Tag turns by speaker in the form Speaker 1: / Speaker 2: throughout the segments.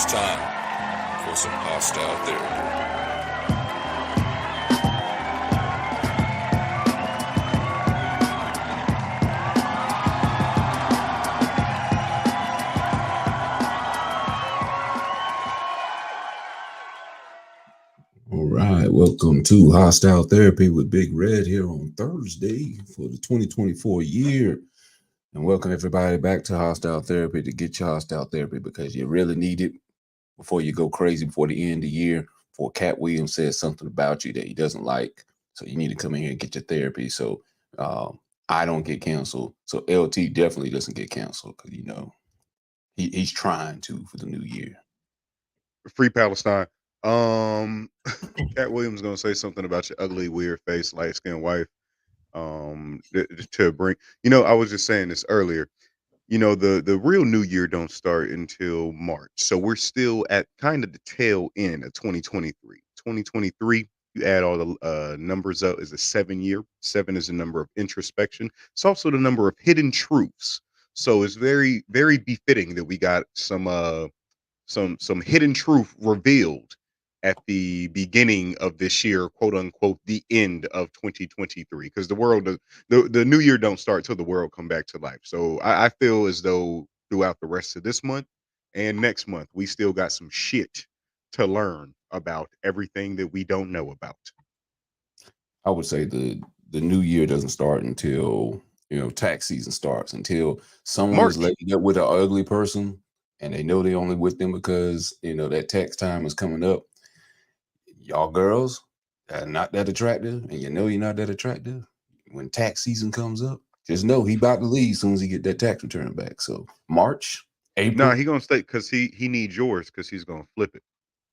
Speaker 1: It's time for some hostile therapy.
Speaker 2: All right, welcome to Hostile Therapy with Big Red here on Thursday for the 2024 year. And welcome everybody back to Hostile Therapy to get your hostile therapy because you really need it before you go crazy before the end of the year. Before Cat Williams says something about you that he doesn't like. So you need to come in here and get your therapy so I don't get canceled. So LT definitely doesn't get canceled because, you know, he's trying to for the new year.
Speaker 3: Free Palestine. Cat Williams gonna say something about your ugly, weird face, light skinned wife. To bring, I was just saying this earlier. The real new year don't start until March, so we're still at kind of the tail end of 2023. 2023. You add all the numbers up is a 7 year. 7 is the number of introspection. It's also the number of hidden truths. So it's very, very befitting that we got some hidden truth revealed at the beginning of this year, quote unquote, the end of 2023, because the new year don't start till the world come back to life. So I feel as though throughout the rest of this month and next month we still got some shit to learn about everything that we don't know about.
Speaker 2: I would say the new year doesn't start until tax season starts, until someone is
Speaker 3: March.
Speaker 2: laid up with an ugly person and they know they only with them because that tax time is coming up. Y'all girls are not that attractive, and you're not that attractive. When tax season comes up, just know he about to leave as soon as he get that tax return back. So March, April.
Speaker 3: No, he gonna stay because he needs yours because he's gonna flip it.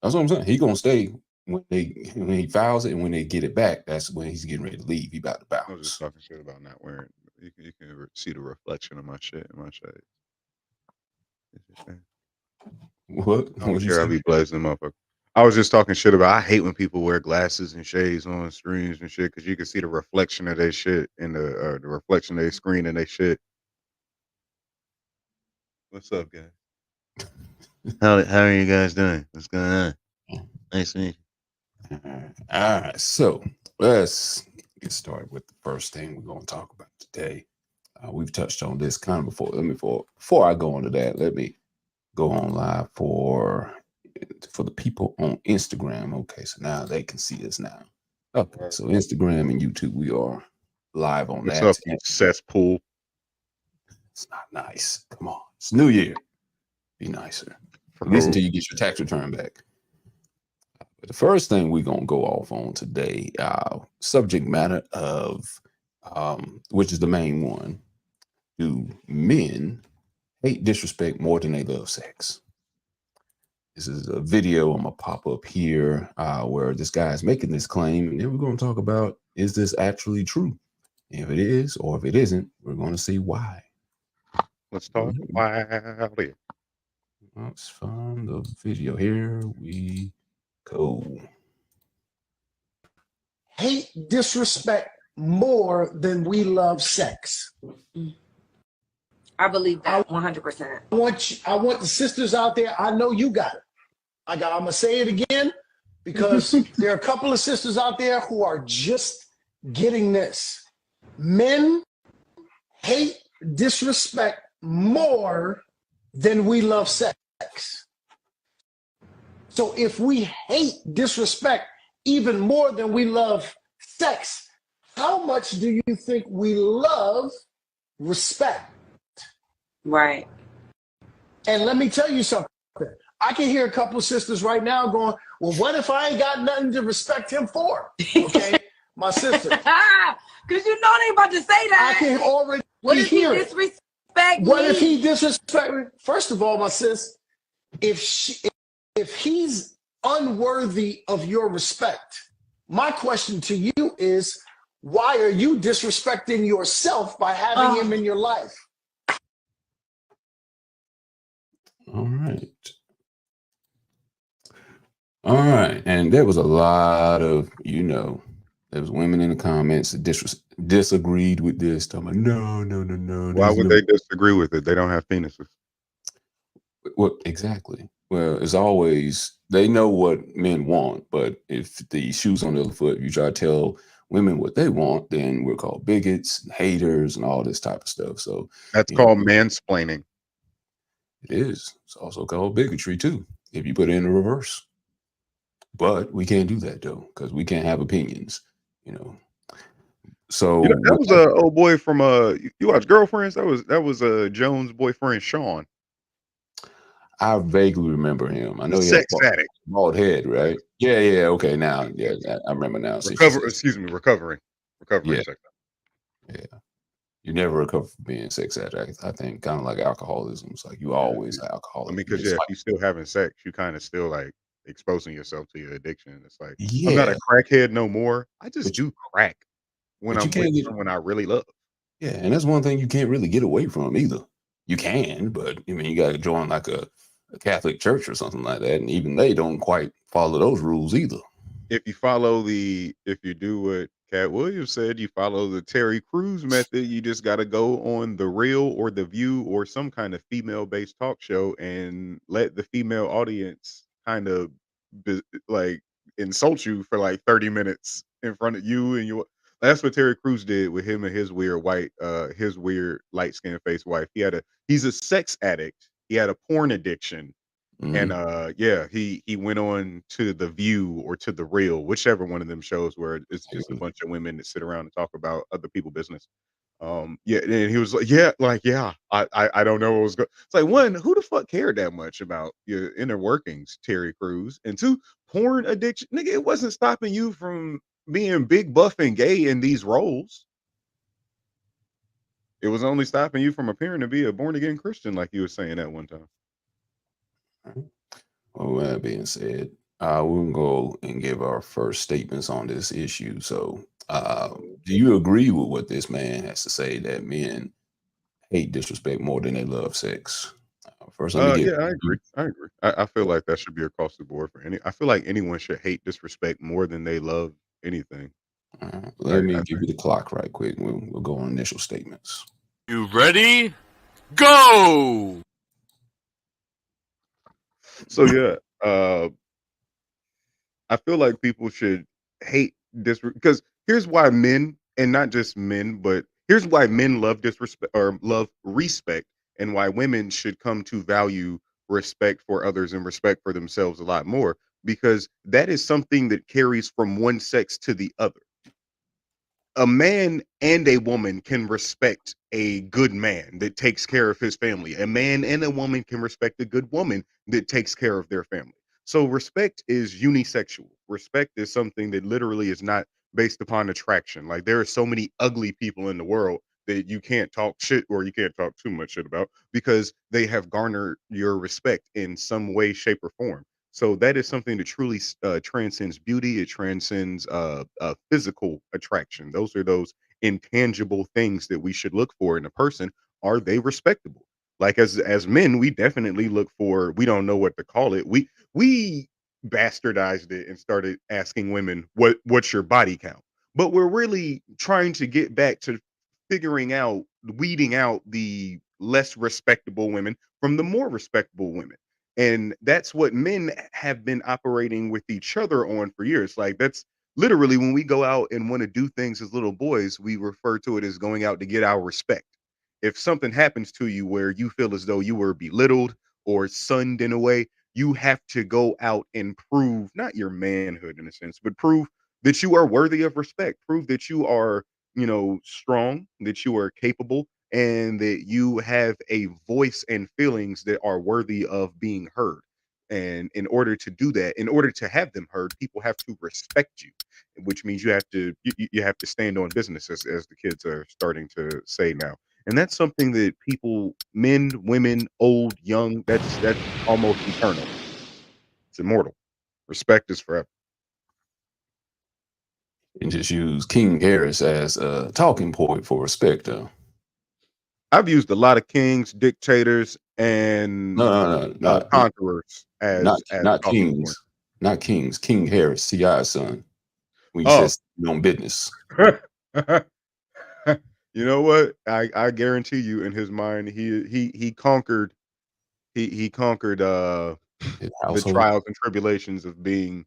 Speaker 2: That's what I'm saying. He gonna stay when he files it, and when they get it back, that's when he's getting ready to leave. He about to bounce.
Speaker 3: I was just talking shit about not wearing. You can see the reflection of my shit in my shade.
Speaker 2: What?
Speaker 3: I don't care. I be blazing them motherfucker. I was just talking shit about. I hate when people wear glasses and shades on streams and shit because you can see the reflection of their shit in the reflection of their screen and their shit. What's up, guys? How are you guys doing? What's going on? Nice to meet you.
Speaker 2: All right, so let's get started with the first thing we're going to talk about today. We've touched on this kind of before. Before I go into that, let me go on live for the people on Instagram. Okay, so now they can see us now. Okay, so Instagram and YouTube, we are live on that.
Speaker 3: What's up, cesspool?
Speaker 2: It's not nice. Come on, it's New Year. Be nicer. At least until you get your tax return back. But the first thing we're gonna go off on today, subject matter of, which is the main one: do men hate disrespect more than they love sex? This is a video I'm gonna pop up here where this guy is making this claim, and then we're gonna talk about, is this actually true? If it is, or if it isn't, we're gonna see why.
Speaker 3: Let's talk about it.
Speaker 2: Let's find the video. Here we go.
Speaker 4: Hate disrespect more than we love sex.
Speaker 5: I believe that 100%.
Speaker 4: I want the sisters out there. I know you got it. I'm gonna say it again because there are a couple of sisters out there who are just getting this. Men hate disrespect more than we love sex. So if we hate disrespect even more than we love sex, how much do you think we love respect?
Speaker 5: Right.
Speaker 4: And let me tell you something. I can hear a couple of sisters right now going, well, what if I ain't got nothing to respect him for? Okay, my sister.
Speaker 5: Because you know they about to say that.
Speaker 4: I can already
Speaker 5: what if
Speaker 4: hear
Speaker 5: he disrespect me?
Speaker 4: What if he disrespect me? First of all, my sis, if he's unworthy of your respect, my question to you is, why are you disrespecting yourself by having him in your life?
Speaker 2: All right. All right. And there was a lot of, there was women in the comments that disagreed with this. Talking about, no.
Speaker 3: Why would they disagree with it? They don't have penises.
Speaker 2: Well, exactly. Well, it's always they know what men want, but if the shoe's on the other foot, if you try to tell women what they want, then we're called bigots and haters and all this type of stuff. So,
Speaker 3: That's
Speaker 2: you
Speaker 3: called
Speaker 2: know,
Speaker 3: mansplaining.
Speaker 2: it is. It's also called bigotry too, if you put it in the reverse. But we can't do that though, because we can't have opinions, you know. So
Speaker 3: You know, that
Speaker 2: when
Speaker 3: was a old boy from you watch Girlfriends? That was Jones' boyfriend Sean.
Speaker 2: I vaguely remember him. I
Speaker 3: The
Speaker 2: know he had a
Speaker 3: sex addict.
Speaker 2: bald head, right? Yeah, yeah. Okay, now, yeah, I remember now. Since you said,
Speaker 3: Recovering
Speaker 2: yeah,
Speaker 3: sex addict.
Speaker 2: yeah. You never recover from being sex addict. I think kind of like alcoholism. It's like you
Speaker 3: Yeah,
Speaker 2: always
Speaker 3: I
Speaker 2: alcoholic.
Speaker 3: mean, because
Speaker 2: It's
Speaker 3: if
Speaker 2: like,
Speaker 3: you still having sex, you kind of still like exposing yourself to your addiction. It's like I'm not
Speaker 2: yeah,
Speaker 3: a crackhead no more. I just
Speaker 2: but you,
Speaker 3: do crack when
Speaker 2: but you
Speaker 3: I'm with
Speaker 2: can't get,
Speaker 3: someone I really love.
Speaker 2: yeah, and that's one thing you can't really get away from either. You can, but I mean, you got to join like a Catholic church or something like that, and even they don't quite follow those rules either.
Speaker 3: If you do what Cat Williams said, you follow the Terry Crews method. You just got to go on The Real or The View or some kind of female-based talk show and let the female audience kind of like insult you for like 30 minutes in front of you and your. That's what Terry Crews did with him and his weird light-skinned face wife. He's a sex addict. He had a porn addiction and
Speaker 2: Hmm.
Speaker 3: yeah, he went on to The View or to The Real, whichever one of them shows where it's just a bunch of women that sit around and talk about other people business. Yeah, and he was like, yeah, I don't know what was going. It's like, one, who the fuck cared that much about your inner workings, Terry Crews, and two, porn addiction, nigga, it wasn't stopping you from being big, buff, and gay in these roles. It was only stopping you from appearing to be a born again Christian, like you were saying at one time.
Speaker 2: Well, with that being said, we'll go and give our first statements on this issue. So, do you agree with what this man has to say that men hate disrespect more than they love sex? First, let me get.
Speaker 3: Yeah, I agree. I agree. I feel like that should be across the board for any. I feel like anyone should hate disrespect more than they love anything.
Speaker 2: Let me
Speaker 3: I
Speaker 2: give
Speaker 3: think
Speaker 2: you the clock right quick. We'll go on initial statements.
Speaker 6: You ready? Go!
Speaker 3: so. Yeah, I feel like people should hate because here's why men, and not just men, but here's why men love disrespect or love respect, and why women should come to value respect for others and respect for themselves a lot more because that is something that carries from one sex to the other. A man and a woman can respect a good man that takes care of his family. A man and a woman can respect a good woman that takes care of their family. So respect is unisexual. Respect is something that literally is not based upon attraction. Like there are so many ugly people in the world that you can't talk shit or you can't talk too much shit about because they have garnered your respect in some way, shape, or form. So that is something that truly transcends beauty. It transcends physical attraction. Those are those intangible things that we should look for in a person. Are they respectable? Like as men, we definitely look for. We don't know what to call it. We bastardized it and started asking women what's your body count. But we're really trying to get back to figuring out, weeding out the less respectable women from the more respectable women, and that's what men have been operating with each other on for years. Like that's literally when we go out and want to do things as little boys, we refer to it as going out to get our respect. If something happens to you where you feel as though you were belittled or sunned in a way, you have to go out and prove not your manhood in a sense, but prove that you are worthy of respect. Prove that you are, strong, that you are capable, and that you have a voice and feelings that are worthy of being heard. And in order to do that, in order to have them heard, people have to respect you, which means you have to stand on business, as the kids are starting to say now. And that's something that people, men, women, old, young, that's almost eternal. It's immortal. Respect is forever.
Speaker 2: And just use King Harris as a talking point for respect, though.
Speaker 3: I've used a lot of kings, dictators, and
Speaker 2: No,
Speaker 3: conquerors
Speaker 2: not
Speaker 3: as
Speaker 2: not
Speaker 3: talking
Speaker 2: kings,
Speaker 3: points.
Speaker 2: not kings. King Harris, T.I.'s son. When you
Speaker 3: Oh,
Speaker 2: said on business,
Speaker 3: you know what? I guarantee you, in his mind, he conquered. He conquered
Speaker 2: His
Speaker 3: The
Speaker 2: household.
Speaker 3: trials and tribulations of being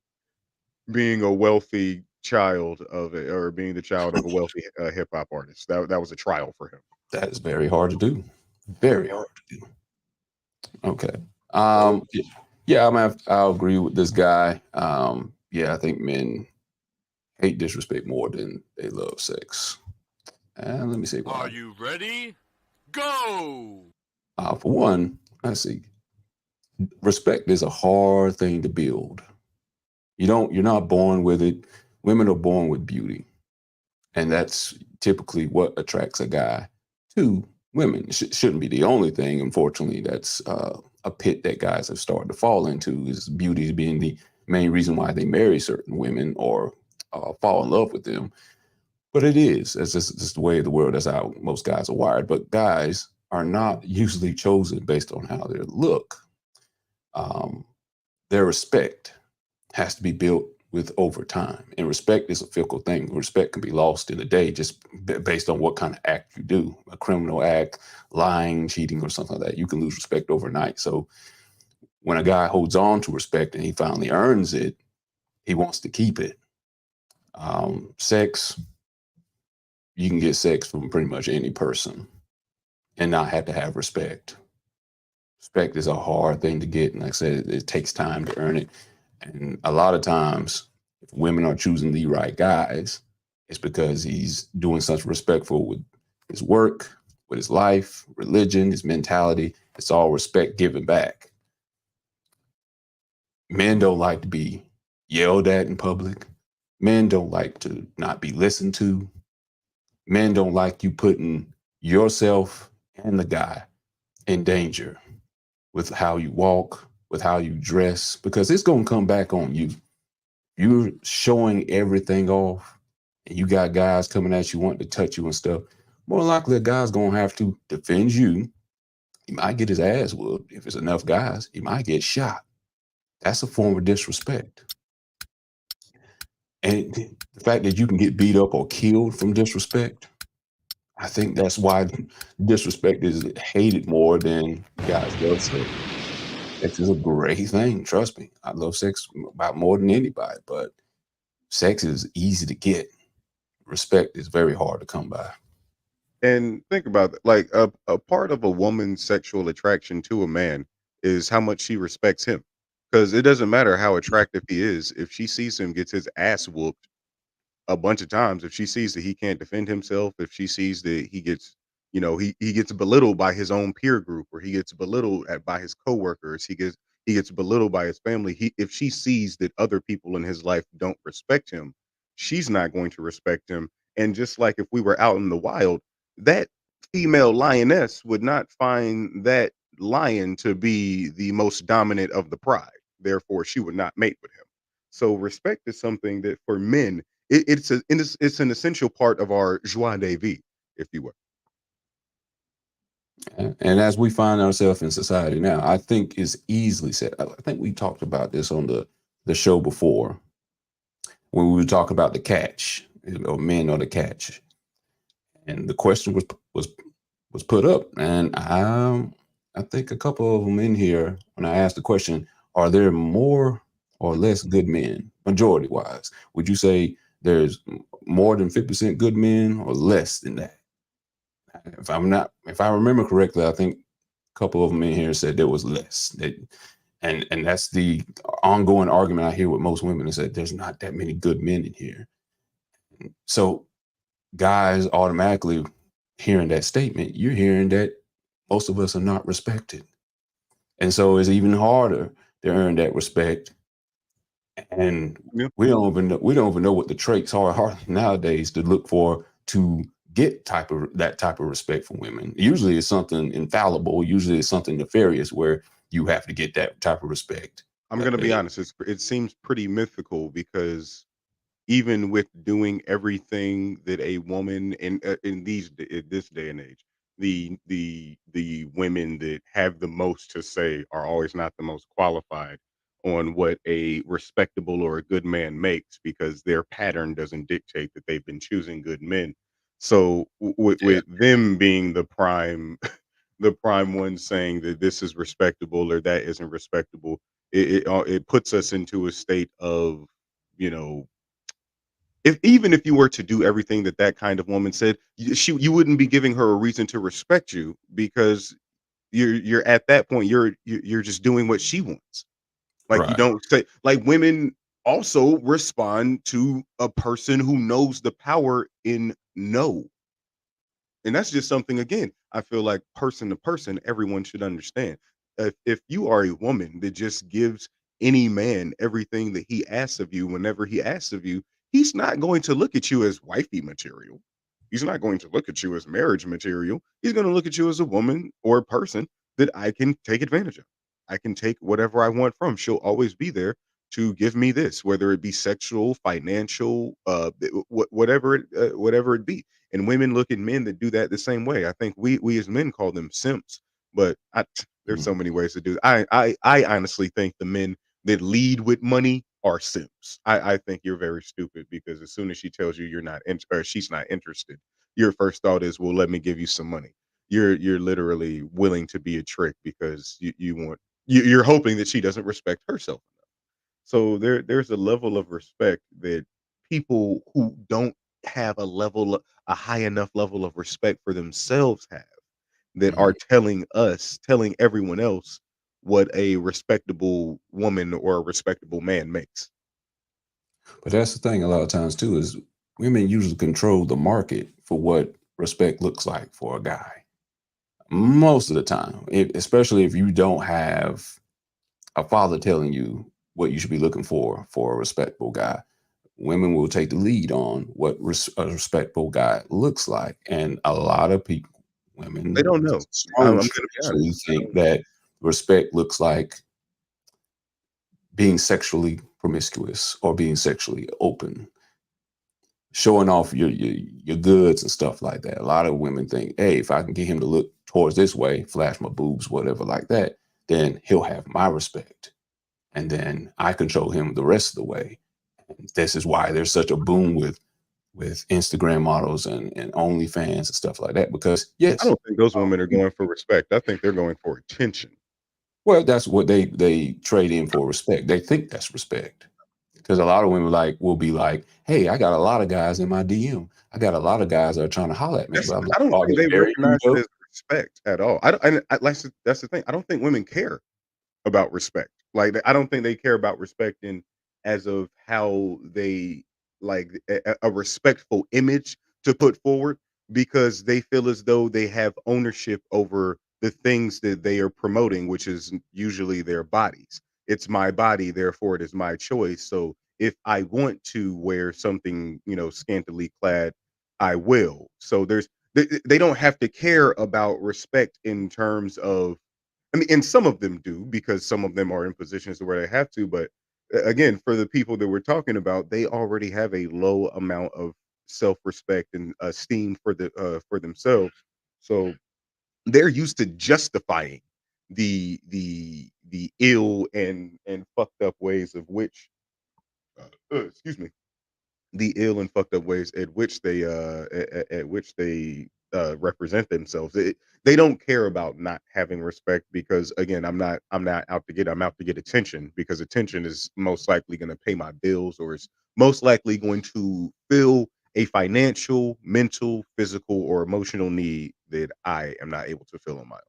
Speaker 3: a wealthy child of a or being the child of a wealthy, hip hop artist. That was a trial for him.
Speaker 2: That is very hard to do. Very hard to do. Okay. Yeah, I'll agree with this guy. Yeah, I think men hate disrespect more than they love sex. And let me see
Speaker 6: Are
Speaker 2: why.
Speaker 6: you ready? Go!
Speaker 2: For one, let's see. Respect is a hard thing to build. You're not born with it. Women are born with beauty. And that's typically what attracts a guy to women. Shouldn't be the only thing. Unfortunately, that's a pit that guys have started to fall into, is beauty being the main reason why they marry certain women or fall in love with them. But it is. It's just the way of the world. That's how most guys are wired. But guys are not usually chosen based on how they look. Their respect has to be built with over time. And respect is a fickle thing. Respect can be lost in a day just based on what kind of act you do. A criminal act, lying, cheating, or something like that. You can lose respect overnight. So when a guy holds on to respect and he finally earns it, he wants to keep it. Sex, you can get sex from pretty much any person and not have to have respect. Respect is a hard thing to get. And like I said, it takes time to earn it. And a lot of times, if women are choosing the right guys, it's because he's doing something respectful with his work, with his life, religion, his mentality. It's all respect given back. Men don't like to be yelled at in public. Men don't like to not be listened to. Men don't like you putting yourself and the guy in danger with how you walk, with how you dress, because it's going to come back on you. You're showing everything off and you got guys coming at you wanting to touch you and stuff. More likely a guy's going to have to defend you. He might get his ass whooped. If it's enough guys, he might get shot. That's a form of disrespect. And the fact that you can get beat up or killed from disrespect, I think that's why disrespect is hated more than guys love sex. Sex is a great thing. Trust me. I love sex about more than anybody, but sex is easy to get. Respect is very hard to come by.
Speaker 3: And think about that. Like a part of a woman's sexual attraction to a man is how much she respects him. Because it doesn't matter how attractive he is, if she sees him gets his ass whooped a bunch of times, if she sees that he can't defend himself, if she sees that he gets, he gets belittled by his own peer group, or he gets belittled by his coworkers, he gets belittled by his family. If she sees that other people in his life don't respect him, she's not going to respect him. And just like if we were out in the wild, that female lioness would not find that lion to be the most dominant of the pride. Therefore, she would not mate with him. So respect is something that for men it's an essential part of our joie de vivre, if you will.
Speaker 2: And as we find ourselves in society now, I think it's easily said. I think we talked about this on the show before when we were talking about the catch, men or the catch. And the question was put up, and I think a couple of them in here, when I asked the question, are there more or less good men, majority wise? Would you say there's more than 50% good men or less than that? If I remember correctly, I think a couple of them in here said there was less. And that's the ongoing argument I hear with most women, is that there's not that many good men in here. So guys automatically hearing that statement, you're hearing that most of us are not respected. And so it's even harder to earn that respect. And
Speaker 3: Yeah.
Speaker 2: we don't even know what the traits are nowadays to look for to get that type of respect from women. Usually it's something infallible. Usually it's something nefarious where you have to get that type of respect.
Speaker 3: I'm gonna be honest, it seems pretty mythical, because even with doing everything that a woman in this day and age, the women that have the most to say are always not the most qualified on what a respectable or a good man makes, because their pattern doesn't dictate that they've been choosing good men. So
Speaker 2: Yeah.
Speaker 3: with them being the prime the prime one saying that this is respectable or that isn't respectable, it puts us into a state of, you know, if even if you were to do everything that that kind of woman said, you wouldn't be giving her a reason to respect you because you're at that point you're just doing what she wants. Like you
Speaker 2: Right.
Speaker 3: don't say like women also respond to a person who knows the power in no. And that's just something again, I feel like person to person, everyone should understand. If you are a woman that just gives any man everything that he asks of you whenever he asks of you, he's not going to look at you as wifey material. He's not going to look at you as marriage material. He's going to look at you as a woman or a person that I can take advantage of. I can take whatever I want from. She'll always be there to give me this, whether it be sexual, financial, whatever it be. And women look at men that do that the same way. I think we as men call them simps, but there's
Speaker 2: Mhm.
Speaker 3: so many ways to do it. I honestly think the men that lead with money are simps. I think you're very stupid because as soon as she tells you you're not or she's not interested, your first thought is, well, let me give you some money. You're literally willing to be a trick because you want you're hoping that she doesn't respect herself. So there's a level of respect that people who don't have a high enough level of respect for themselves have that are
Speaker 2: Mhm.
Speaker 3: telling everyone else what a respectable woman or a respectable man makes.
Speaker 2: But that's the thing. A lot of times too is women usually control the market for what respect looks like for a guy. Most of the time, especially if you don't have a father telling you what you should be looking for a respectable guy. Women will take the lead on what a respectable guy looks like, and a lot of people,
Speaker 3: They
Speaker 2: women,
Speaker 3: don't know.
Speaker 2: strongly
Speaker 3: I'm gonna be
Speaker 2: traditionally
Speaker 3: honest. They
Speaker 2: think
Speaker 3: don't know.
Speaker 2: that respect looks like being sexually promiscuous or being sexually open, showing off your goods and stuff like that. A lot of women think, hey, if I can get him to look towards this way, flash my boobs, whatever like that, then he'll have my respect. And then I control him the rest of the way. And this is why there's such a boom with Instagram models and OnlyFans and stuff like that. Because
Speaker 3: I
Speaker 2: yes,
Speaker 3: don't think those women are going for respect. I think they're going for attention.
Speaker 2: well, that's what they trade in for respect. They think that's respect. Because a lot of women will be like, hey, I got a lot of guys in my DM. I got a lot of guys that are trying to holler at me. But I'm like,
Speaker 3: I don't
Speaker 2: are
Speaker 3: think
Speaker 2: they
Speaker 3: they
Speaker 2: marrying you
Speaker 3: recognize it
Speaker 2: though?
Speaker 3: as respect at all. I don't, and that's the thing. I don't think women care about respect. Like I don't think they care about respect in as of how they like a respectful image to put forward because they feel as though they have ownership over the things that they are promoting, which is usually their bodies. It's my body, therefore it is my choice. So if I want to wear something, scantily clad, I will. So they don't have to care about respect in terms of I mean, and some of them do because some of them are in positions where they have to. But again, for the people that we're talking about, they already have a low amount of self-respect and esteem for themselves. So they're used to justifying the ill and fucked up ways of which, excuse me, the ill and fucked up ways at which they represent themselves. They don't care about not having respect because again, I'm not out to get I'm out to get attention because attention is most likely going to pay my bills or is most likely going to fill a financial, mental, physical, or emotional need that I am not able to fill on my own.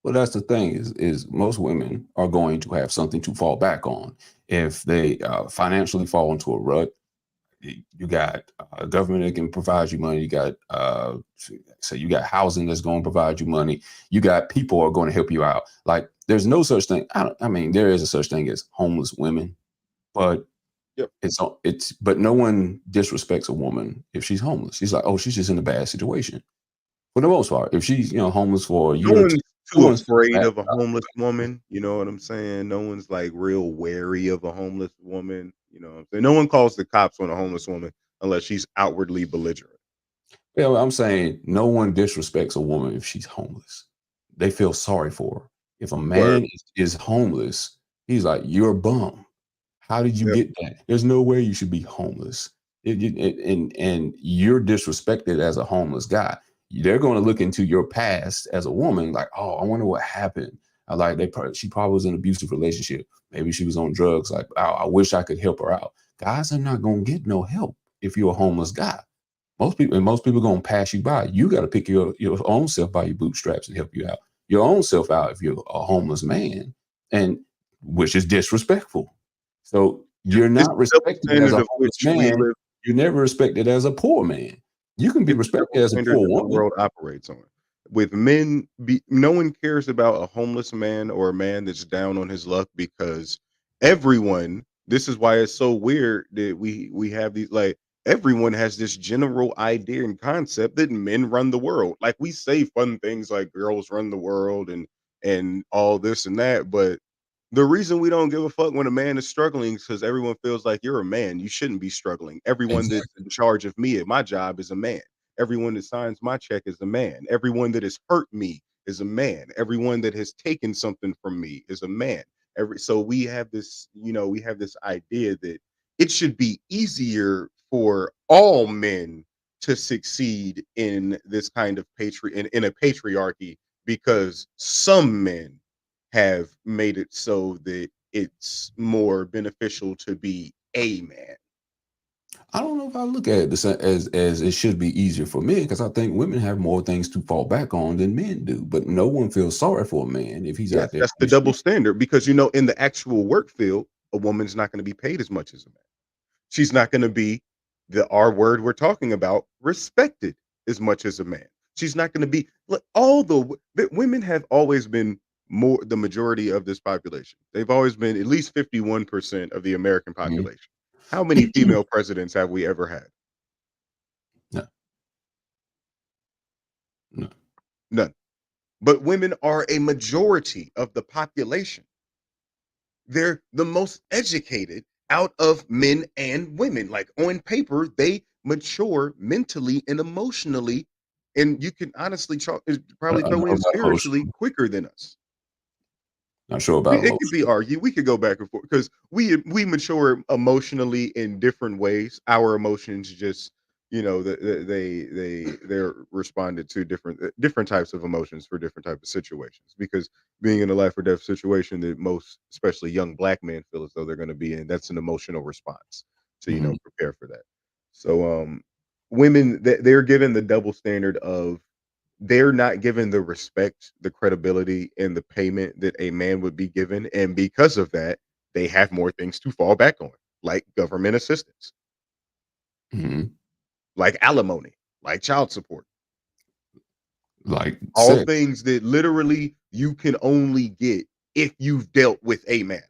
Speaker 2: Well, that's the thing is most women are going to have something to fall back on if they financially fall into a rut. You got a government that can provide you money. You got say you got housing that's going to provide you money. You got people who are going to help you out. Like there's no such thing. I mean, there is a such thing as homeless women, but
Speaker 3: Yep.
Speaker 2: it's but no one disrespects a woman if she's homeless. She's like, oh, she's just in a bad situation. For the most part, if she's homeless for a
Speaker 3: No
Speaker 2: year or two,
Speaker 3: one's
Speaker 2: no
Speaker 3: too
Speaker 2: one says
Speaker 3: afraid
Speaker 2: that.
Speaker 3: of a homeless woman, you know what I'm saying? No one's, like, real wary of a homeless woman, you know what I'm saying? No one calls the cops on a homeless woman unless she's outwardly belligerent.
Speaker 2: Yeah, I'm saying no one disrespects a woman if she's homeless. They feel sorry for her. If a
Speaker 3: Word.
Speaker 2: man is homeless, he's like, "You're a bum. How did you
Speaker 3: Yep.
Speaker 2: get that? There's no way you should be homeless." And you're disrespected as a homeless guy. They're going to look into your past as a woman, like, "Oh, I wonder what happened. Like she probably was in an abusive relationship. Maybe she was on drugs. Like, I wish I could help her out. Guys are not gonna get no help if you're a homeless guy. Most people gonna pass you by. You got to pick your own self by your bootstraps and help you out. Your own self out if you're a homeless man, and which is disrespectful. So you're not respected as a homeless man. You're never respected as a poor man. You can be respected as a poor woman.
Speaker 3: The world operates on. With men, no one cares about a homeless man or a man that's down on his luck, because everyone. This is why it's so weird that we have these, like, everyone has this general idea and concept that men run the world. Like, we say fun things like girls run the world and all this and that, but the reason we don't give a fuck when a man is struggling is because everyone feels like you're a man. You shouldn't be struggling. Everyone that's in charge of me at my job is a man. Everyone that signs my check is a man. Everyone that has hurt me is a man. Everyone that has taken something from me is a man. So we have this, we have this idea that it should be easier for all men to succeed in this kind of in a patriarchy, because some men have made it so that it's more beneficial to be a man.
Speaker 2: I don't know if I look at it as it should be easier for men, because I think women have more things to fall back on than men do. But no one feels sorry for a man if he's out there.
Speaker 3: That's the double standard, because in the actual work field, a woman's not going to be paid as much as a man. She's not going to be the R word we're talking about, respected as much as a man. She's not going to be like women have always been the majority of this population. They've always been at least 51% of the American population. Mm-hmm. How many female presidents have we ever had? None. But women are a majority of the population. They're the most educated out of men and women. Like, on paper, they mature mentally and emotionally, and you can honestly probably throw in spiritually quicker than us.
Speaker 2: Not sure about
Speaker 3: it. Could be argued. We could go back and forth, because we mature emotionally in different ways. Our emotions just, they're responded to different types of emotions for different types of situations. Because being in a life or death situation that most, especially young Black men, feel as though they're going to be in, that's an emotional response to prepare for that. So women, they're given the double standard of, they're not given the respect, the credibility, and the payment that a man would be given. And because of that, they have more things to fall back on, like government assistance, like alimony, like child support,
Speaker 2: like
Speaker 3: all things that literally you can only get if you've dealt with a man.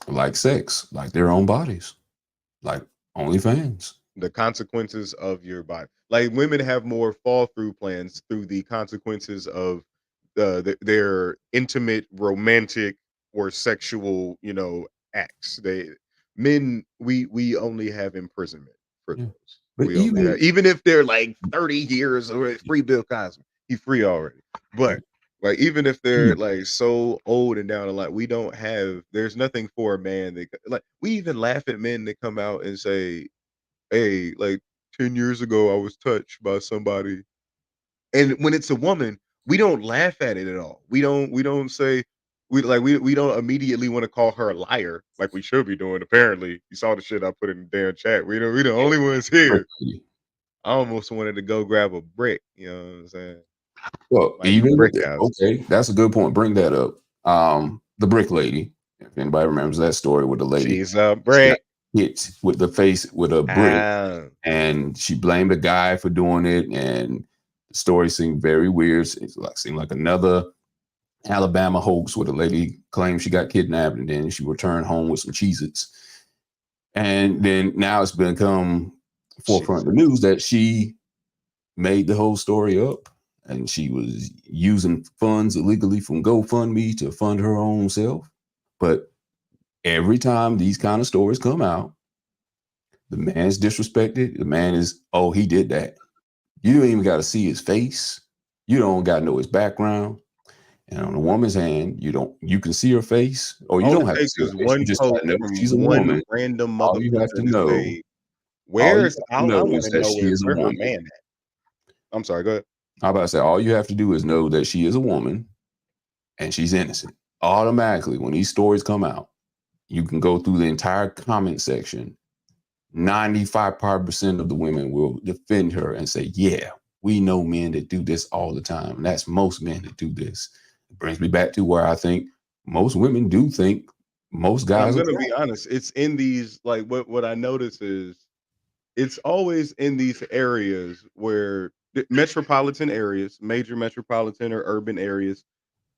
Speaker 2: Like sex, like their own bodies, like OnlyFans.
Speaker 3: The consequences of your body. Like, women have more fall through plans through the consequences of their intimate, romantic, or sexual, acts. Men, we only have imprisonment for those. But even if they're like 30 years or free Bill Cosby, he's free already. But like, even if they're like so old and down the line, there's nothing for a man that, like, we even laugh at men that come out and say, hey, like 10 years ago, I was touched by somebody. And when it's a woman, we don't laugh at it at all. We don't say, we don't immediately want to call her a liar like we should be doing. Apparently, you saw the shit I put in the damn chat. We the only ones here. I almost wanted to go grab a brick. You know what I'm saying?
Speaker 2: Well, okay, that's a good point. Bring that up. The brick lady. If anybody remembers that story with the lady,
Speaker 3: she's a brick.
Speaker 2: Hit with the face with a brick, and she blamed the guy for doing it, and the story seemed very weird. It seemed like another Alabama hoax where the lady claimed she got kidnapped and then she returned home with some Cheez-Its. And then now it's become forefront of the news that she made the whole story up, and she was using funds illegally from GoFundMe to fund her own self. But every time these kind of stories come out, the man's disrespected. The man is, oh, he did that. You don't even got to see his face. You don't got to know his background. And on a woman's hand, you can see her face, or you don't have to see her face. You just got to know she's a woman.
Speaker 3: Random
Speaker 2: all you have to know,
Speaker 3: where's I want to know she is a woman. Man, I'm sorry, go ahead.
Speaker 2: I'm about to say, all you have to do is know that she is a woman, and she's innocent. Automatically, when these stories come out, you can go through the entire comment section. 95% of the women will defend her and say, yeah, we know men that do this all the time. And that's most men that do this. It brings me back to where I think most women do think most guys
Speaker 3: I'm
Speaker 2: are
Speaker 3: gonna
Speaker 2: trash.
Speaker 3: be honest. It's in these, like, what I notice is it's always in these areas where metropolitan areas, major metropolitan or urban areas,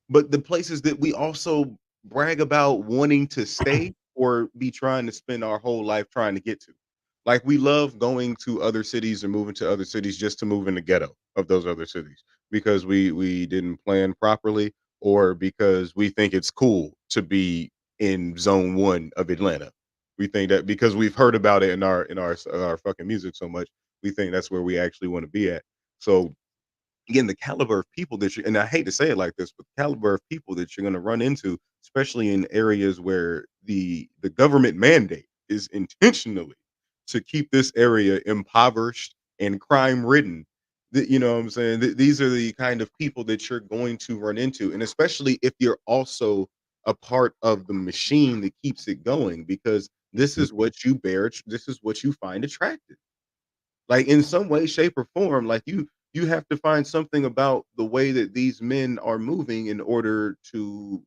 Speaker 3: but the places that we also brag about wanting to stay or be trying to spend our whole life trying to get to. Like, we love going to other cities or moving to other cities just to move in the ghetto of those other cities because we didn't plan properly, or because we think it's cool to be in zone 1 of Atlanta. We think that because we've heard about it in our fucking music so much, we think that's where we actually want to be at. So again, the caliber of people that you, and I hate to say it like this, but the caliber of people that you're going to run into, especially in areas where the government mandate is intentionally to keep this area impoverished and crime ridden. You know what I'm saying? These are the kind of people that you're going to run into, and especially if you're also a part of the machine that keeps it going, because this is what you bear. This is what you find attractive, like, in some way, shape, or form. Like, you have to find something about the way that these men are moving in order to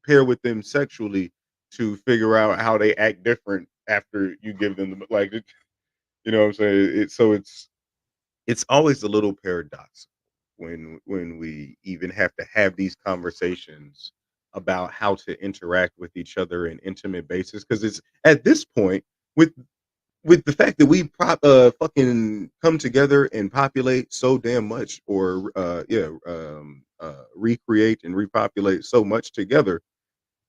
Speaker 3: pair with them sexually, to figure out how they act different after you give them the, like, you know what I'm saying? It's always a little paradoxical when we even have to have these conversations about how to interact with each other in intimate basis, because it's at this point, with the fact that we fucking come together and populate so damn much, or recreate and repopulate so much together,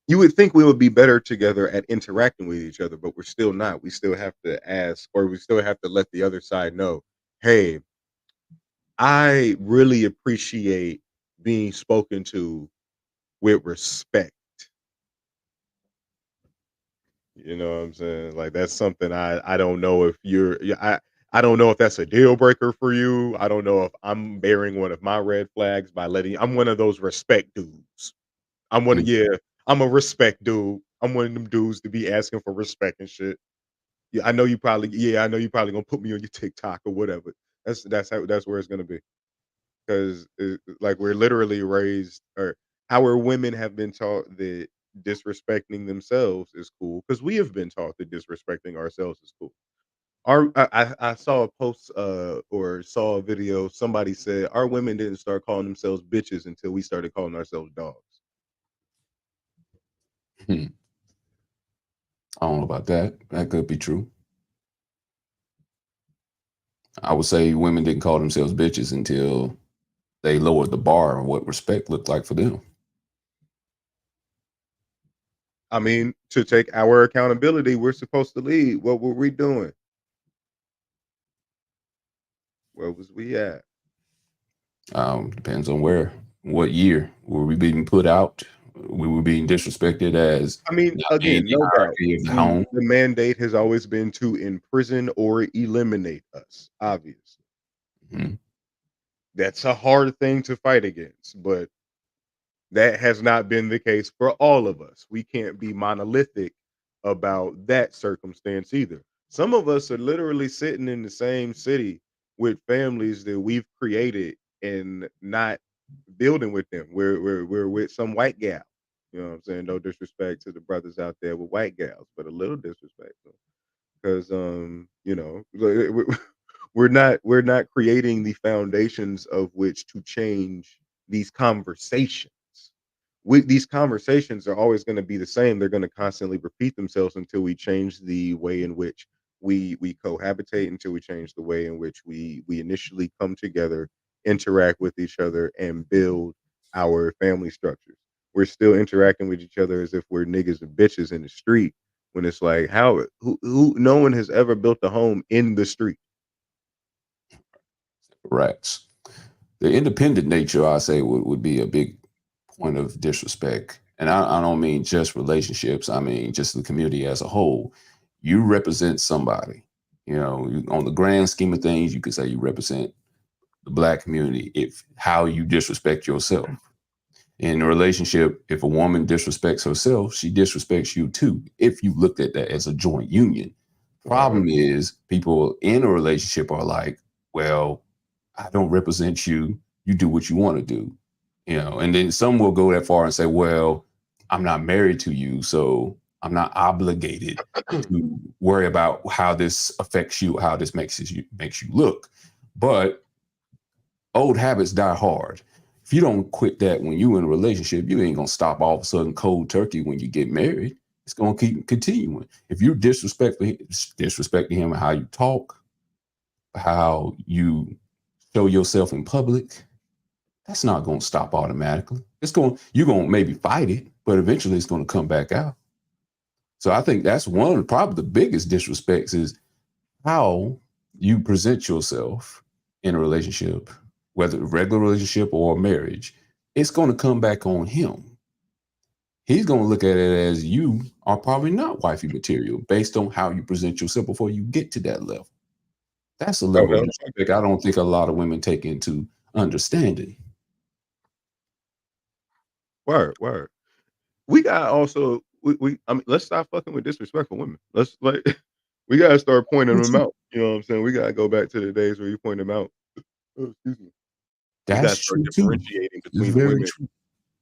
Speaker 3: you would think we would be better together at interacting with each other, but we're still not. We still have to ask, or we still have to let the other side know, hey, I really appreciate being spoken to with respect. You know what I'm saying? Like, that's something I don't know if you're, yeah, I don't know if that's a deal breaker for you. I don't know if I'm bearing one of my red flags by letting, I'm one of those respect dudes. Yeah, I'm a respect dude. I'm one of them dudes to be asking for respect and shit. Yeah, I know you probably gonna put me on your TikTok or whatever. That's where it's gonna be. Because, like, we're literally raised, or our women have been taught that disrespecting themselves is cool, because we have been taught that disrespecting ourselves is cool. I saw a post, or saw a video. Somebody said our women didn't start calling themselves bitches until we started calling ourselves dogs.
Speaker 2: Hmm. I don't know about that. That could be true. I would say women didn't call themselves bitches until they lowered the bar on what respect looked like for them.
Speaker 3: I mean, to take our accountability, we're supposed to lead. What were we doing? Where was we at?
Speaker 2: Depends on what year were we being put out? We were being disrespected as
Speaker 3: I mean,
Speaker 2: not being
Speaker 3: again,
Speaker 2: the
Speaker 3: no doubt.
Speaker 2: hierarchy of the home.
Speaker 3: The mandate has always been to imprison or eliminate us, obviously.
Speaker 2: Mhm.
Speaker 3: That's a hard thing to fight against, but that has not been the case for all of us. We can't be monolithic about that circumstance either. Some of us are literally sitting in the same city with families that we've created and not building with them. We're with some white gal. You know what I'm saying? No disrespect to the brothers out there with white gals, but a little disrespect, because we're not creating the foundations of which to change these conversations. These conversations are always going to be the same. They're going to constantly repeat themselves until we change the way in which we cohabitate, until we change the way in which we initially come together, interact with each other, and build our family structures. We're still interacting with each other as if we're niggas and bitches in the street, when it's like, who no one has ever built a home in the street.
Speaker 2: Correct. The independent nature, I say, would be a big point of disrespect. And I don't mean just relationships. I mean just the community as a whole. You represent somebody. On the grand scheme of things, you could say you represent the Black community if how you disrespect yourself. In a relationship, if a woman disrespects herself, she disrespects you too, if you looked at that as a joint union. Problem is, people in a relationship are like, well, I don't represent you. You do what you want to do. And then some will go that far and say, well, I'm not married to you, so I'm not obligated to worry about how this affects you, how this makes you look. But old habits die hard. If you don't quit that when you're in a relationship, you ain't gonna stop all of a sudden cold turkey when you get married. It's gonna keep continuing. If you disrespecting him and how you talk, how you show yourself in public, that's not gonna stop automatically. You're gonna maybe fight it, but eventually it's gonna come back out. So I think that's one of probably the biggest disrespects is how you present yourself in a relationship, whether a regular relationship or marriage. It's going to come back on him. He's going to look at it as you are probably not wifey material based on how you present yourself before you get to that level. That's a level of disrespect I don't think a lot of women take into understanding.
Speaker 3: Word. We got also I mean, let's stop fucking with disrespectful women. Let's we gotta start pointing them out. You know what I'm saying? We gotta go back to the days where you point them out. Oh, excuse me. We gotta
Speaker 2: That's
Speaker 3: start
Speaker 2: true too.
Speaker 3: differentiating
Speaker 2: It's
Speaker 3: between the
Speaker 2: very
Speaker 3: women
Speaker 2: true.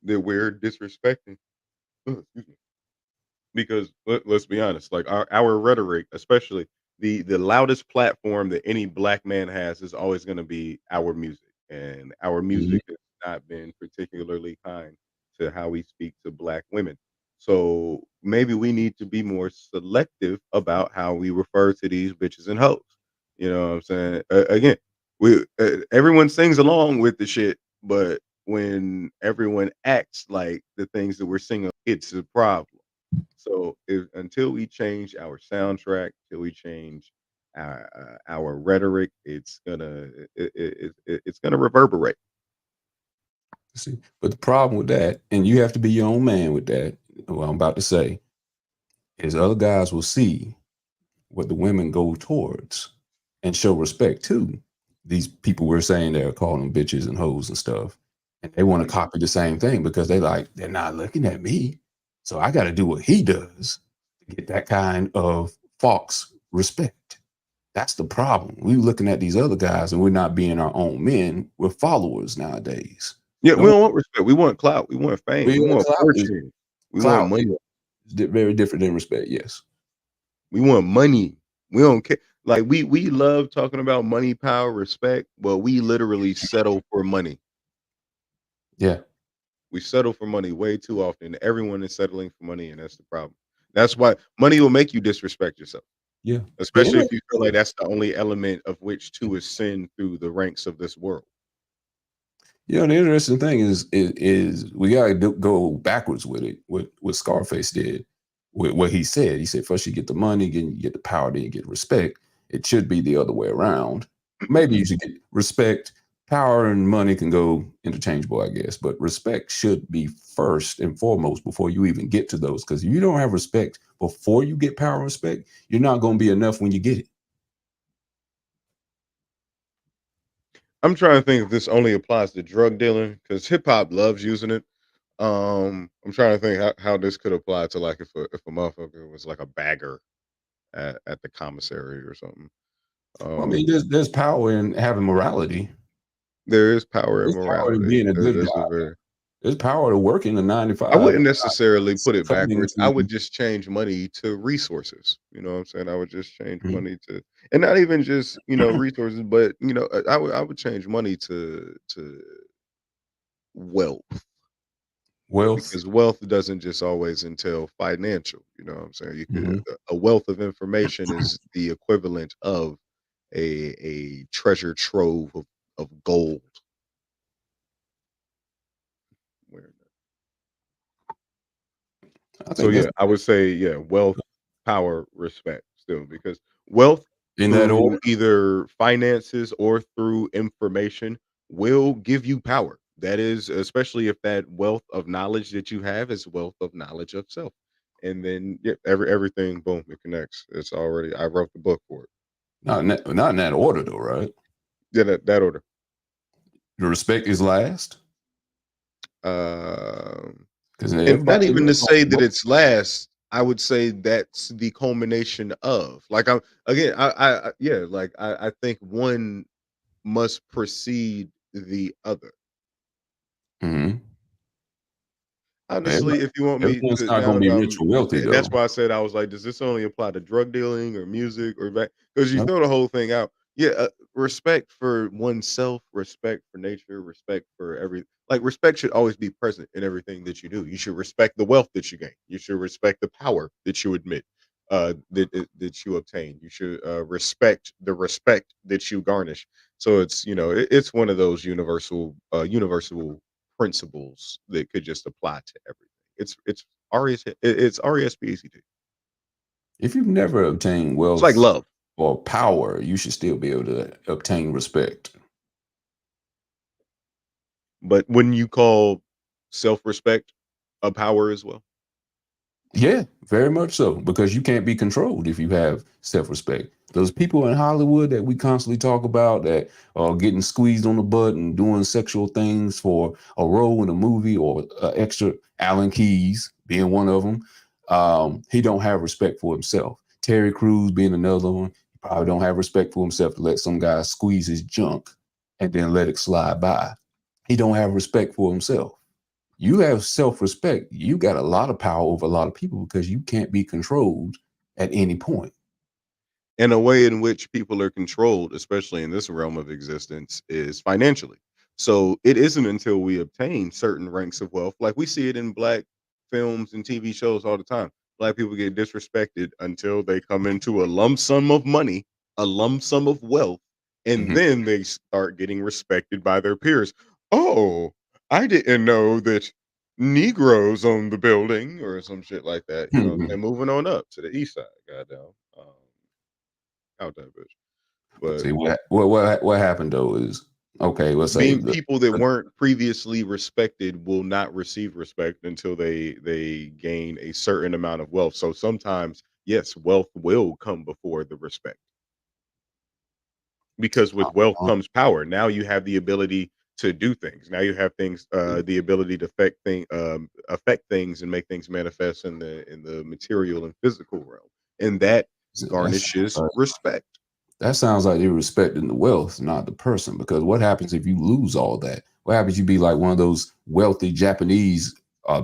Speaker 3: that we're disrespecting. Oh, excuse me. Because let's be honest, like our rhetoric, especially the loudest platform that any black man has, is always going to be our music, and our
Speaker 2: Mhm.
Speaker 3: music has not been particularly kind to how we speak to black women. So maybe we need to be more selective about how we refer to these bitches and hoes. You know what I'm saying? Again, we everyone sings along with the shit, but when everyone acts like the things that we're singing, it's a problem. So until we change our soundtrack, till we change our rhetoric, it's gonna reverberate.
Speaker 2: See, but the problem with that, and you have to be your own man with that, what I'm about to say, is other guys will see what the women go towards and show respect to these people we're saying they're calling them bitches and hoes and stuff. And they want to copy the same thing because they're not looking at me. So I got to do what he does to get that kind of false respect. That's the problem. We're looking at these other guys and we're not being our own men. We're followers nowadays.
Speaker 3: Yeah, we
Speaker 2: No,
Speaker 3: don't want respect. We want clout. We want fame. We want fortune. We want
Speaker 2: clout
Speaker 3: money.
Speaker 2: is very different than respect. Yes.
Speaker 3: We want money. We don't care. Like we love talking about money, power, respect, but we literally settle for money.
Speaker 2: Yeah.
Speaker 3: We settle for money way too often. Everyone is settling for money, and that's the problem. That's why money will make you disrespect yourself.
Speaker 2: Yeah.
Speaker 3: Especially if you feel like that's the only element of which to ascend through the ranks of this world.
Speaker 2: Yeah, the interesting thing is we gotta go backwards with it. What Scarface did, with what he said. He said first you get the money, then you get the power, then you get respect. It should be the other way around. Maybe you should get respect. Power and money can go interchangeable, I guess, but respect should be first and foremost before you even get to those. Because if you don't have respect before you get power and respect, you're not going to be enough when you get it.
Speaker 3: I'm trying to think if this only applies to drug dealing because hip hop loves using it. I'm trying to think how this could apply to like if a motherfucker was like a bagger at the commissary or something.
Speaker 2: Well, I mean, there's power in having morality.
Speaker 3: There is power in
Speaker 2: There's power in
Speaker 3: morality.
Speaker 2: being a good
Speaker 3: That's
Speaker 2: guy.
Speaker 3: a very
Speaker 2: There's power to working a 9 to 5.
Speaker 3: I wouldn't necessarily put it
Speaker 2: Coming
Speaker 3: backwards. I
Speaker 2: into-
Speaker 3: would just change money to resources. You know what I'm saying? I would just change
Speaker 2: Mhm.
Speaker 3: money to, and not even just resources, but I would change money to wealth
Speaker 2: Wealth.
Speaker 3: because wealth doesn't just always entail financial. You know what I'm saying? You could
Speaker 2: Mhm.
Speaker 3: a wealth of information is the equivalent of a treasure trove of gold. Where
Speaker 2: I
Speaker 3: So
Speaker 2: think
Speaker 3: yeah,
Speaker 2: that's
Speaker 3: I would say wealth, power, respect still because wealth
Speaker 2: in that
Speaker 3: through
Speaker 2: order.
Speaker 3: either finances or through information will give you power. That is especially if that wealth of knowledge that you have is wealth of knowledge of self. And then everything boom, it connects. It's already I wrote the book for it.
Speaker 2: Not in that order though, right?
Speaker 3: Yeah, that order.
Speaker 2: The respect is last. Because
Speaker 3: And not
Speaker 2: everybody
Speaker 3: even to
Speaker 2: lives
Speaker 3: say
Speaker 2: on
Speaker 3: that it's last, I would say that's the culmination of. Like I'm again, yeah, like I think one must precede the other.
Speaker 2: Mhm.
Speaker 3: Honestly, if you want me
Speaker 2: Everyone's
Speaker 3: to,
Speaker 2: not
Speaker 3: now
Speaker 2: gonna
Speaker 3: that
Speaker 2: be rich or wealthy
Speaker 3: that's
Speaker 2: though.
Speaker 3: why I said I was like, does this only apply to drug dealing or music or back? Because you
Speaker 2: No.
Speaker 3: throw the whole thing out. Yeah, respect for oneself, respect for nature, respect for every like respect should always be present in everything that you do. You should respect the wealth that you gain. You should respect the power that you admit, that you obtain. You should respect the respect that you garnish. So it's it's one of those universal principles that could just apply to everything. It's RESPECT.
Speaker 2: If you've never obtained
Speaker 3: It's like
Speaker 2: wealth
Speaker 3: love.
Speaker 2: or power, you should still be able to obtain respect.
Speaker 3: But when you call self-respect a power as well?
Speaker 2: Yeah, very much so. Because you can't be controlled if you have self-respect. Those people in Hollywood that we constantly talk about that are getting squeezed on the butt and doing sexual things for a role in a movie or extra, Alan Keyes being one of them. He don't have respect for himself. Terry Crews being another one. He probably don't have respect for himself to let some guy squeeze his junk and then let it slide by. He don't have respect for himself. You have self-respect. You got a lot of power over a lot of people because you can't be controlled at any point.
Speaker 3: And a way in which people are controlled, especially in this realm of existence, is financially. So it isn't until we obtain certain ranks of wealth, like we see it in black films and TV shows all the time. Black people get disrespected until they come into a lump sum of money, a lump sum of wealth, and
Speaker 2: Mhm.
Speaker 3: then they start getting respected by their peers. Oh, I didn't know that Negroes own the building or some shit like that. You know what I'm saying? Moving on up to the east side, goddamn. Out that bitch. But
Speaker 2: See what happened though is okay. Let's say
Speaker 3: being people that weren't previously respected will not receive respect until they gain a certain amount of wealth. So sometimes, yes, wealth will come before the respect because with wealth
Speaker 2: uh,
Speaker 3: comes power. Now you have the ability to do things. Now you have things, the ability to affect things and make things manifest in the material and physical realm, and that garnishes respect.
Speaker 2: that sounds like you're respecting the wealth, not the person. Because what happens if you lose all that? What happens? You be like one of those wealthy Japanese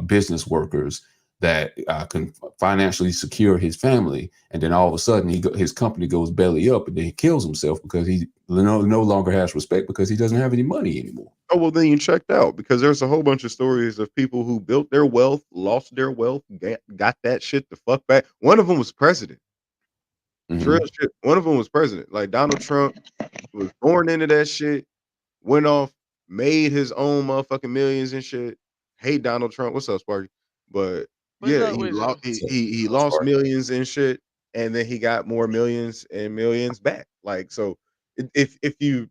Speaker 2: business workers that can financially secure his family, and then all of a sudden his company goes belly up, and then he kills himself because he no longer has respect because he doesn't have any money anymore.
Speaker 3: Oh, well, then you checked out because there's a whole bunch of stories of people who built their wealth, lost their wealth, got that shit the fuck back. One of them was president. Real
Speaker 2: Hmm.
Speaker 3: shit. One of them was president. Like Donald Trump was born into that shit, went off, made his own motherfucking millions and shit. Hate Donald Trump. What's up, Sparky? But yeah, he
Speaker 6: Wait,
Speaker 3: lost
Speaker 6: so
Speaker 3: he lost millions and shit, and then he got more millions and millions back. Like so, if you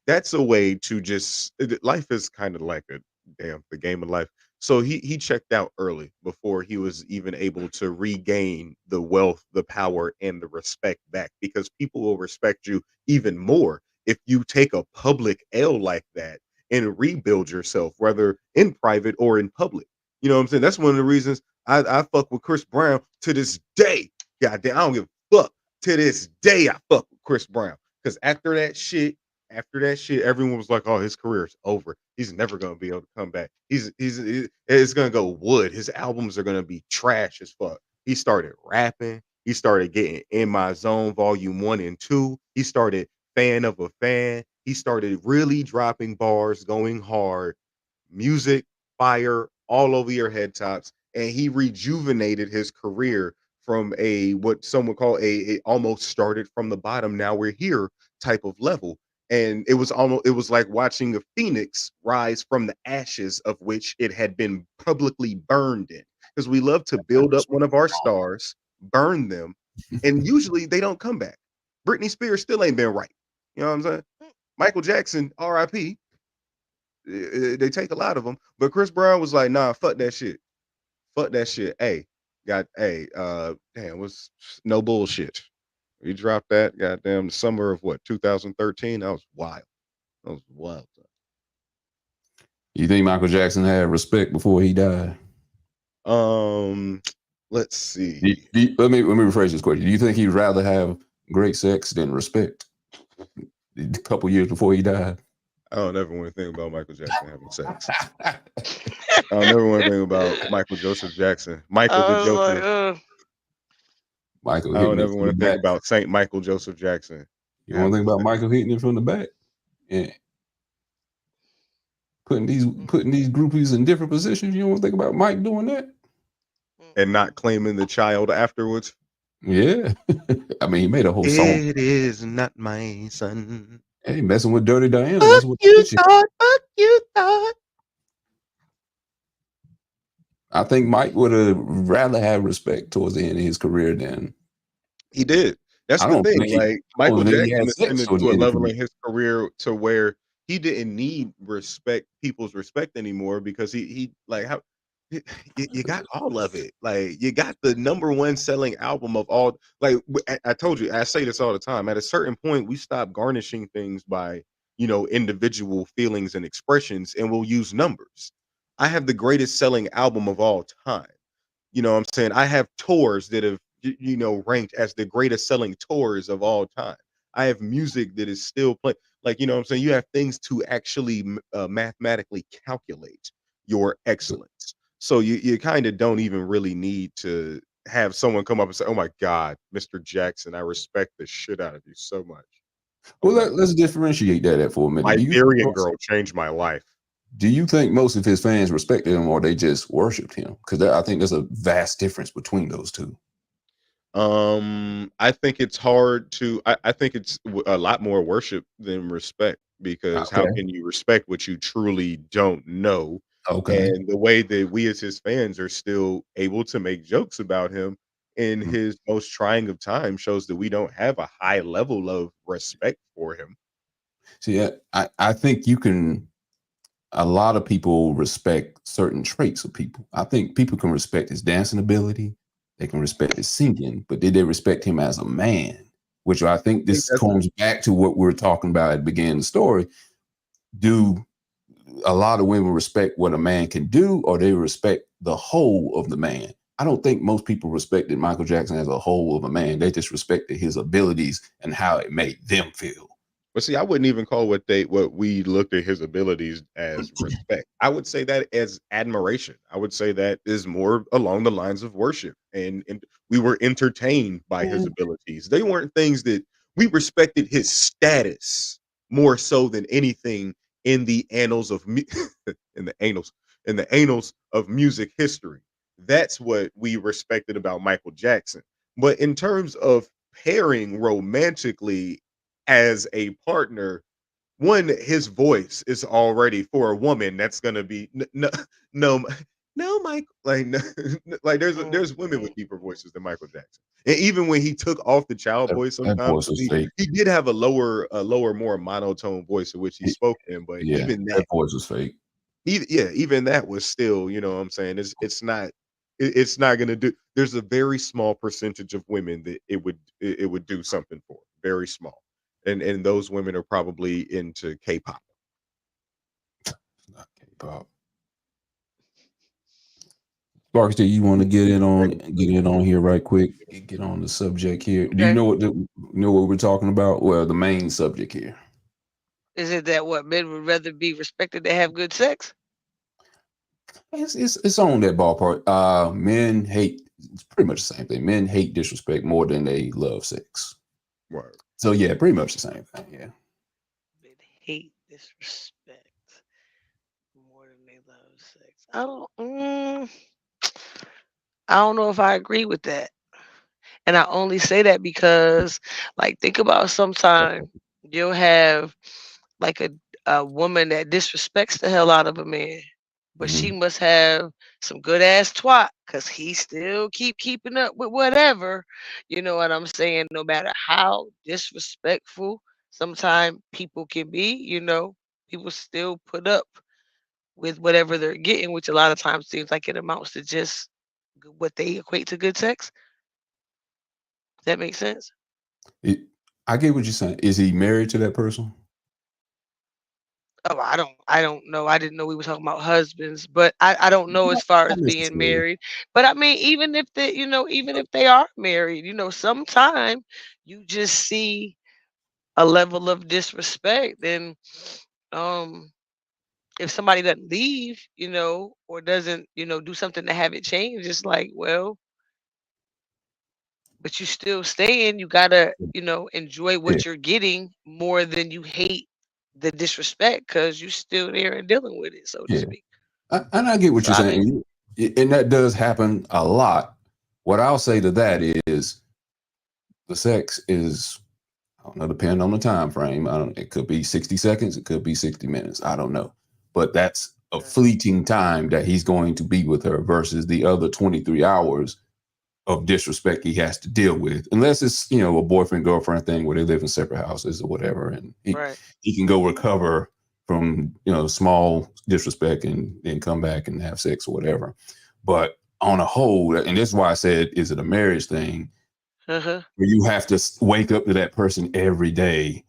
Speaker 3: that's a way to just life is kind of like the game of life. So he checked out early before he was even able to regain the wealth, the power, and the respect back because people will respect you even more if you take a public L like that and rebuild yourself, whether in private or in public. You know what I'm saying? That's one of the reasons I fuck with Chris Brown to this day. Goddamn, I don't give a fuck. To this day, I fuck with Chris Brown. Because after that shit, everyone was like, "Oh, his career's over. He's never gonna be able to come back. It's gonna go wood. His albums are gonna be trash as fuck." He started rapping. He started getting In My Zone Volume 1 and 2. He started Fan of a Fan. He started really dropping bars, going hard, music, fire, all over your head tops. And he rejuvenated his career from a what some would call a almost started from the bottom. Now we're here type of level. And it was like watching a phoenix rise from the ashes of which it had been publicly burned in. Because we love to build up one of our stars, burn them, and usually they don't come back. Britney Spears still ain't been right. You know what I'm saying? Michael Jackson, R.I.P. They take a lot of them, but Chris Brown was like, "Nah, fuck that shit. Fuck that shit." Hey, damn, was no bullshit. He dropped that goddamn summer of what 2013. That was wild. That was wild.
Speaker 2: You think Michael Jackson had respect before he died?
Speaker 3: Let's see.
Speaker 2: Let me rephrase this question. Do you think he'd rather have great sex than respect? A couple years before he died.
Speaker 3: I don't ever want to think about Michael Jackson having sex. I don't never want to think about Michael Joseph Jackson. Michael
Speaker 7: I
Speaker 3: the
Speaker 7: was
Speaker 3: Joker.
Speaker 7: like,
Speaker 2: Michael
Speaker 3: I
Speaker 2: hitting
Speaker 3: don't
Speaker 2: it
Speaker 3: ever
Speaker 2: from
Speaker 3: want
Speaker 2: the
Speaker 3: to think
Speaker 2: back.
Speaker 3: about Saint Michael Joseph Jackson.
Speaker 2: You want to think about Michael hitting it from the back? Yeah. Putting these groupies in different positions. You don't want to think about Mike doing that?
Speaker 3: And not claiming the child afterwards.
Speaker 2: Yeah. I mean, he made a whole song.
Speaker 3: It is not my son.
Speaker 2: Hey, messing with Dirty Diana.
Speaker 3: Fuck
Speaker 2: That's what
Speaker 3: you thought. Fuck you thought.
Speaker 2: I think Mike would have rather had respect towards the end of his career than
Speaker 3: he did. That's
Speaker 2: I
Speaker 3: the
Speaker 2: don't
Speaker 3: thing.
Speaker 2: think he-
Speaker 3: Like Michael
Speaker 2: think he had
Speaker 3: Jackson
Speaker 2: sex
Speaker 3: ascended
Speaker 2: towards
Speaker 3: to
Speaker 2: the
Speaker 3: a
Speaker 2: end of
Speaker 3: level
Speaker 2: his
Speaker 3: in his career to where he didn't need people's respect anymore, because he like how you got all of it. Like you got the #1 selling album of all. Like I told you, I say this all the time. At a certain point, we stop garnishing things by individual feelings and expressions, and we'll use numbers. I have the greatest selling album of all time. You know what I'm saying? I have tours that have ranked as the greatest selling tours of all time. I have music that is still playing. Like, you know what I'm saying? You have things to actually mathematically calculate your excellence. So you kind of don't even really need to have someone come up and say, "Oh my God, Mr. Jackson, I respect the shit out of you so much."
Speaker 2: Well, let's differentiate that for a minute.
Speaker 3: Liberian girl changed my life.
Speaker 2: Do you think most of his fans respected him, or they just worshipped him? Because I think there's a vast difference between those two.
Speaker 3: I think it's hard to. I think it's a lot more worship than respect, because how can you respect what you truly don't know?
Speaker 2: Okay.
Speaker 3: And the way that we as his fans are still able to make jokes about him in his most trying of times shows that we don't have a high level of respect for him.
Speaker 2: See, I think you can. A lot of people respect certain traits of people. I think people can respect his dancing ability. They can respect his singing, but did they respect him as a man? Which I think this comes back to what we were talking about at the beginning of the story. Do a lot of women respect what a man can do, or they respect the whole of the man? I don't think most people respected Michael Jackson as a whole of a man. They just respected his abilities and how it made them feel.
Speaker 3: But see, I wouldn't even call what we looked at his abilities as respect. I would say that as admiration. I would say that is more along the lines of worship, and we were entertained by his abilities. They weren't things that we respected his status more so than anything in the annals of in the annals of music history. That's what we respected about Michael Jackson. But in terms of pairing romantically as a partner, one, his voice is already for a woman that's gonna be no, Mike, like no, like there's women with deeper voices than Michael Jackson. And even when he took off the child voice,
Speaker 2: That
Speaker 3: sometimes
Speaker 2: voice was fake.
Speaker 3: he did have a lower, more monotone voice in which he spoke in, but
Speaker 2: Yeah,
Speaker 3: even
Speaker 2: that voice was fake.
Speaker 3: even that was still, you know what I'm saying, it's not gonna do. There's a very small percentage of women that it would do something for, very small. And those women are probably into K-pop.
Speaker 2: Not K-pop. Sparks, do you want to get in on here right quick? Get on the subject here. Do you know what we're talking about? Well, the main subject here.
Speaker 7: Is it that what men would rather be respected than have good sex?
Speaker 2: It's on that ballpark. Men hate. It's pretty much the same thing. Men hate disrespect more than they love sex.
Speaker 3: Right.
Speaker 2: So yeah, pretty much the same thing. Yeah.
Speaker 7: Men hate disrespect more than they love sex. I don't know if I agree with that. And I only say that because, like, think about sometime you'll have like a woman that disrespects the hell out of a man, but she must have some good ass twat because he still keeping up with whatever. You know what I'm saying? No matter how disrespectful sometimes people can be, people still put up with whatever they're getting, which a lot of times seems like it amounts to just what they equate to good sex. Does that make sense?
Speaker 2: I get what you're saying. Is he married to that person?
Speaker 7: Oh, I don't know. I didn't know we were talking about husbands, but I don't know as far
Speaker 2: Not
Speaker 7: as being
Speaker 2: necessarily.
Speaker 7: married. But I mean, even if they, even if they are married, sometime you just see a level of disrespect. And um if somebody doesn't leave, or doesn't, do something to have it change, it's like, well, but you still staying, you gotta, enjoy
Speaker 2: Yeah,
Speaker 7: what you're getting more than you hate the disrespect because you still there and dealing with it, so to
Speaker 2: yeah.
Speaker 7: speak.
Speaker 2: And I get what
Speaker 7: So
Speaker 2: you're
Speaker 7: I mean,
Speaker 2: saying, and that does happen a lot. What I'll say to that is the sex is, I don't know, depending on the time frame. I don't. It could be 60 seconds. It could be 60 minutes. I don't know, but that's a
Speaker 7: right,
Speaker 2: fleeting time that he's going to be with her versus the other 23 hours of disrespect he has to deal with, unless it's a boyfriend girlfriend thing where they live in separate houses or whatever, and
Speaker 7: right.
Speaker 2: he can go recover from small disrespect and then come back and have sex or whatever. But on a whole, and this is why I said, is it a marriage thing
Speaker 7: Uh-huh.
Speaker 2: where you have to wake up to that person every day?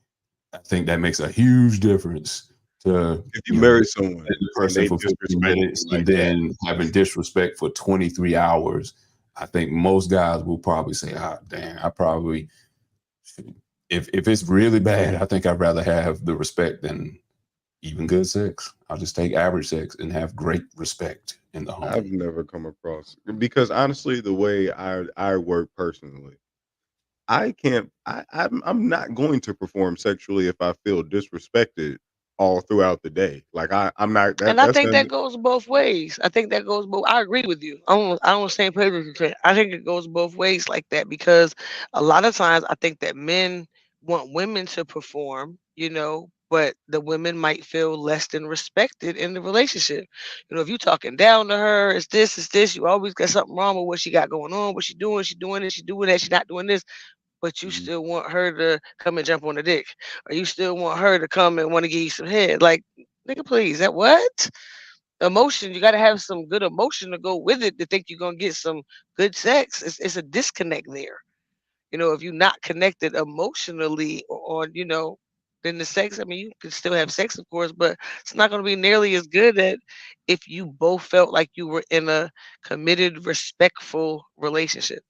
Speaker 2: I think that makes a huge difference to
Speaker 3: If you marry someone
Speaker 2: the
Speaker 3: and
Speaker 2: person
Speaker 3: they
Speaker 2: for 15
Speaker 3: disrespect
Speaker 2: minutes
Speaker 3: you
Speaker 2: and
Speaker 3: like that,
Speaker 2: then having disrespect for 23 hours. I think most guys will probably say, ah, damn, I probably, if it's really bad, I think I'd rather have the respect than even good sex. I'll just take average sex and have great respect in the
Speaker 3: I've
Speaker 2: home.
Speaker 3: never come across, because honestly, the way I work personally, I can't. I'm not going to perform sexually if I feel disrespected all throughout the day. Like I'm not that.
Speaker 7: And I
Speaker 3: That's
Speaker 7: think
Speaker 3: gonna
Speaker 7: that
Speaker 3: be,
Speaker 7: goes both ways. I think that goes both. I agree with you. I don't same page with you, Trent. I think it goes both ways like that because a lot of times I think that men want women to perform, but the women might feel less than respected in the relationship. If you talking down to her, it's this. You always got something wrong with what she got going on, what she doing this, she doing that, she not doing this, but you
Speaker 3: Mhm.
Speaker 7: still want her to come and jump on the dick, or you still want her to come and want to give you some head. Like, nigga, please, that what? Emotion, you got to have some good emotion to go with it to think you're going to get some good sex. It's a disconnect there. If you're not connected emotionally then the sex, I mean, you can still have sex, of course, but it's not going to be nearly as good that if you both felt like you were in a committed, respectful relationship.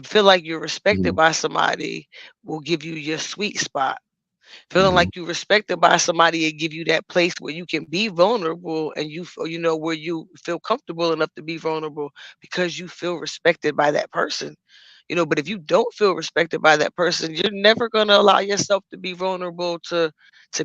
Speaker 7: Feel like you're respected
Speaker 2: Mhm.
Speaker 7: by somebody will give you your sweet spot. Feeling
Speaker 2: Mhm.
Speaker 7: like you're respected by somebody and give you that place where you can be vulnerable and where you feel comfortable enough to be vulnerable because you feel respected by that person. But if you don't feel respected by that person, you're never gonna allow yourself to be vulnerable to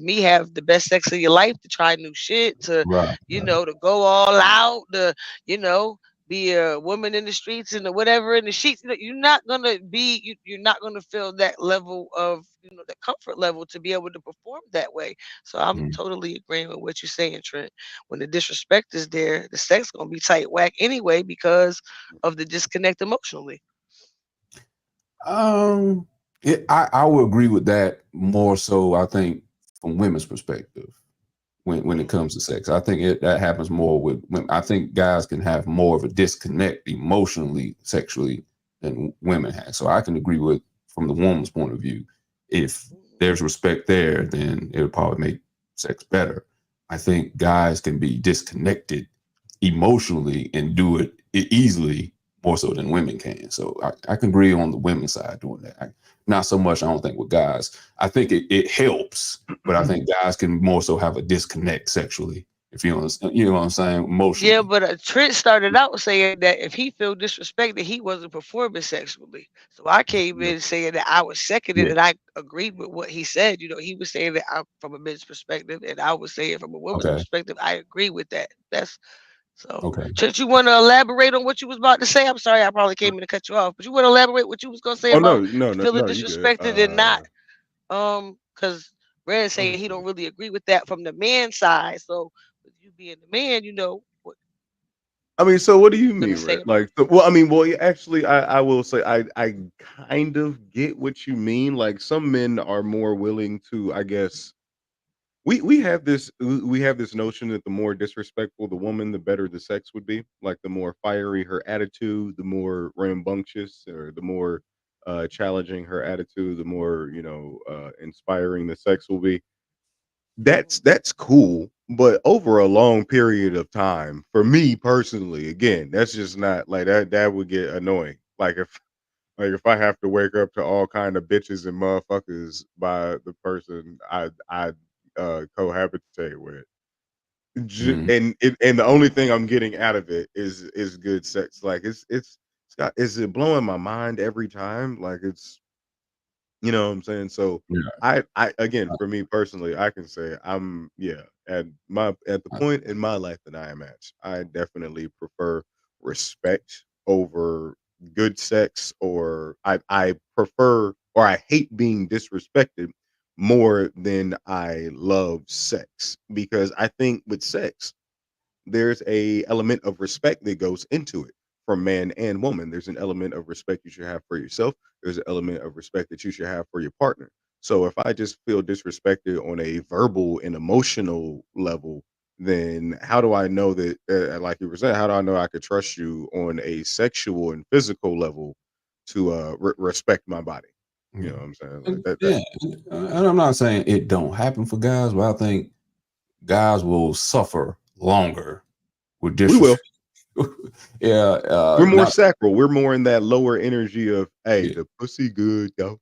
Speaker 7: me have the best sex of your life, to try new shit, to
Speaker 2: Right. Right.
Speaker 7: to go all out, to you know be a woman in the streets and the whatever in the sheets. You're not gonna be you're not gonna feel that level of that comfort level to be able to perform that way. So I'm
Speaker 2: Mhm.
Speaker 7: totally agreeing with what you're saying, Trent. When the disrespect is there, the sex gonna be tight whack anyway because of the disconnect emotionally.
Speaker 2: Um, I would agree with that more so. I think from women's perspective, when it
Speaker 7: Mhm.
Speaker 2: comes to sex, I think that happens more with women. I think guys can have more of a disconnect emotionally, sexually than women have. So I can agree with from the woman's point of view. If there's respect there, then it would probably make sex better. I think guys can be disconnected emotionally and do it easily more so than women can. So I can agree on the women's side doing that. Not so much, I don't think, with guys. I think it helps, but I think guys can more so have a disconnect sexually, if you know what I'm saying,
Speaker 7: Yeah,
Speaker 2: emotionally.
Speaker 7: but Trent started out saying that if he felt disrespected, he wasn't performing sexually. So I came in saying that I was seconded,
Speaker 2: Yeah.
Speaker 7: and I agreed with what he said. He was saying that from a men's perspective, and I was saying from a woman's
Speaker 2: Okay.
Speaker 7: perspective. I agree with that. That's so.
Speaker 2: Okay.
Speaker 7: Trent, you want to elaborate on what you was about to say? I'm sorry, I probably came in to cut you off, but you want to elaborate what you was gonna say
Speaker 3: Oh no,
Speaker 7: about
Speaker 3: no, no,
Speaker 7: feeling
Speaker 3: no, you good.
Speaker 7: disrespected and not because Red saying he don't really agree with that from the man side. So with you being the man, what
Speaker 3: I mean, so what do you
Speaker 7: you gonna
Speaker 3: mean,
Speaker 7: say
Speaker 3: right?
Speaker 7: about
Speaker 3: Like, well, I mean, well, yeah, actually, I will say I kind of get what you mean. Like, some men are more willing to, I guess. We have this notion that the more disrespectful the woman, the better the sex would be. Like, the more fiery her attitude, the more rambunctious, or the more challenging her attitude, the more inspiring the sex will be. that's cool, but over a long period of time, for me personally, again, that's just not like that would get annoying. Like if I have to wake up to all kind of bitches and motherfuckers by the person I cohabitate with.
Speaker 2: Mhm.
Speaker 3: And the only thing I'm getting out of it is good sex. Like is it blowing my mind every time? Like it's you know what I'm saying? So
Speaker 2: Yeah.
Speaker 3: I again for me personally, I can say I'm at the point in my life that I am at, I definitely prefer respect over good sex, or I prefer or I hate being disrespected more than I love sex, because I think with sex there's a element of respect that goes into it for man and woman. There's an element of respect you should have for yourself. There's an element of respect that you should have for your partner. So if I just feel disrespected on a verbal and emotional level, then how do I know that, like you were saying, how do I know I could trust you on a sexual and physical level to respect my body? You know what I'm saying? Like that.
Speaker 2: Yeah, and I'm not saying it don't happen for guys, but I think guys will suffer longer with
Speaker 3: We will.
Speaker 2: disrespect. Yeah,
Speaker 3: We're more
Speaker 2: not
Speaker 3: sacral. We're more in that lower energy of, hey,
Speaker 2: yeah,
Speaker 3: the pussy good, yo.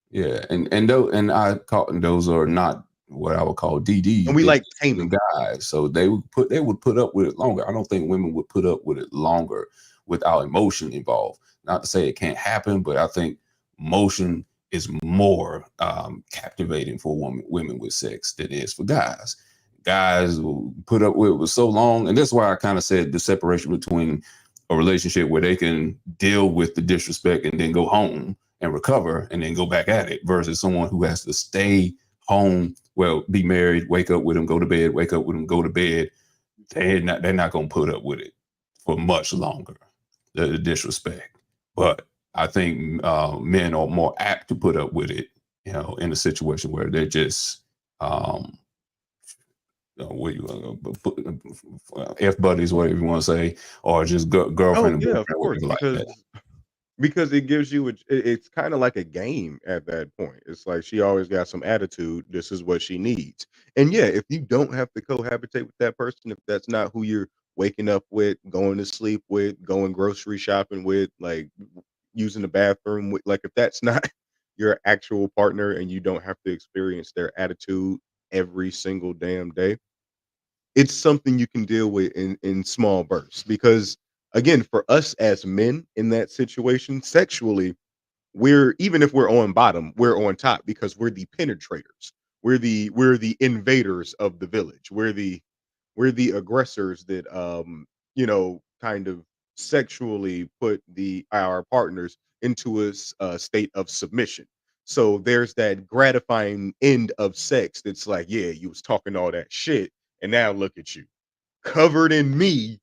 Speaker 2: yeah, and I call those are not what I would call
Speaker 3: And
Speaker 2: DD.
Speaker 3: we
Speaker 2: They're
Speaker 3: like
Speaker 2: just the
Speaker 3: taming.
Speaker 2: guys, so they would put up with it longer. I don't think women would put up with it longer without emotion involved. Not to say it can't happen, but I think motion is more captivating for women with sex than it is for guys. Guys will put up with it for so long, and that's why I kind of said the separation between a relationship where they can deal with the disrespect and then go home and recover and then go back at it, versus someone who has to stay home, well, be married, wake up with them, go to bed, wake up with them, go to bed. They're not going to put up with it for much longer, the disrespect. But I think men are more apt to put up with it, in a situation where they're just what you f buddies, whatever you want to say, or just
Speaker 3: Oh
Speaker 2: girlfriend and
Speaker 3: yeah, of
Speaker 2: boyfriend,
Speaker 3: course,
Speaker 2: whatever like that.
Speaker 3: because it gives you it's kind of like a game at that point. It's like she always got some attitude. This is what she needs. And yeah, if you don't have to cohabitate with that person, if that's not who you're waking up with, going to sleep with, going grocery shopping with, like using the bathroom with, like if that's not your actual partner and you don't have to experience their attitude every single damn day, it's something you can deal with in small bursts. Because again, for us as men in that situation sexually, we're even if we're on bottom, we're on top because we're the penetrators. We're the invaders of the village. We're the aggressors that kind of sexually put the our partners into a state of submission. So there's that gratifying end of sex that's like, yeah, you was talking all that shit, and now look at you, covered in me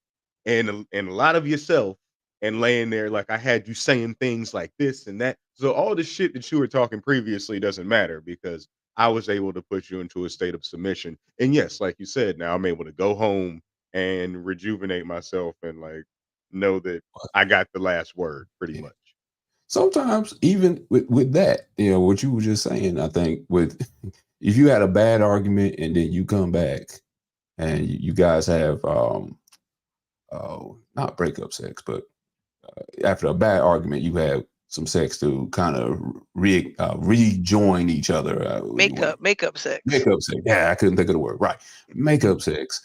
Speaker 3: and a lot of yourself, and laying there like I had you saying things like this and that. So all the shit that you were talking previously doesn't matter because I was able to put you into a state of submission. And yes, like you said, now I'm able to go home and rejuvenate myself and like know that I got the last word pretty
Speaker 2: Yeah.
Speaker 3: much.
Speaker 2: Sometimes even with that, what you were just saying, I think with if you had a bad argument and then you come back and you guys have not breakup sex, but after a bad argument, you have some sex to kind of rejoin each other.
Speaker 7: Makeup sex.
Speaker 2: Makeup sex. Yeah, I couldn't think of the word. Right. Makeup sex,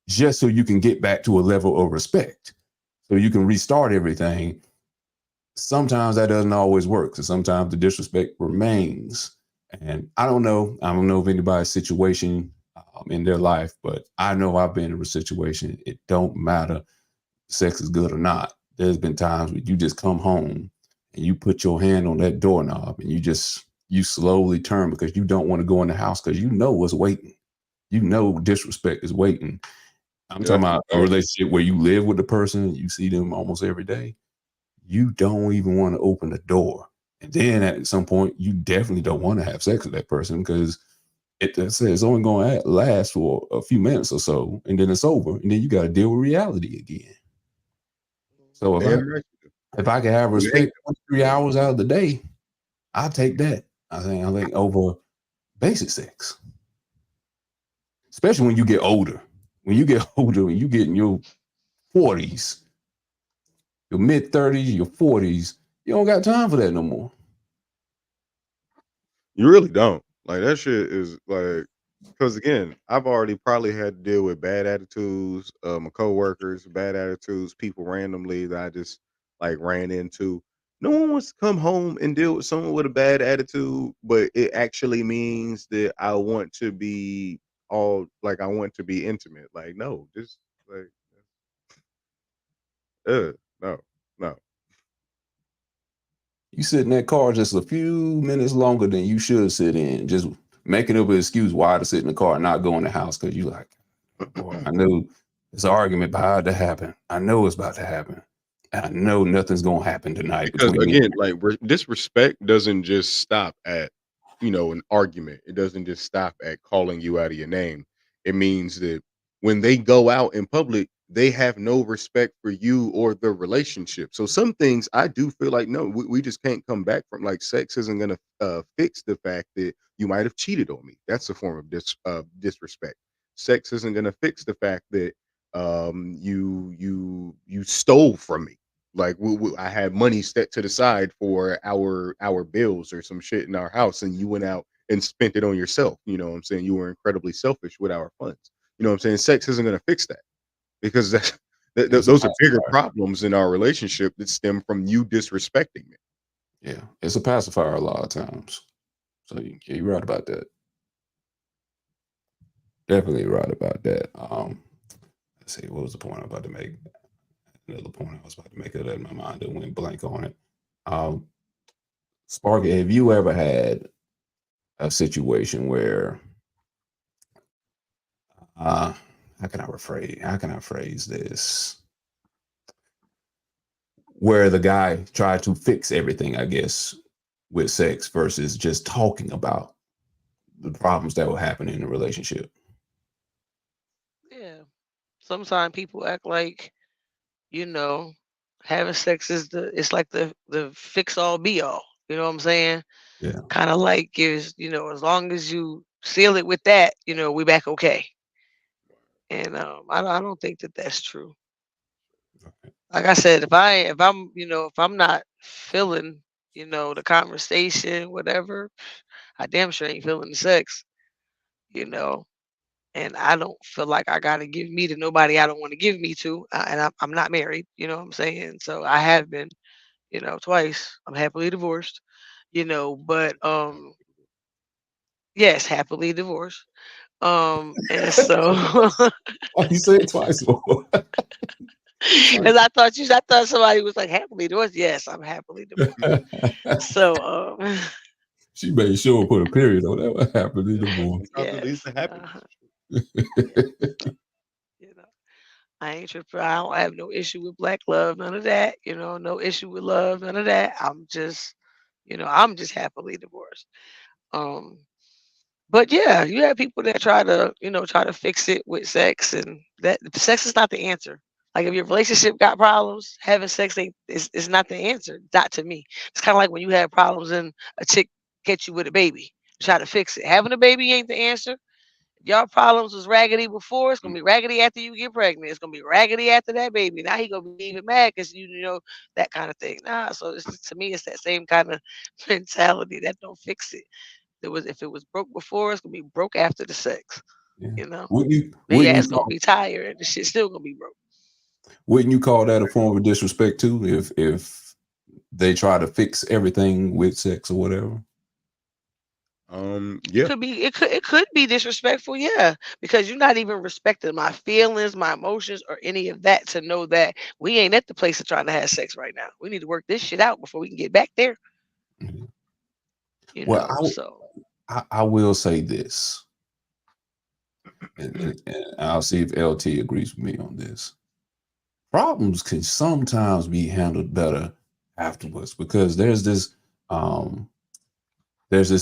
Speaker 2: just so you can get back to a level of respect. So you can restart everything. Sometimes that doesn't always work. So sometimes the disrespect remains. And I don't know. I don't know of anybody's situation in their life, but I know I've been in a situation. It don't matter sex is good or not. There's been times where you just come home and you put your hand on that doorknob and you slowly turn because you don't want to go in the house because you know what's waiting. You know disrespect is waiting. I'm talking about a
Speaker 3: Definitely.
Speaker 2: relationship where you live with the person, you see them almost every day. You don't even want to open the door. And then at some point, you definitely don't want to have sex with that person because it's only going to last for a few minutes or so, and then it's over, and then you got to deal with reality again. So
Speaker 3: Damn right.
Speaker 2: if I can have
Speaker 3: It ain't
Speaker 2: respect 3 hours out of the day, I take that. I think over basic sex. especially when you get older. When you get older, when you get in your 40s, your mid 30s, your 40s, you don't got time for that no more.
Speaker 3: You really don't. Like that shit is like, because again, I've already probably had to deal with bad attitudes, my coworkers, bad attitudes, people randomly that I just like ran into. No one wants to come home and deal with someone with a bad attitude, but it actually means that I want to be I want to be intimate. Like, no, just like, no, no.
Speaker 2: You sit in that car just a few minutes longer than you should sit in, just making up an excuse why to sit in the car and not go in the house because you like, boy, I know this argument about to happen. I know it's about to happen. I know nothing's gonna happen tonight.
Speaker 3: Because
Speaker 2: Between me.
Speaker 3: again, like disrespect doesn't just stop at an argument. It doesn't just stop at calling you out of your name. It means that when they go out in public, they have no respect for you or the relationship. So some things I do feel like no, we just can't come back from. Like sex isn't gonna fix the fact that you might have cheated on me. That's a form of disrespect. Sex isn't gonna fix the fact that you stole from me. Like I had money set to the side for our bills or some shit in our house, and you went out and spent it on yourself. You know what I'm saying? You were incredibly selfish with our funds. You know what I'm saying? Sex isn't going to fix that because those are bigger problems in our relationship that stem from you disrespecting me.
Speaker 2: Yeah, it's a pacifier a lot of times. So you're right about that. Definitely right about that. Let's see, what was the point I was about to make? Another point I was about to make it in my mind that went blank on it. Sparky, have you ever had a situation where how can I phrase this? Where the guy tried to fix everything, I guess, with sex versus just talking about the problems that will happen in the relationship.
Speaker 7: Yeah. Sometimes people act like, having sex is it's like the fix all be all. You know what I'm saying?
Speaker 2: Yeah.
Speaker 7: Kind of like as long as you seal it with that, we back okay. And I don't think that that's true.
Speaker 2: Okay.
Speaker 7: Like I said, if I'm not feeling, the conversation, whatever, I damn sure ain't feeling the sex, and I don't feel like I gotta give me to nobody I don't want to give me to, and I'm not married, you know what I'm saying? So I have been, twice. I'm happily divorced, but yes, happily divorced. And so
Speaker 2: Why you say it twice more?
Speaker 7: because I thought somebody was like happily divorced. Yes, I'm happily divorced. So
Speaker 2: She made sure to put a period on that. What happened in the morning?
Speaker 7: yes,
Speaker 3: happiness.
Speaker 7: I ain't tripping. I don't have no issue with black love, none of that. No issue with love, none of that. I'm just happily divorced. But yeah, you have people that try to fix it with sex, and that sex is not the answer. Like if your relationship got problems, having sex is not the answer. Not to me. It's kind of like when you have problems and a chick hits you with a baby, try to fix it. Having a baby ain't the answer. If y'all problems was raggedy before, it's gonna be raggedy after you get pregnant. It's gonna be raggedy after that baby. Now he gonna be even mad because you know that kind of thing. Nah, so to me, it's that same kind of mentality that don't fix it. If it was broke before, it's gonna be broke after the sex.
Speaker 2: Yeah.
Speaker 7: Then your ass gonna be tired and the shit's still gonna be broke.
Speaker 2: Wouldn't you call that a form of disrespect too? If they try to fix everything with sex or whatever?
Speaker 3: Yeah.
Speaker 7: It could be disrespectful, yeah, because you're not even respecting my feelings, my emotions, or any of that to know that we ain't at the place of trying to have sex right now. We need to work this shit out before we can get back there.
Speaker 2: I will say this, and I'll see if LT agrees with me on this. Problems can sometimes be handled better afterwards because there's this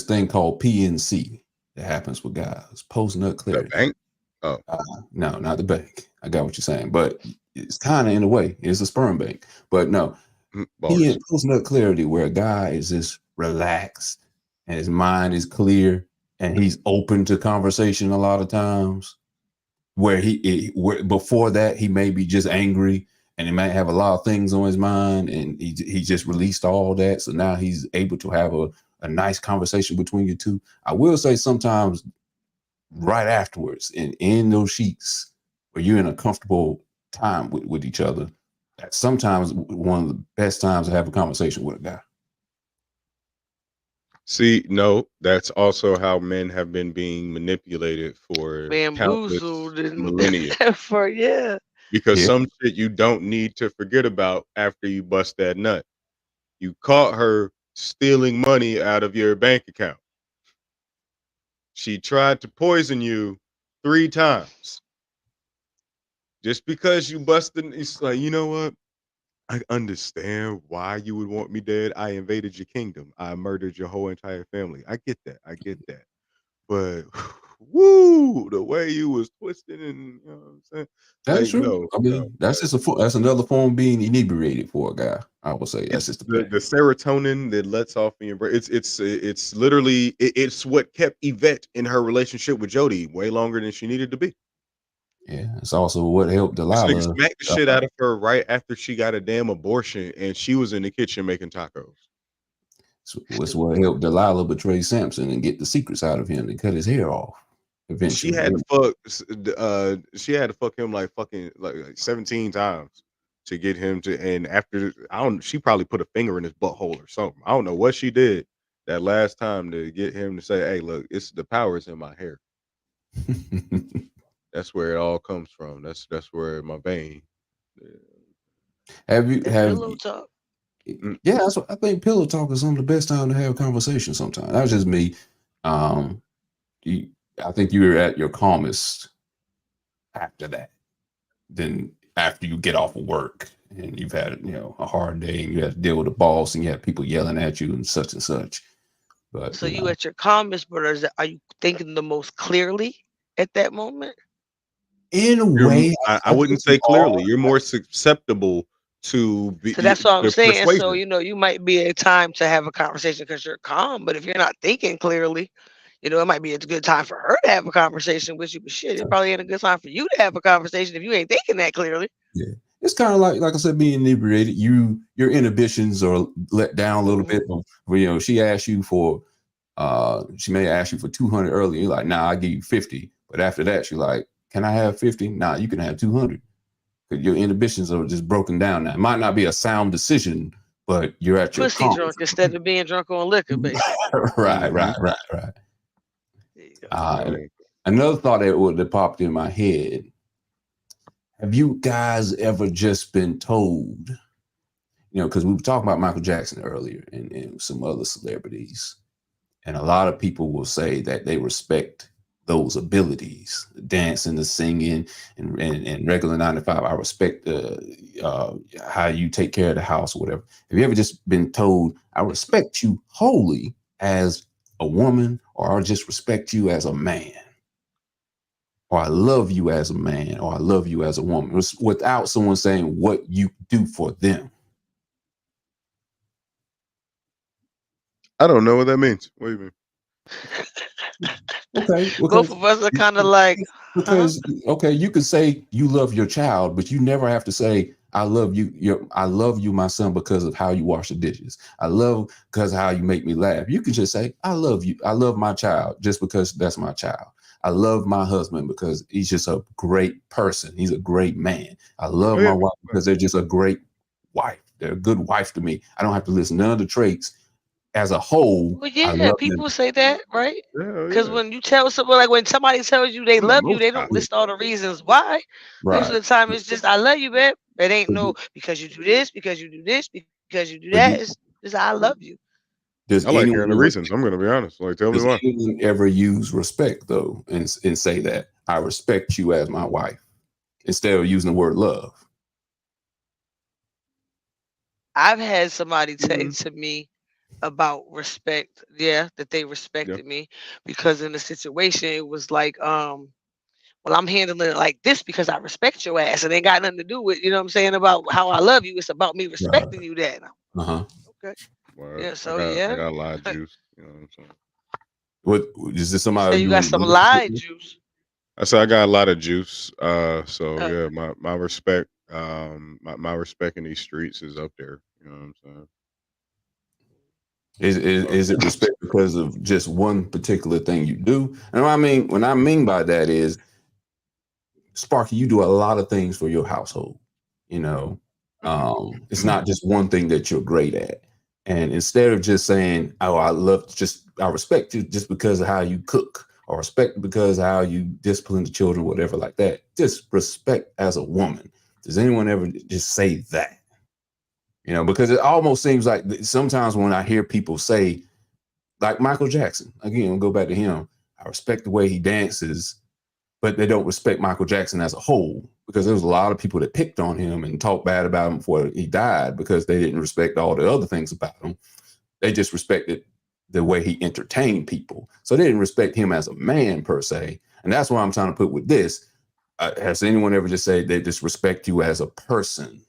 Speaker 2: thing called PNC that happens with guys, post-nut clarity.
Speaker 3: The bank? Oh.
Speaker 2: No, not the bank. I got what you're saying, but it's kind of in a way, it's a sperm bank. But no, post-nut clarity where a guy is just relaxed and his mind is clear and he's open to conversation a lot of times. where before that he may be just angry and he might have a lot of things on his mind, and he just released all that. So now he's able to have a nice conversation between you two. I will say sometimes right afterwards and in those sheets where you're in a comfortable time with each other, that's sometimes one of the best times to have a conversation with a guy.
Speaker 3: See, no, that's also how men have been being manipulated for countless
Speaker 7: Bamboozled and
Speaker 3: millennia.
Speaker 7: for
Speaker 3: Because
Speaker 2: Yeah.
Speaker 3: some shit you don't need to forget about after you bust that nut. You caught her stealing money out of your bank account. She tried to poison you 3 times. Just because you busted, it's like, you know what? I understand why you would want me dead. I invaded your kingdom. I murdered your whole entire family. I get that. I get that. But woo, the way you was twisting and, you know what I'm saying?
Speaker 2: That's
Speaker 3: Like,
Speaker 2: true.
Speaker 3: no,
Speaker 2: I mean, that's just that's another form of being inebriated for a guy. I would say that's just
Speaker 3: the serotonin that lets off in your brain. It's literally it's what kept Yvette in her relationship with Jody way longer than she needed to be.
Speaker 2: yeah. It's also what helped
Speaker 3: This nigga
Speaker 2: Delilah.
Speaker 3: smacked the shit out of her right after she got a damn abortion, and she was in the kitchen making tacos.
Speaker 2: It's what helped Delilah betray Samson and get the secrets out of him and cut his hair off. Eventually,
Speaker 3: She had to fuck him like fucking like 17 times to get him to. And after she probably put a finger in his butthole or something. I don't know what she did that last time to get him to say, "Hey, look, it's the power's in my hair." That's where it all comes from. That's where my vein.
Speaker 2: have
Speaker 7: pillow talk.
Speaker 2: Yeah, that's what I think. Pillow talk is some of the best time to have a conversation. Sometimes that's just me. I think you're at your calmest after that. Then after you get off of work and you've had a hard day and you have to deal with a boss and you have people yelling at you and such. But
Speaker 7: So you at your calmest, but are you thinking the most clearly at that moment?
Speaker 2: In a way,
Speaker 3: I wouldn't say clearly. You're more susceptible to be.
Speaker 7: So that's what I'm saying.
Speaker 3: Persuasion.
Speaker 7: So you might be a time to have a conversation because you're calm. But if you're not thinking clearly, it might be a good time for her to have a conversation with you. But shit, it probably ain't a good time for you to have a conversation if you ain't thinking that clearly.
Speaker 2: Yeah, it's kind of like I said, being inebriated. Your inhibitions are let down a little bit. She asked you for, she may ask you for 200 earlier. You're like, nah, I give you 50. But after that, she's like, can I have 50? Nah, you can have 200. Because your inhibitions are just broken down now. It might not be a sound decision, but you're at your
Speaker 7: pussy drunk instead of being drunk on liquor, basically.
Speaker 2: Right. Another thought that popped in my head. Have you guys ever just been told, because we were talking about Michael Jackson earlier and some other celebrities, and a lot of people will say that they respect those abilities, the dancing, the singing, and regular 9 to 5. I respect how you take care of the house or whatever. Have you ever just been told, I respect you wholly as a woman, or I just respect you as a man, or I love you as a man, or I love you as a woman, without someone saying what you do for them?
Speaker 3: I don't know what that means. What do you mean?
Speaker 2: Okay,
Speaker 7: both of us are kind of like,
Speaker 2: because okay, you can say you love your child, but you never have to say I love you. I love you, my son, because of how you wash the dishes. I love because of how you make me laugh. You can just say I love you. I love my child just because that's my child. I love my husband because he's just a great person. He's a great man. I love my wife because they're just a great wife. They're a good wife to me. I don't have to list none of the traits. As a whole,
Speaker 7: well, yeah, people say that, right? Because when you tell someone, like when somebody tells you they love you, they don't list all the reasons why.
Speaker 2: Right.
Speaker 7: Most of the time, it's just I love you, babe. It ain't no because you do this, because you do this, because you do that. It's just I love you.
Speaker 2: Does
Speaker 3: I like hearing the reasons. I'm gonna be honest. Like, tell me why.
Speaker 2: Anyone ever use respect though, and say that I respect you as my wife instead of using the word love?
Speaker 7: I've had somebody say to me about respect, that they respected me because in the situation it was like, well, I'm handling it like this because I respect your ass, and it ain't got nothing to do with, you know what I'm saying, about how I love you. It's about me respecting you. That okay.
Speaker 3: Well,
Speaker 7: Yeah, so
Speaker 3: I got a lot of juice. You know what I'm saying?
Speaker 2: What is this? Somebody
Speaker 7: so you got some lied juice.
Speaker 3: So I got a lot of juice. So
Speaker 7: Uh,
Speaker 3: yeah, my respect, my respect in these streets is up there. You know what I'm saying?
Speaker 2: Is it respect because of just one particular thing you do? And what I mean by that is, Sparky, you do a lot of things for your household. You know, it's not just one thing that you're great at. And instead of just saying, "Oh, I respect you just because of how you cook, or respect because of how you discipline the children, whatever like that," just respect as a woman. Does anyone ever just say that? You know, because it almost seems like sometimes when I hear people say, like Michael Jackson, again, we'll go back to him. I respect the way he dances, but they don't respect Michael Jackson as a whole, because there was a lot of people that picked on him and talked bad about him before he died because they didn't respect all the other things about him. They just respected the way he entertained people. So they didn't respect him as a man per se. And that's what I'm trying to put with this. Has anyone ever just said they just respect you as a person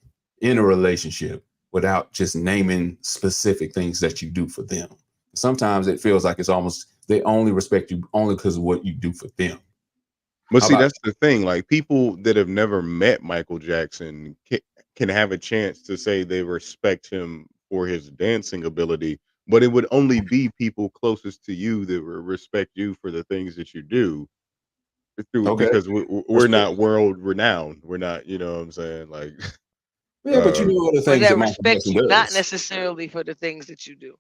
Speaker 2: in a relationship without just naming specific things that you do for them? Sometimes it feels like it's almost they only respect you only because of what you do for them.
Speaker 3: But
Speaker 2: How
Speaker 3: see,
Speaker 2: about
Speaker 3: that's the thing. Like people that have never met Michael Jackson can have a chance to say they respect him for his dancing ability, but it would only be people closest to you that will respect you for the things that you do. Through
Speaker 2: okay?
Speaker 3: because we're
Speaker 2: Respect.
Speaker 3: not world renowned. We're not, you know what I'm saying? Like,
Speaker 2: Yeah, but you
Speaker 3: uh,
Speaker 2: know other
Speaker 7: or
Speaker 2: things that
Speaker 7: that
Speaker 2: Michael
Speaker 7: respect
Speaker 2: Jackson
Speaker 7: you not
Speaker 2: does.
Speaker 7: necessarily for the things that you do.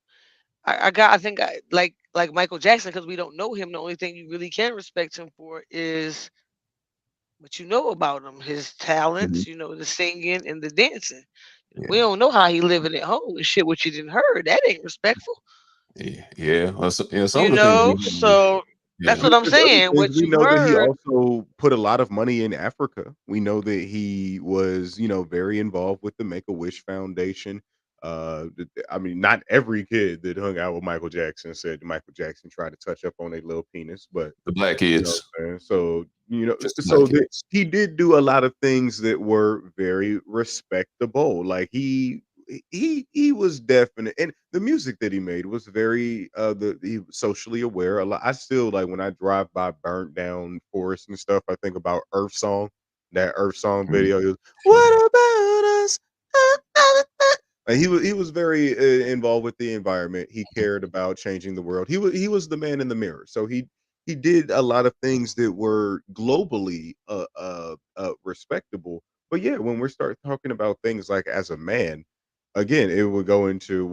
Speaker 7: I think I like Michael Jackson, because we don't know him. The only thing you really can respect him for is what you know about him, his
Speaker 2: Mhm.
Speaker 7: talents, the singing and the dancing. We
Speaker 2: Yeah,
Speaker 7: don't know how he living at home and shit. What you didn't heard, that ain't respectful.
Speaker 2: yeah. Well, yeah, some of the things we heard,
Speaker 7: So
Speaker 2: yeah.
Speaker 7: that's what
Speaker 3: But
Speaker 7: I'm
Speaker 3: there's other
Speaker 7: saying.
Speaker 3: things.
Speaker 7: What
Speaker 3: We
Speaker 7: you've
Speaker 3: know that he
Speaker 7: heard,
Speaker 3: also put a lot of money in Africa. We know that he was, very involved with the Make-A-Wish Foundation. I mean, not every kid that hung out with Michael Jackson said Michael Jackson tried to touch up on a little penis, but
Speaker 2: The black
Speaker 3: you know
Speaker 2: kids,
Speaker 3: what I'm saying? So,
Speaker 2: just the black
Speaker 3: so that
Speaker 2: kids.
Speaker 3: he did do a lot of things that were very respectable. Like he was definite, and the music that he made was very he was socially aware. A lot, I still like when I drive by burnt down forests and stuff, I think about Earth Song, that Earth Song
Speaker 2: Mhm.
Speaker 3: video. He was, what about us? Like, he was very involved with the environment. He cared about changing the world. He was the man in the mirror. So he did a lot of things that were globally respectable. But yeah, when we start talking about things like as a man, again, it would go into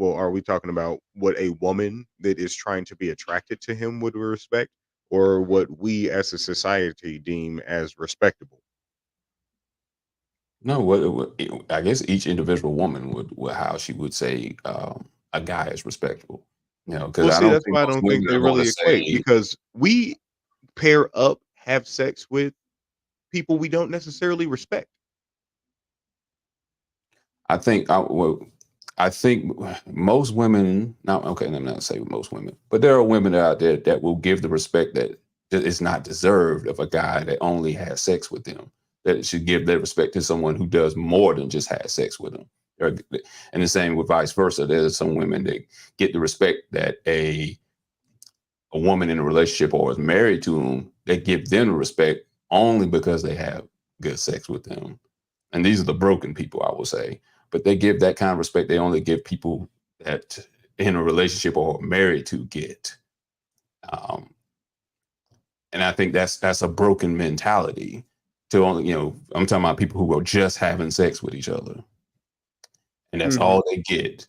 Speaker 3: are we talking about what a woman that is trying to be attracted to him would respect, or what we as a society deem as respectable?
Speaker 2: No, I guess each individual woman would how she would say a guy is respectable. You know, because
Speaker 3: Well,
Speaker 2: I
Speaker 3: see,
Speaker 2: don't
Speaker 3: that's
Speaker 2: think
Speaker 3: why I
Speaker 2: most
Speaker 3: don't think
Speaker 2: women
Speaker 3: they
Speaker 2: are going to
Speaker 3: really equate
Speaker 2: say.
Speaker 3: because we pair up, have sex with people we don't necessarily respect.
Speaker 2: I think I think most women. Now, okay, let me not say most women, but there are women out there that will give the respect that is not deserved of a guy that only has sex with them. That should give that respect to someone who does more than just have sex with them. And the same with vice versa. There's some women that get the respect that a woman in a relationship or is married to them. They give them respect only because they have good sex with them. And these are the broken people, I will say. But they give that kind of respect. They only give people that in a relationship or married to get. Um, and I think that's a broken mentality. To only, I'm talking about people who are just having sex with each other, and that's
Speaker 3: Mhm.
Speaker 2: all they get.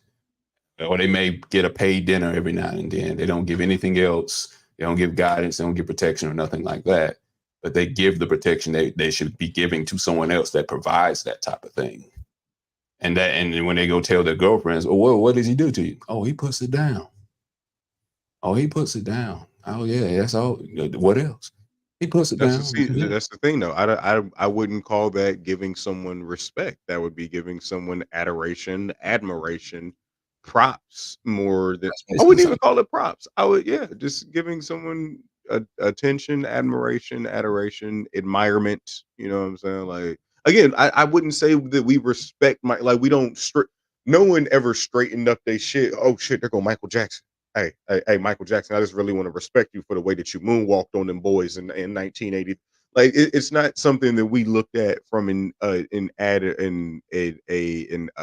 Speaker 2: Or they may get a paid dinner every now and then. They don't give anything else. They don't give guidance. They don't give protection or nothing like that. But they give the protection they should be giving to someone else that provides that type of thing. And then when they go tell their girlfriends, oh, well, what does he do to you? Oh, he puts it down. Oh, he puts it down. Oh, yeah, that's all. What else? He puts it down. Yeah.
Speaker 3: That's the thing though. I wouldn't call that giving someone respect. That would be giving someone adoration, admiration, props more than
Speaker 2: That's
Speaker 3: I
Speaker 2: basically the
Speaker 3: wouldn't
Speaker 2: same.
Speaker 3: even call it props. I would just giving someone attention, admiration, adoration, admirement. You know what I'm saying? Like again, I wouldn't say that we respect we don't no one ever straightened up their shit. Oh shit, there go Michael Jackson. hey, Michael Jackson, I just really want to respect you for the way that you moonwalked on them boys in 1980. Like it's not something that we looked at from in a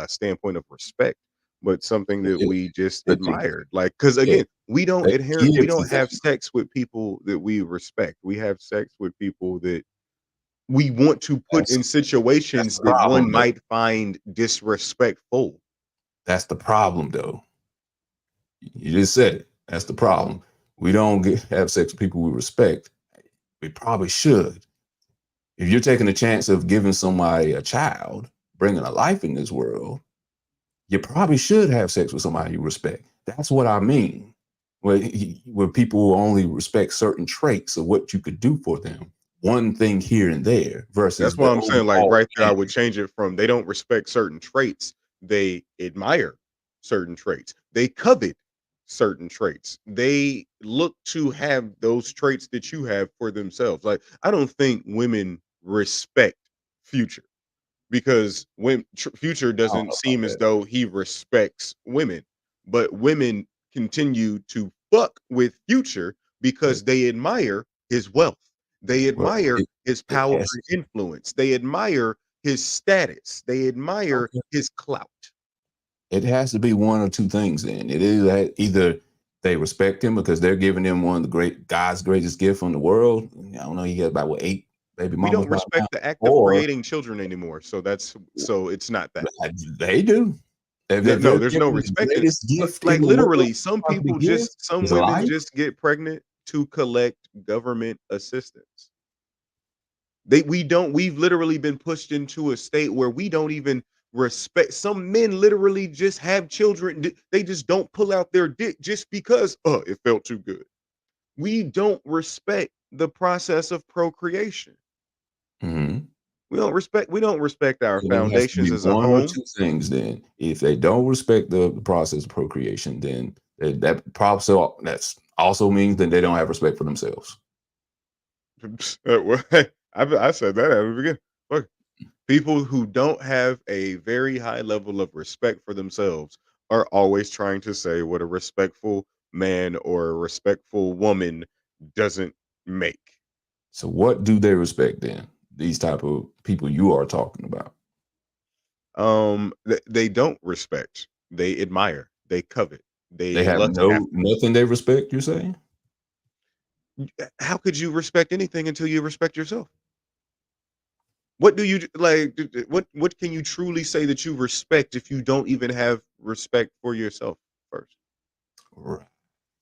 Speaker 3: standpoint of respect, but something that
Speaker 2: It,
Speaker 3: we just
Speaker 2: it, it,
Speaker 3: admired. Like, because
Speaker 2: it,
Speaker 3: again, we
Speaker 2: they give to
Speaker 3: don't have
Speaker 2: them.
Speaker 3: sex with people that we respect. We have sex with people that we want to put
Speaker 2: That's
Speaker 3: in
Speaker 2: that's
Speaker 3: situations
Speaker 2: the
Speaker 3: that one
Speaker 2: problem though.
Speaker 3: might find disrespectful.
Speaker 2: That's the problem though. You just said it. That's the problem. We don't have sex with people we respect. We probably should. If you're taking a chance of giving somebody a child, bringing a life in this world, you probably should have sex with somebody you respect. That's what I mean. Where people will only respect certain traits of what you could do for them, one thing here and there, versus
Speaker 3: That's why
Speaker 2: the
Speaker 3: I'm saying, like,
Speaker 2: overall
Speaker 3: right there, I
Speaker 2: plan.
Speaker 3: would change it from they don't respect certain traits, they admire certain traits. They covet certain traits. They look to have those traits that you have for themselves. Like, I don't think women respect Future because when Future
Speaker 2: I don't
Speaker 3: doesn't
Speaker 2: know about
Speaker 3: seem as
Speaker 2: that.
Speaker 3: though he respects women, but women continue to fuck with Future
Speaker 2: It-
Speaker 3: because they admire his wealth. They
Speaker 2: well,
Speaker 3: admire his
Speaker 2: it
Speaker 3: power
Speaker 2: has.
Speaker 3: and influence. They admire his status. They admire
Speaker 2: Okay.
Speaker 3: his clout.
Speaker 2: It has to be one or two things. Then it is that either they respect him because they're giving him one of the great God's greatest gift from the world. I don't know. He got about 8 baby
Speaker 3: We
Speaker 2: mamas
Speaker 3: don't
Speaker 2: by now,
Speaker 3: respect the act of
Speaker 2: or
Speaker 3: creating children anymore. So it's not that.
Speaker 2: they do.
Speaker 3: No,
Speaker 2: If
Speaker 3: no,
Speaker 2: they're
Speaker 3: there's no
Speaker 2: given the
Speaker 3: respect it.
Speaker 2: greatest gift
Speaker 3: Like
Speaker 2: in the world,
Speaker 3: literally,
Speaker 2: possibly give
Speaker 3: some
Speaker 2: is
Speaker 3: women
Speaker 2: life.
Speaker 3: just get pregnant to collect government assistance. We've literally been pushed into a state where we don't even respect. Some men literally just have children. They just don't pull out their dick just because it felt too good. We don't respect the process of procreation.
Speaker 2: Mhm.
Speaker 3: We don't respect our
Speaker 2: So there has to
Speaker 3: foundations
Speaker 2: be
Speaker 3: as a
Speaker 2: one or
Speaker 3: home.
Speaker 2: two things then. If they don't respect the process of procreation, then that probably that's also means that they don't have respect for themselves.
Speaker 3: Well, I said that at the beginning. Look, people who don't have a very high level of respect for themselves are always trying to say what a respectful man or a respectful woman doesn't make.
Speaker 2: So what do they respect then? These type of people you are talking about.
Speaker 3: They don't respect. They admire. They covet.
Speaker 2: They
Speaker 3: They
Speaker 2: have
Speaker 3: lust after.
Speaker 2: nothing they respect, you're saying?
Speaker 3: How could you respect anything until you respect yourself? What do you like? What can you truly say that you respect if you don't even have respect for yourself first?
Speaker 2: Right.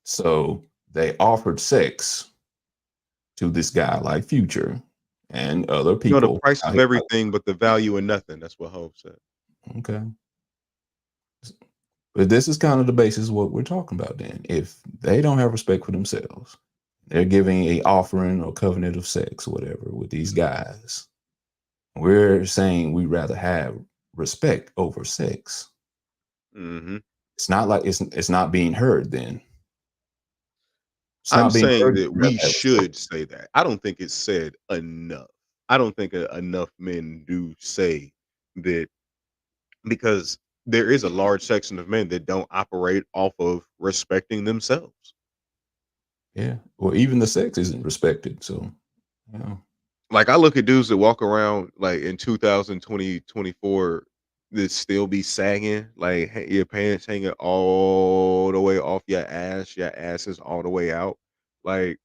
Speaker 2: So they offered sex to this guy like Future and other
Speaker 3: You know, the
Speaker 2: people.
Speaker 3: price
Speaker 2: Now
Speaker 3: of everything, but the value in nothing. That's what Hope said.
Speaker 2: okay. But this is kind of the basis of what we're talking about then. If they don't have respect for themselves, they're giving a offering or covenant of sex, whatever, with these guys. We're saying we rather have respect over sex.
Speaker 3: Hmm.
Speaker 2: It's not like it's not being heard then. It's
Speaker 3: I'm
Speaker 2: not being
Speaker 3: saying
Speaker 2: heard if
Speaker 3: that
Speaker 2: we rather
Speaker 3: we
Speaker 2: have respect.
Speaker 3: should say that. I don't think it's said enough. I don't think enough men do say that because there is a large section of men that don't operate off of respecting themselves.
Speaker 2: Yeah. Well, even the sex isn't respected. So yeah.
Speaker 3: Like I look at dudes that walk around like in 2024 that still be sagging, like your pants hanging all the way off your ass is all the way out. Like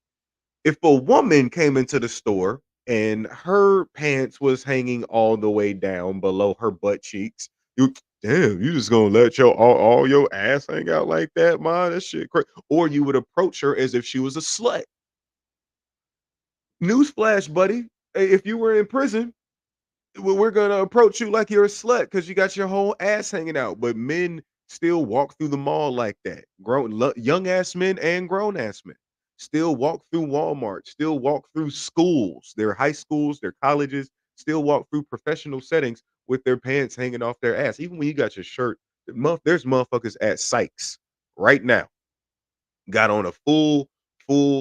Speaker 3: if a woman came into the store and her pants was hanging all the way down below her butt cheeks, you damn, you just gonna let your all your ass hang out like that, man? That shit crazy. Or you would approach her as if she was a slut. Newsflash, buddy. If you were in prison, we're gonna approach you like you're a slut because you got your whole ass hanging out. But men still walk through the mall like that. Young ass men and grown ass men still walk through Walmart, still walk through schools, their high schools, their colleges, still walk through professional settings with their pants hanging off their ass. Even when you got your shirt, there's motherfuckers at Sykes right now got on a full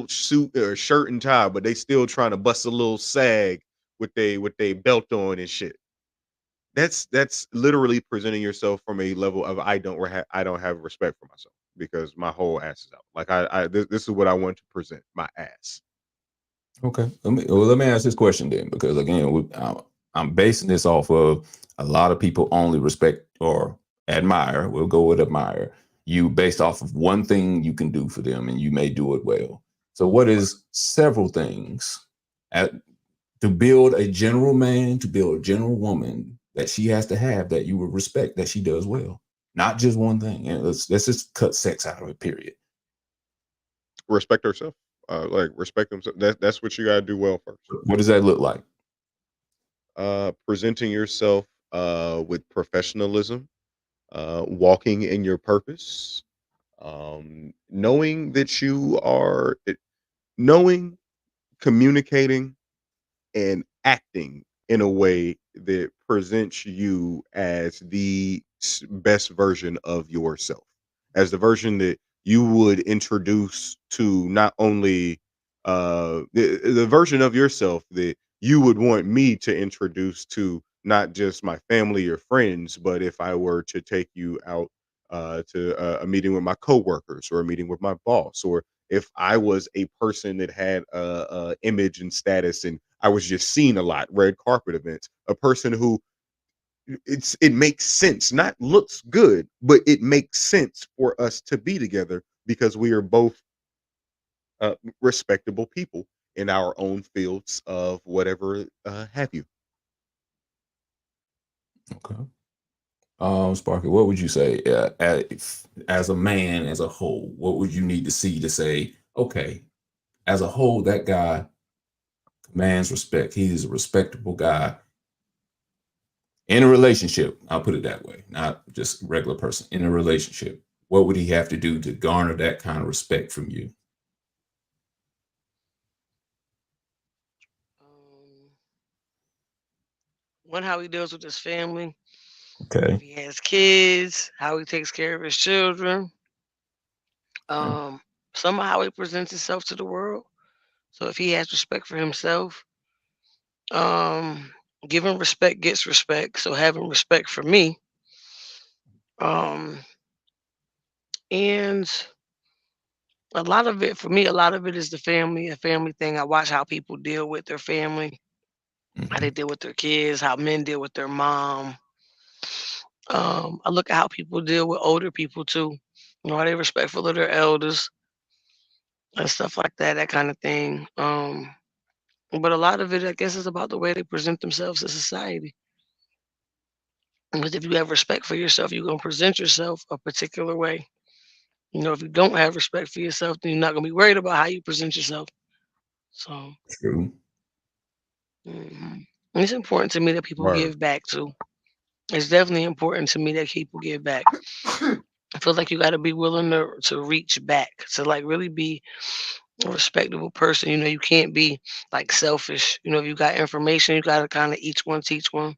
Speaker 3: suit or shirt and tie, but they still trying to bust a little sag with they belt on and shit. That's literally presenting yourself from a level of I don't have respect for myself. because my whole ass is out. Like this is what I want to present, my ass.
Speaker 2: Okay. Let me ask this question then, because again, I'm basing this off of a lot of people only respect or admire. We'll go with admire you based off of one thing you can do for them, and you may do it well. So, what is several things to build a general man, to build a general woman that she has to have that you would respect that she does well? Not just one thing. And let's just cut sex out of it. Period.
Speaker 3: Respect herself. Like respect themselves. That's what you gotta do well first.
Speaker 2: What does that look like?
Speaker 3: Presenting yourself with professionalism, walking in your purpose, knowing that you are knowing, communicating, and acting in a way that presents you as the best version of yourself, as the version that you would introduce to not only the version of yourself that you would want me to introduce to not just my family or friends, but if I were to take you out to a meeting with my coworkers or a meeting with my boss, or if I was a person that had a image and status and I was just seen a lot, red carpet events, a person who it makes sense, not looks good, but it makes sense for us to be together because we are both respectable people in our own fields of whatever have you.
Speaker 2: Okay. Sparky, what would you say as a man, as a whole? What would you need to see to say, okay, as a whole, that guy commands respect. He is a respectable guy in a relationship. I'll put it that way, not just a regular person. In a relationship, what would he have to do to garner that kind of respect from you?
Speaker 7: One, how he deals with his family.
Speaker 2: Okay.
Speaker 7: If he has kids, how he takes care of his children. Somehow how he presents himself to the world. So if he has respect for himself, giving respect gets respect. So having respect for me, and a lot of it for me, a lot of it is a family thing. I watch how people deal with their family, how they deal with their kids, how men deal with their mom. I look at how people deal with older people too. You know, are they respectful of their elders and stuff like that, that kind of thing. But a lot of it, I guess, is about the way they present themselves to society. Because if you have respect for yourself, you're gonna present yourself a particular way. You know, if you don't have respect for yourself, then you're not gonna be worried about how you present yourself. So
Speaker 2: True.
Speaker 7: It's important to me that people
Speaker 3: Word.
Speaker 7: give back too. It's definitely important to me that people give back. I feel like you got to be willing to reach back, to like really be a respectable person. You know, you can't be like selfish. You know, if you got information, you got to kind of each one teach one.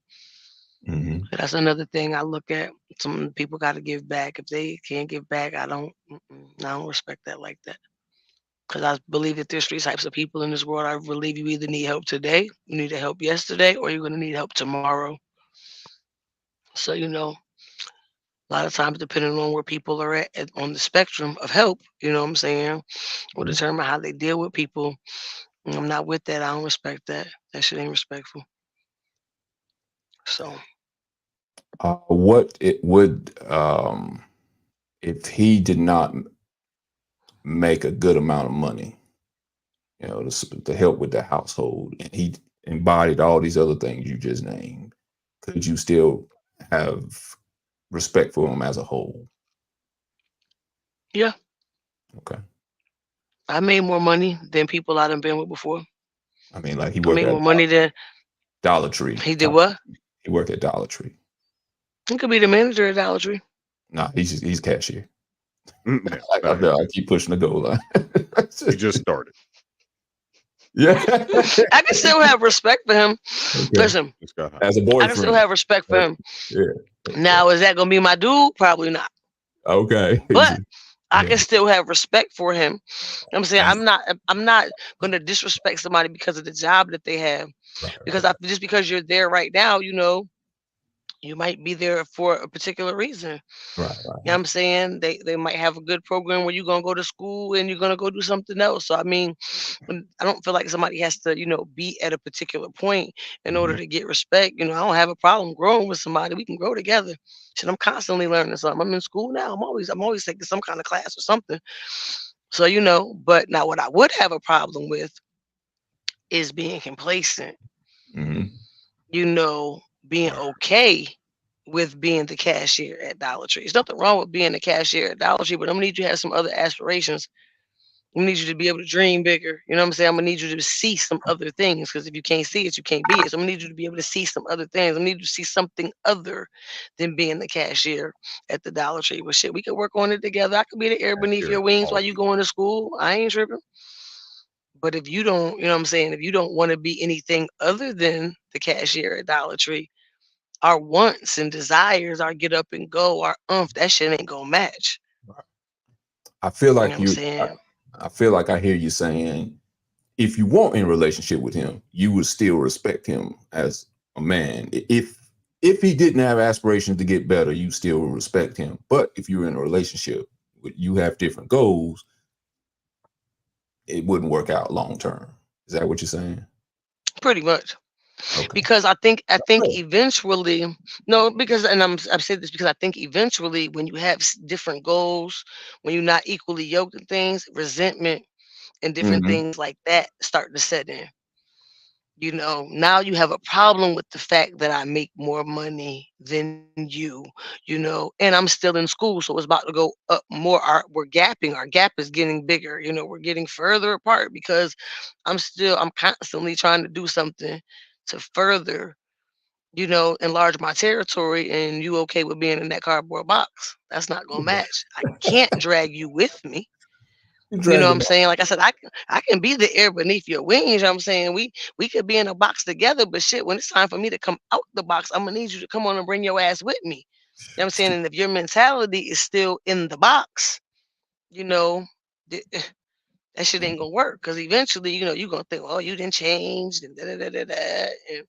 Speaker 7: That's another thing I look at. Some people got to give back. If they can't give back, I don't respect that like that. Because I believe that there's three types of people in this world. I believe you either need help today, you need help yesterday, or you're going to need help tomorrow. So, you know, a lot of times, depending on where people are at on the spectrum of help, you know what I'm saying, will determine how they deal with people. And I'm not with that. I don't respect that. That shit ain't respectful. So,
Speaker 2: what it would, if he did not make a good amount of money, you know, to help with the household, and he embodied all these other things you just named, could you still have respect for him as a whole?
Speaker 7: yeah.
Speaker 2: Okay.
Speaker 7: I made more money than people I done been with before.
Speaker 2: I mean, like he
Speaker 7: I
Speaker 2: worked
Speaker 7: made
Speaker 2: at
Speaker 7: more money than
Speaker 2: Dollar Tree.
Speaker 7: he did. What?
Speaker 2: He worked at Dollar Tree.
Speaker 7: He could be the manager at Dollar Tree.
Speaker 2: Nah, he's cashier.
Speaker 3: No,
Speaker 2: I keep pushing the goal line.
Speaker 3: you just started.
Speaker 2: Yeah.
Speaker 7: I can still have respect for him.
Speaker 2: Okay.
Speaker 7: Listen,
Speaker 2: as a
Speaker 7: I
Speaker 2: boyfriend,
Speaker 7: can still have respect for him.
Speaker 2: Yeah.
Speaker 7: Now, is that gonna be my dude? Probably not.
Speaker 2: Okay.
Speaker 7: But I can still have respect for him. You know what I'm saying, I'm not gonna disrespect somebody because of the job that they have.
Speaker 2: Right,
Speaker 7: because just because you're there right now, you know, You might be there for a particular reason.
Speaker 2: Right,
Speaker 7: You know what
Speaker 2: right.
Speaker 7: I'm saying? They might have a good program where you're gonna go to school and you're gonna go do something else. So I mean, I don't feel like somebody has to, be at a particular point in order
Speaker 2: Mhm.
Speaker 7: to get respect. I don't have a problem growing with somebody. We can grow together. Shit, I'm constantly learning something. I'm in school now. I'm always taking some kind of class or something. So but now what I would have a problem with is being complacent.
Speaker 2: Mhm.
Speaker 7: Being okay with being the cashier at Dollar Tree. There's nothing wrong with being the cashier at Dollar Tree, but I'm gonna need you to have some other aspirations. I need you to be able to dream bigger. You know what I'm saying? I'm gonna need you to see some other things, because if you can't see it, you can't be it. So I'm gonna need you to be able to see some other things. I need you to see something other than being the cashier at the Dollar Tree. But shit, we could work on it together. I could be the air beneath
Speaker 3: Cashier
Speaker 7: your
Speaker 3: at
Speaker 7: wings while you
Speaker 3: Aldi.
Speaker 7: going to school. I ain't tripping. But if you don't, you know what I'm saying, if you don't want to be anything other than the cashier at Dollar Tree, our wants and desires, our get up and go, our that shit ain't gonna match.
Speaker 2: I feel
Speaker 7: You know what
Speaker 2: like
Speaker 7: I'm saying?
Speaker 2: I feel like I hear you saying, if you weren't in a relationship with him, you would still respect him as a man. If he didn't have aspirations to get better, you still would respect him. But if you're in a relationship, you have different goals, it wouldn't work out long term. Is that what you're saying?
Speaker 7: Pretty much.
Speaker 2: Okay.
Speaker 7: Because I think eventually, no, because I've said this because I think eventually when you have different goals, when you're not equally yoked in things, resentment and different
Speaker 2: Mhm.
Speaker 7: things like that start to set in. Now you have a problem with the fact that I make more money than and I'm still in school, so it's about to go up more. We're gapping. Our gap is getting bigger. We're getting further apart because I'm constantly trying to do something to further, enlarge my territory, and you okay with being in that cardboard box. That's not gonna match. I can't drag you with me.
Speaker 2: You
Speaker 7: You know
Speaker 2: drag
Speaker 7: what
Speaker 2: them
Speaker 7: I'm saying? Like I said, I can be the air beneath your wings. You know what I'm saying? We could be in a box together, but shit, when it's time for me to come out the box, I'm gonna need you to come on and bring your ass with me. You know what I'm saying? And if your mentality is still in the box, you know, th- that shit ain't gonna work. Cause eventually, you're gonna think, oh, you didn't change, and and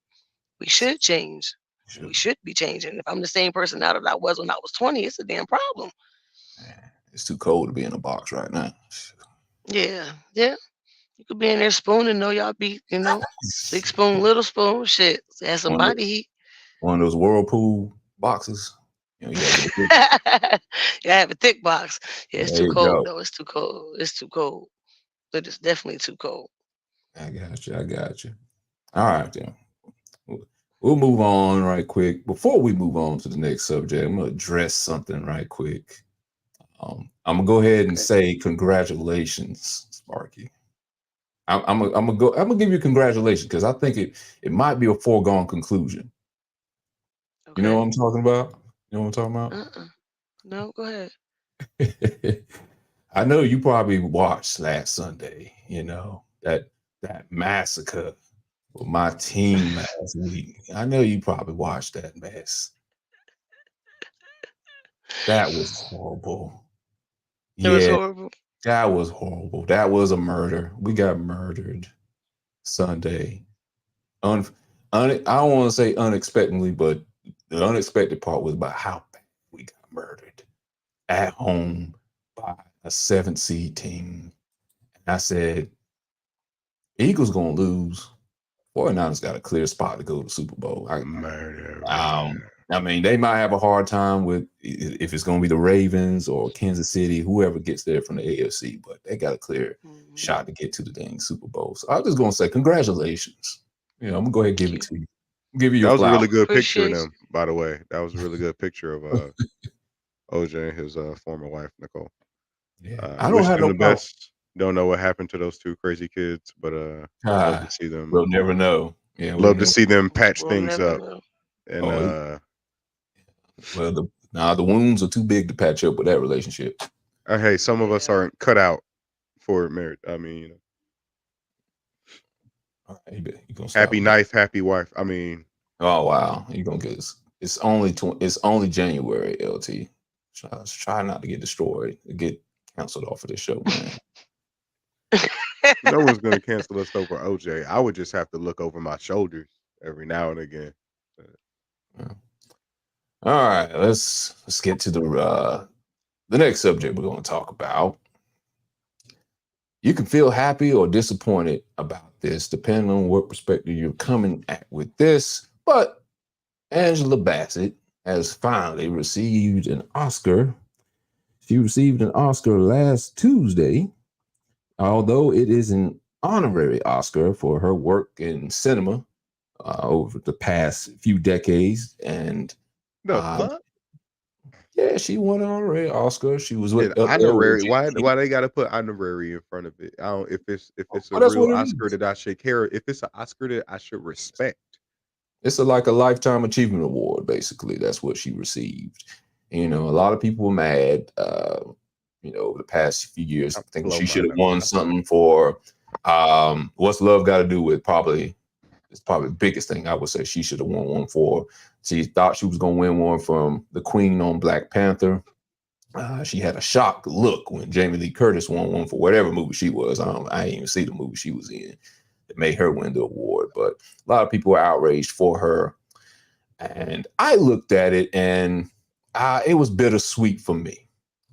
Speaker 7: we should change. We should be changing. If I'm the same person now that I was when I was 20, it's a damn problem.
Speaker 2: It's too cold to be in a box right now.
Speaker 7: Yeah, yeah. You could be in there spooning, know y'all be, big spoon, little spoon, shit. Have some
Speaker 2: One of,
Speaker 7: body heat.
Speaker 2: one of those whirlpool boxes. You gotta get a big.
Speaker 7: Yeah, have a thick box. Yeah, it's
Speaker 2: There
Speaker 7: too
Speaker 2: you
Speaker 7: cold
Speaker 2: go.
Speaker 7: though. It's too cold. It's too cold. It is definitely too cold.
Speaker 2: I got you. I got you. All right, then. We'll move on right quick. Before we move on to the next subject, I'm gonna address something right quick. I'm gonna go ahead and
Speaker 7: Okay.
Speaker 2: say congratulations, Sparky. I'm gonna give you congratulations because I think it might be a foregone conclusion. You know what
Speaker 7: Okay.
Speaker 2: I'm talking about? You know what I'm talking
Speaker 7: Uh-uh. No, go ahead.
Speaker 2: about? I know you probably watched last Sunday. That massacre with my team last week. I know you probably watched that mess. That was horrible.
Speaker 7: It was
Speaker 2: Yeah,
Speaker 7: horrible.
Speaker 2: that was horrible. That was a murder. We got murdered Sunday. I don't want to say unexpectedly, but the unexpected part was about how bad we got murdered at home by a 7 seed team. And I said, Eagles gonna lose. 49ers got a clear spot to go to the Super Bowl.
Speaker 3: Murder.
Speaker 2: I mean, they might have a hard time with if it's going to be the Ravens or Kansas City, whoever gets there from the AFC, but they got a clear
Speaker 7: Mhm.
Speaker 2: shot to get to the dang Super Bowl. So I'm just going to say congratulations. I'm going to go ahead and give it
Speaker 7: Thank
Speaker 2: to you. Give you
Speaker 3: That
Speaker 2: your
Speaker 3: was a really
Speaker 2: flowers.
Speaker 3: good picture of
Speaker 7: Appreciate
Speaker 3: them, by the way. That was a really good picture of OJ and his former wife, Nicole.
Speaker 2: Yeah, I don't
Speaker 3: Wish
Speaker 2: have
Speaker 3: them
Speaker 2: no
Speaker 3: the
Speaker 2: problem.
Speaker 3: best. Don't know what happened to those two crazy kids, but love to see them.
Speaker 2: We'll never know. Yeah, we'll
Speaker 3: Love to
Speaker 2: never.
Speaker 3: see them patch
Speaker 7: We'll
Speaker 3: things
Speaker 7: never
Speaker 3: up.
Speaker 7: know.
Speaker 3: And
Speaker 2: Oh, well, the wounds are too big to patch up with that relationship.
Speaker 3: hey, some of us
Speaker 7: Yeah.
Speaker 3: aren't cut out for marriage. I mean,
Speaker 2: All right, you gonna stop
Speaker 3: happy
Speaker 2: with that?
Speaker 3: knife, happy wife. I mean,
Speaker 2: Oh wow, you gonna get this? It's only January. LT, try not to get destroyed, get canceled off of this show, man.
Speaker 3: no one's gonna cancel us over OJ. I would just have to look over my shoulders every now and again.
Speaker 2: Yeah. All right, let's get to the next subject we're going to talk about. You can feel happy or disappointed about this, depending on what perspective you're coming at with this. But Angela Bassett has finally received an Oscar. She received an Oscar last Tuesday, although it is an honorary Oscar for her work in cinema over the past few decades. And
Speaker 3: The fuck?
Speaker 2: yeah, she won an honorary Oscar. She was
Speaker 3: An
Speaker 2: with up there with
Speaker 3: honorary? Why
Speaker 2: Jay-Z.
Speaker 3: they gotta put honorary in front of it? I don't. If it's a
Speaker 2: Oh, that's
Speaker 3: real
Speaker 2: what it
Speaker 3: Oscar
Speaker 2: is.
Speaker 3: that I should care, if it's an Oscar that I should respect.
Speaker 2: It's like a lifetime achievement award, basically. That's what she received. You know, a lot of people were mad. Over the past few years,
Speaker 3: I'm
Speaker 2: thinking
Speaker 3: blow
Speaker 2: she should
Speaker 3: mine
Speaker 2: have
Speaker 3: up.
Speaker 2: won something for What's Love Got to Do with. It's probably the biggest thing I would say she should have won one for. She thought she was going to win one from the Queen on Black Panther. She had a shocked look when Jamie Lee Curtis won one for whatever movie she was. I didn't even see the movie she was in that made her win the award. But a lot of people were outraged for her. And I looked at it and it was bittersweet for me.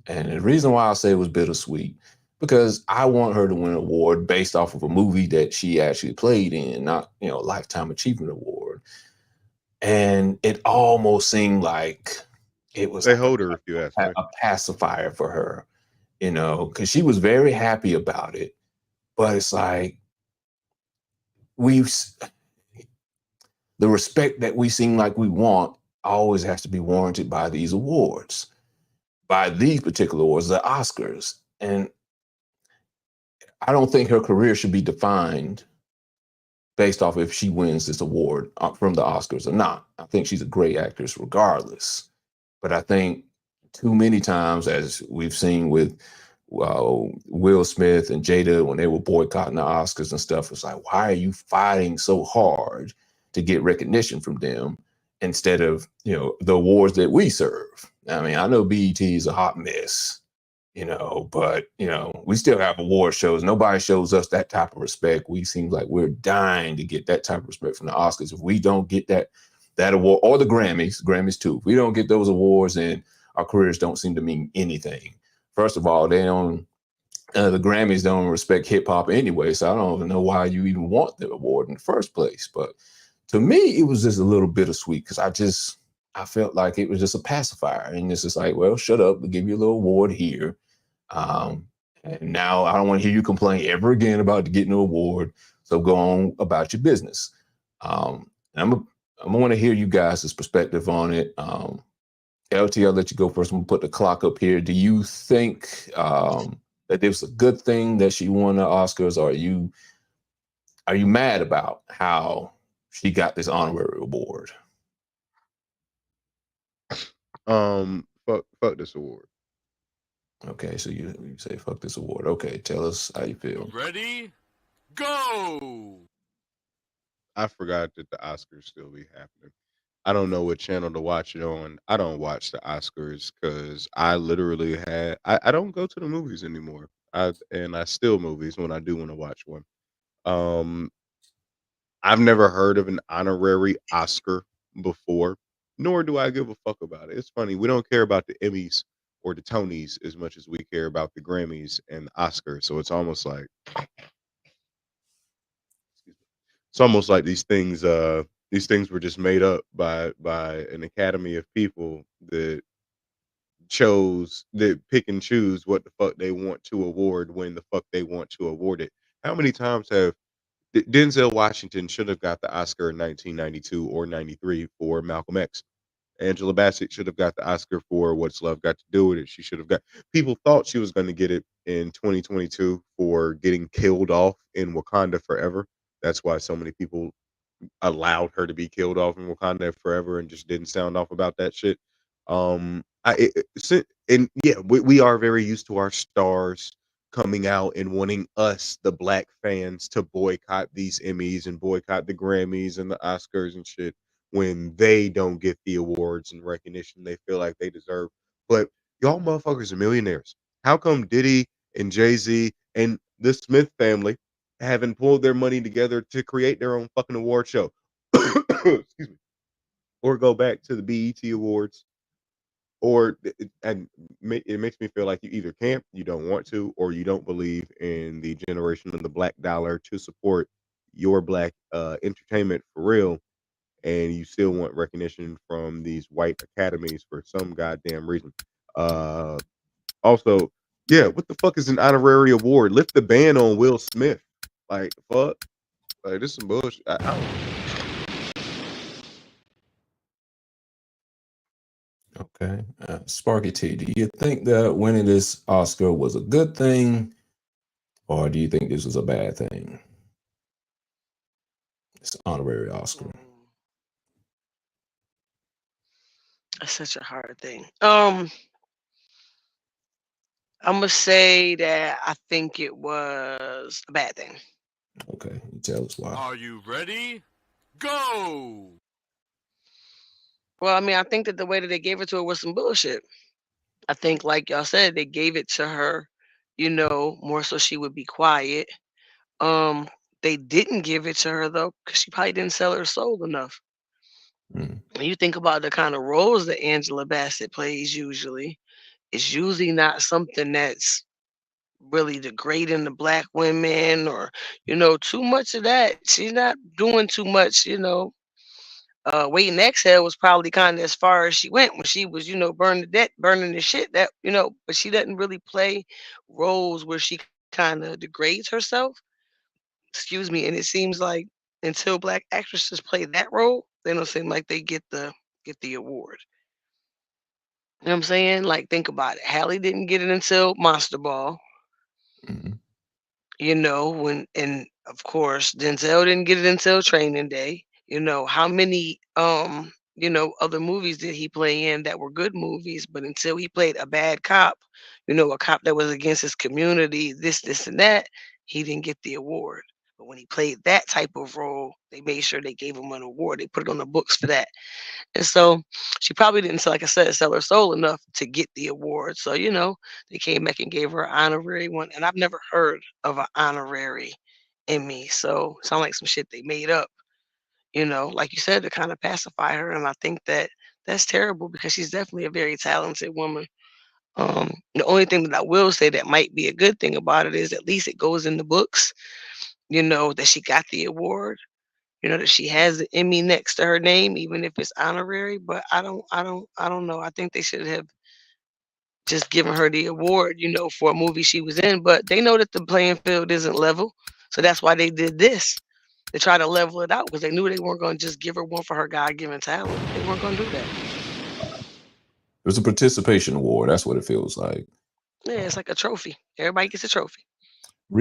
Speaker 2: And the reason why I say it was bittersweet, because I want her to win an award based off of a movie that she actually played in, not, Lifetime Achievement Award. And it almost seemed like it was
Speaker 3: They
Speaker 2: like
Speaker 3: hold her, if you ask me.
Speaker 2: a pacifier for her, because she was very happy about it. But it's like the respect that we seem like we want always has to be warranted by these awards, by these particular awards, the Oscars. And I don't think her career should be defined based off if she wins this award from the Oscars or not. I think she's a great actress regardless. But I think too many times, as we've seen with Will Smith and Jada when they were boycotting the Oscars and stuff, it's like, why are you fighting so hard to get recognition from them instead of, the awards that we serve? I mean, I know BET is a hot mess, but, we still have award shows. Nobody shows us that type of respect. We seem like we're dying to get that type of respect from the Oscars. If we don't get that award, or the Grammys too, if we don't get those awards, then our careers don't seem to mean anything. First of all, they don't. The Grammys don't respect hip hop anyway, so I don't even know why you even want the award in the first place. But to me, it was just a little bittersweet because I felt like it was just a pacifier, and it's just like, well, shut up, we'll give you a little award here, and now I don't want to hear you complain ever again about getting an award. So go on about your business. I'm gonna want to hear you guys' perspective on it. LT, I'll let you go first. I'm gonna put the clock up here. Do you think that it was a good thing that she won the Oscars, or are you mad about how she got this honorary award?
Speaker 3: Fuck this award.
Speaker 2: Okay, so you say fuck this award. Okay, tell us how you feel.
Speaker 6: Ready? Go!
Speaker 3: I forgot that the Oscars still be happening. I don't know what channel to watch it on. I don't watch the Oscars because I literally I don't go to the movies anymore. I steal movies when I do want to watch one. Um, I've never heard of an honorary Oscar before, nor do I give a fuck about it. It's funny, we don't care about the Emmys or the Tonys as much as we care about the Grammys and the Oscars. So it's almost like these things were just made up by an academy of people that pick and choose what the fuck they want to award when the fuck they want to award it. How many times have Denzel Washington should have got the Oscar in 1992 or 93 for Malcolm X? Angela Bassett should have got the Oscar for What's Love Got to Do with It. She should have got. People thought she was going to get it in 2022 for getting killed off in Wakanda Forever. That's why so many people allowed her to be killed off in Wakanda Forever and just didn't sound off about that shit. And yeah, we are very used to our stars coming out and wanting us, the black fans, to boycott these Emmys and boycott the Grammys and the Oscars and shit when they don't get the awards and recognition they feel like they deserve. But y'all motherfuckers are millionaires. How come Diddy and Jay-Z and the Smith family haven't pulled their money together to create their own fucking award show? Excuse me. or go back to the BET Awards, or it makes me feel like you either can't, you don't want to, or you don't believe in the generation of the black dollar to support your black entertainment for real, and you still want recognition from these white academies for some goddamn reason. Also, yeah, what the fuck is an honorary award? Lift the ban on Will Smith. Like, fuck. Like, this is some bullshit. I don't.
Speaker 2: Okay. Sparky T, do you think that winning this Oscar was a good thing, or do you think this was a bad thing? It's an honorary Oscar.
Speaker 7: That's such a hard thing. I'm gonna say that I think it was a bad thing.
Speaker 2: Okay, you tell us why.
Speaker 6: Are you ready? Go!
Speaker 7: Well, I mean, I think that the way that they gave it to her was some bullshit. I think, like y'all said, they gave it to her, more so she would be quiet. They didn't give it to her though, because she probably didn't sell her soul enough.
Speaker 2: Mm.
Speaker 7: When you think about the kind of roles that Angela Bassett plays, it's usually not something that's really degrading the black women, or too much of that. She's not doing too much. Wait and Exhale was probably kind of as far as she went when she was, burning the shit that, but she doesn't really play roles where she kind of degrades herself. Excuse me. And it seems like until black actresses play that role, they don't seem like they get the award. You know what I'm saying? Like, think about it. Halle didn't get it until Monster Ball.
Speaker 2: Mm-hmm.
Speaker 7: And of course Denzel didn't get it until Training Day. How many other movies did he play in that were good movies, but until he played a bad cop, a cop that was against his community, this and that, he didn't get the award. But when he played that type of role, they made sure they gave him an award. They put it on the books for that. And so she probably didn't, like I said, sell her soul enough to get the award. So, they came back and gave her an honorary one. And I've never heard of an honorary Emmy. So it sounds like some shit they made up, like you said, to kind of pacify her. And I think that that's terrible, because she's definitely a very talented woman. The only thing that I will say that might be a good thing about it is at least it goes in the books, that she got the award. That she has the Emmy next to her name, even if it's honorary. But I don't know. I think they should have just given her the award, for a movie she was in. But they know that the playing field isn't level, so that's why they did this. They try to level it out, because they knew they weren't going to just give her one for her God-given talent. They weren't going to do that.
Speaker 2: It was a participation award. That's what it feels like.
Speaker 7: Yeah, it's like a trophy. Everybody gets a trophy.
Speaker 2: I'm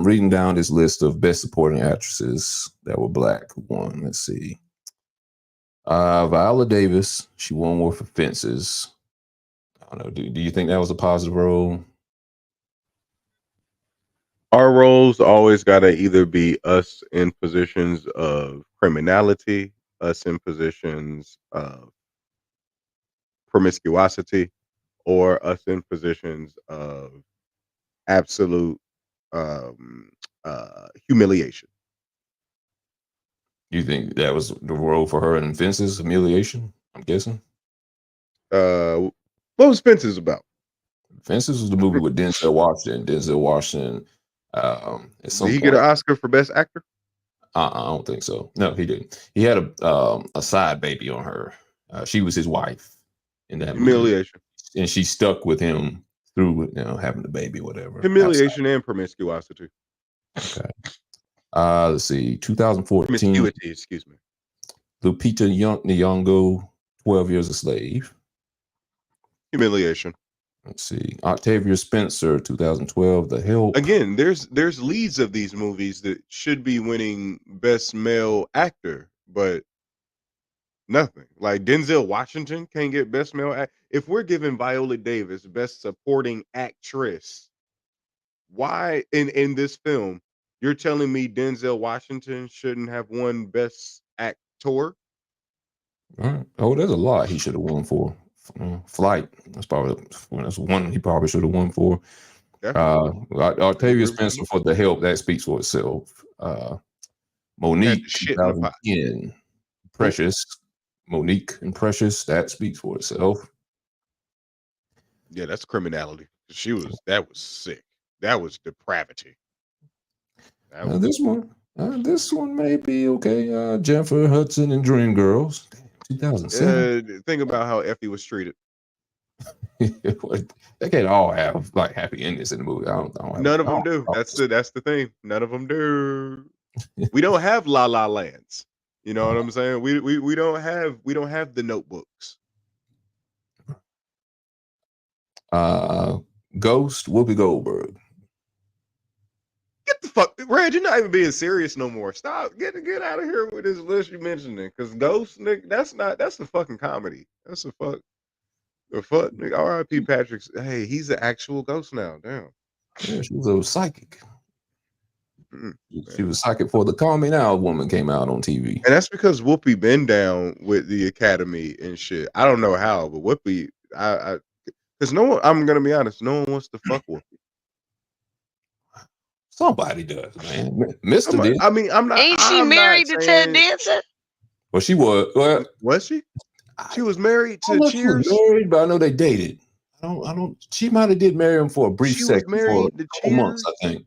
Speaker 2: reading down this list of best supporting actresses that were black who won. Let's see. Viola Davis, she won more for Fences. I don't know. Do you think that was a positive role?
Speaker 3: Our roles always got to either be us in positions of criminality, us in positions of promiscuity, or us in positions of absolute humiliation.
Speaker 2: You think that was the role for her in Fences, humiliation? I'm guessing.
Speaker 3: What was Fences about?
Speaker 2: Fences was the movie with Denzel Washington. Denzel Washington.
Speaker 3: Did he get an Oscar for Best Actor?
Speaker 2: I don't think so. No, he didn't. He had a side baby on her. She was his wife in that
Speaker 3: humiliation,
Speaker 2: movie. And she stuck with him through having the baby, whatever.
Speaker 3: Humiliation and promiscuity.
Speaker 2: Okay. Let's see. 2014.
Speaker 3: Promiscuity, excuse me.
Speaker 2: Lupita Nyong'o, 12 Years a Slave.
Speaker 3: Humiliation.
Speaker 2: Let's see. Octavia Spencer, 2012, The Help.
Speaker 3: Again, there's leads of these movies that should be winning Best Male Actor, but nothing. Like Denzel Washington can't get Best Male Actor. If we're giving Viola Davis Best Supporting Actress, why in this film you're telling me Denzel Washington shouldn't have won Best Actor?
Speaker 2: All right. Oh, there's a lot he should have won for. Flight. That's one he probably should have won for. Octavia Spencer for The Help. That speaks for itself. Monique, 2010. Precious. Monique and Precious, that speaks for itself.
Speaker 3: Yeah, that's criminality. That was sick. That was depravity. That was,
Speaker 2: This one may be okay. Jennifer Hudson and Dreamgirls, 2007.
Speaker 3: think about how Effie was treated.
Speaker 2: They can't all have like happy endings in the movie. I don't have
Speaker 3: None of them do. That's the thing. None of them do. We don't have La La Lands. You know what I'm saying? We don't have the Notebooks.
Speaker 2: Ghost, Whoopi Goldberg.
Speaker 3: Get the fuck, Red. You're not even being serious no more. Stop. Get out of here with this list you mentioning. Because Ghost, nigga, that's a fucking comedy. That's a fuck. The fuck, nigga. R.I.P. Patrick. Hey, he's an actual ghost now. Damn.
Speaker 2: Yeah, she was a psychic.
Speaker 3: Mm,
Speaker 2: She was psychic for the Call Me Now woman came out on TV.
Speaker 3: And that's because Whoopi been down with the Academy and shit. I don't know how, but Whoopi, because no one, I'm gonna be honest, no one wants to fuck Whoopi.
Speaker 2: Somebody does, man. Mister did.
Speaker 3: I mean, I'm not.
Speaker 7: Ain't she
Speaker 3: I'm
Speaker 7: married
Speaker 3: not
Speaker 7: to
Speaker 3: saying-
Speaker 7: Ted Danson?
Speaker 2: Well, she was. Well,
Speaker 3: Was she? She was married
Speaker 2: I don't know
Speaker 3: to
Speaker 2: if she was
Speaker 3: Cheers.
Speaker 2: married, but I know they dated. I don't. She might have did marry him for a brief
Speaker 3: She was
Speaker 2: second, for
Speaker 3: married
Speaker 2: a
Speaker 3: to
Speaker 2: couple months.
Speaker 3: Cheers?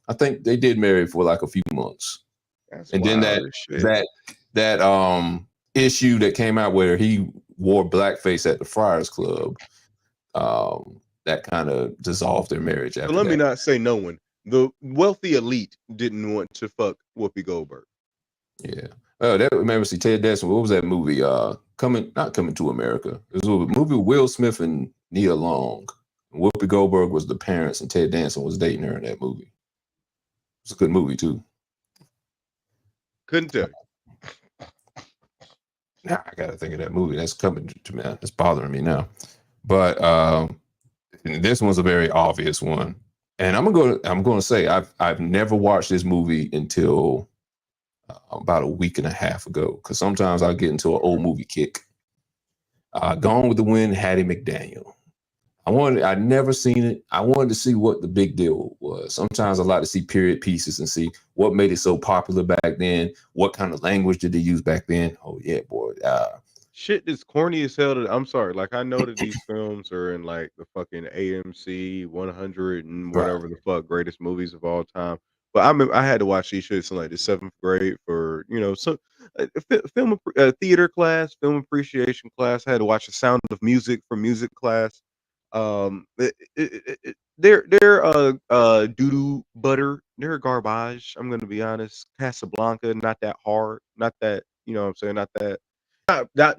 Speaker 2: I think they did marry for like a few months.
Speaker 3: That's
Speaker 2: And then
Speaker 3: wild as shit.
Speaker 2: that issue that came out where he wore blackface at the Friars Club, that kind of dissolved their marriage.
Speaker 3: So
Speaker 2: After
Speaker 3: let
Speaker 2: that.
Speaker 3: me not say no one. The wealthy elite didn't want to fuck Whoopi Goldberg.
Speaker 2: Yeah. Oh, that remember see Ted Danson. What was that movie? Not Coming to America. It was a movie with Will Smith and Nia Long. Whoopi Goldberg was the parents, and Ted Danson was dating her in that movie. It's a good movie too.
Speaker 3: Couldn't tell you.
Speaker 2: Now I gotta think of that movie. That's coming to me. It's bothering me now. But this one's a very obvious one. And I'm gonna say I've never watched this movie until about a week and a half ago, because sometimes I get into an old movie kick. Gone with the Wind, Hattie McDaniel. I'd never seen it. I wanted to see what the big deal was. Sometimes I like to see period pieces and see what made it so popular back then. What kind of language did they use back then? Oh yeah, boy.
Speaker 3: Shit is corny as hell. I'm sorry. Like, I know that these films are in like the fucking AMC 100 and whatever the fuck greatest movies of all time. But I had to watch these shits in like the 7th grade for, some theater class, film appreciation class. I had to watch The Sound of Music for music class. They're doo-doo butter. They're garbage. I'm gonna be honest. Casablanca, not that hard. Not that, you know what I'm saying?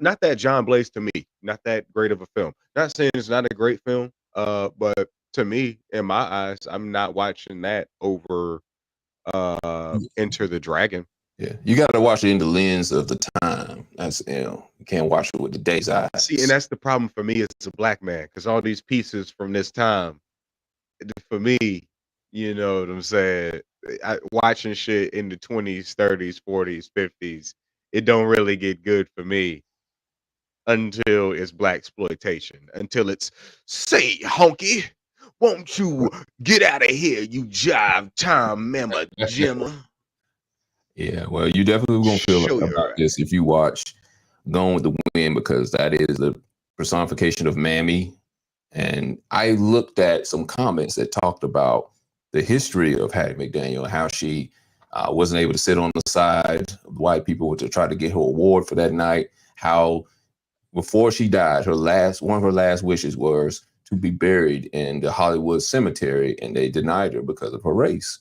Speaker 3: Not that John Blaze to me. Not that great of a film. Not saying it's not a great film. But to me, in my eyes, I'm not watching that over Enter the Dragon.
Speaker 2: Yeah, you got to watch it in the lens of the time. That's you can't watch it with the day's eyes.
Speaker 3: See, and that's the problem for me as a black man, because all these pieces from this time, for me, you know what I'm saying? Watching shit in the 20s, 30s, 40s, 50s, it don't really get good for me until it's black exploitation. Until it's, say, honky, won't you get out of here, you jive time member, Jimmer?
Speaker 2: Yeah, well, you definitely gonna feel about this if you watch Gone with the Wind, because that is the personification of Mammy. And I looked at some comments that talked about the history of Hattie McDaniel and how she wasn't able to sit on the side of white people to try to get her award for that night. How before she died, one of her last wishes was to be buried in the Hollywood cemetery, and they denied her because of her race.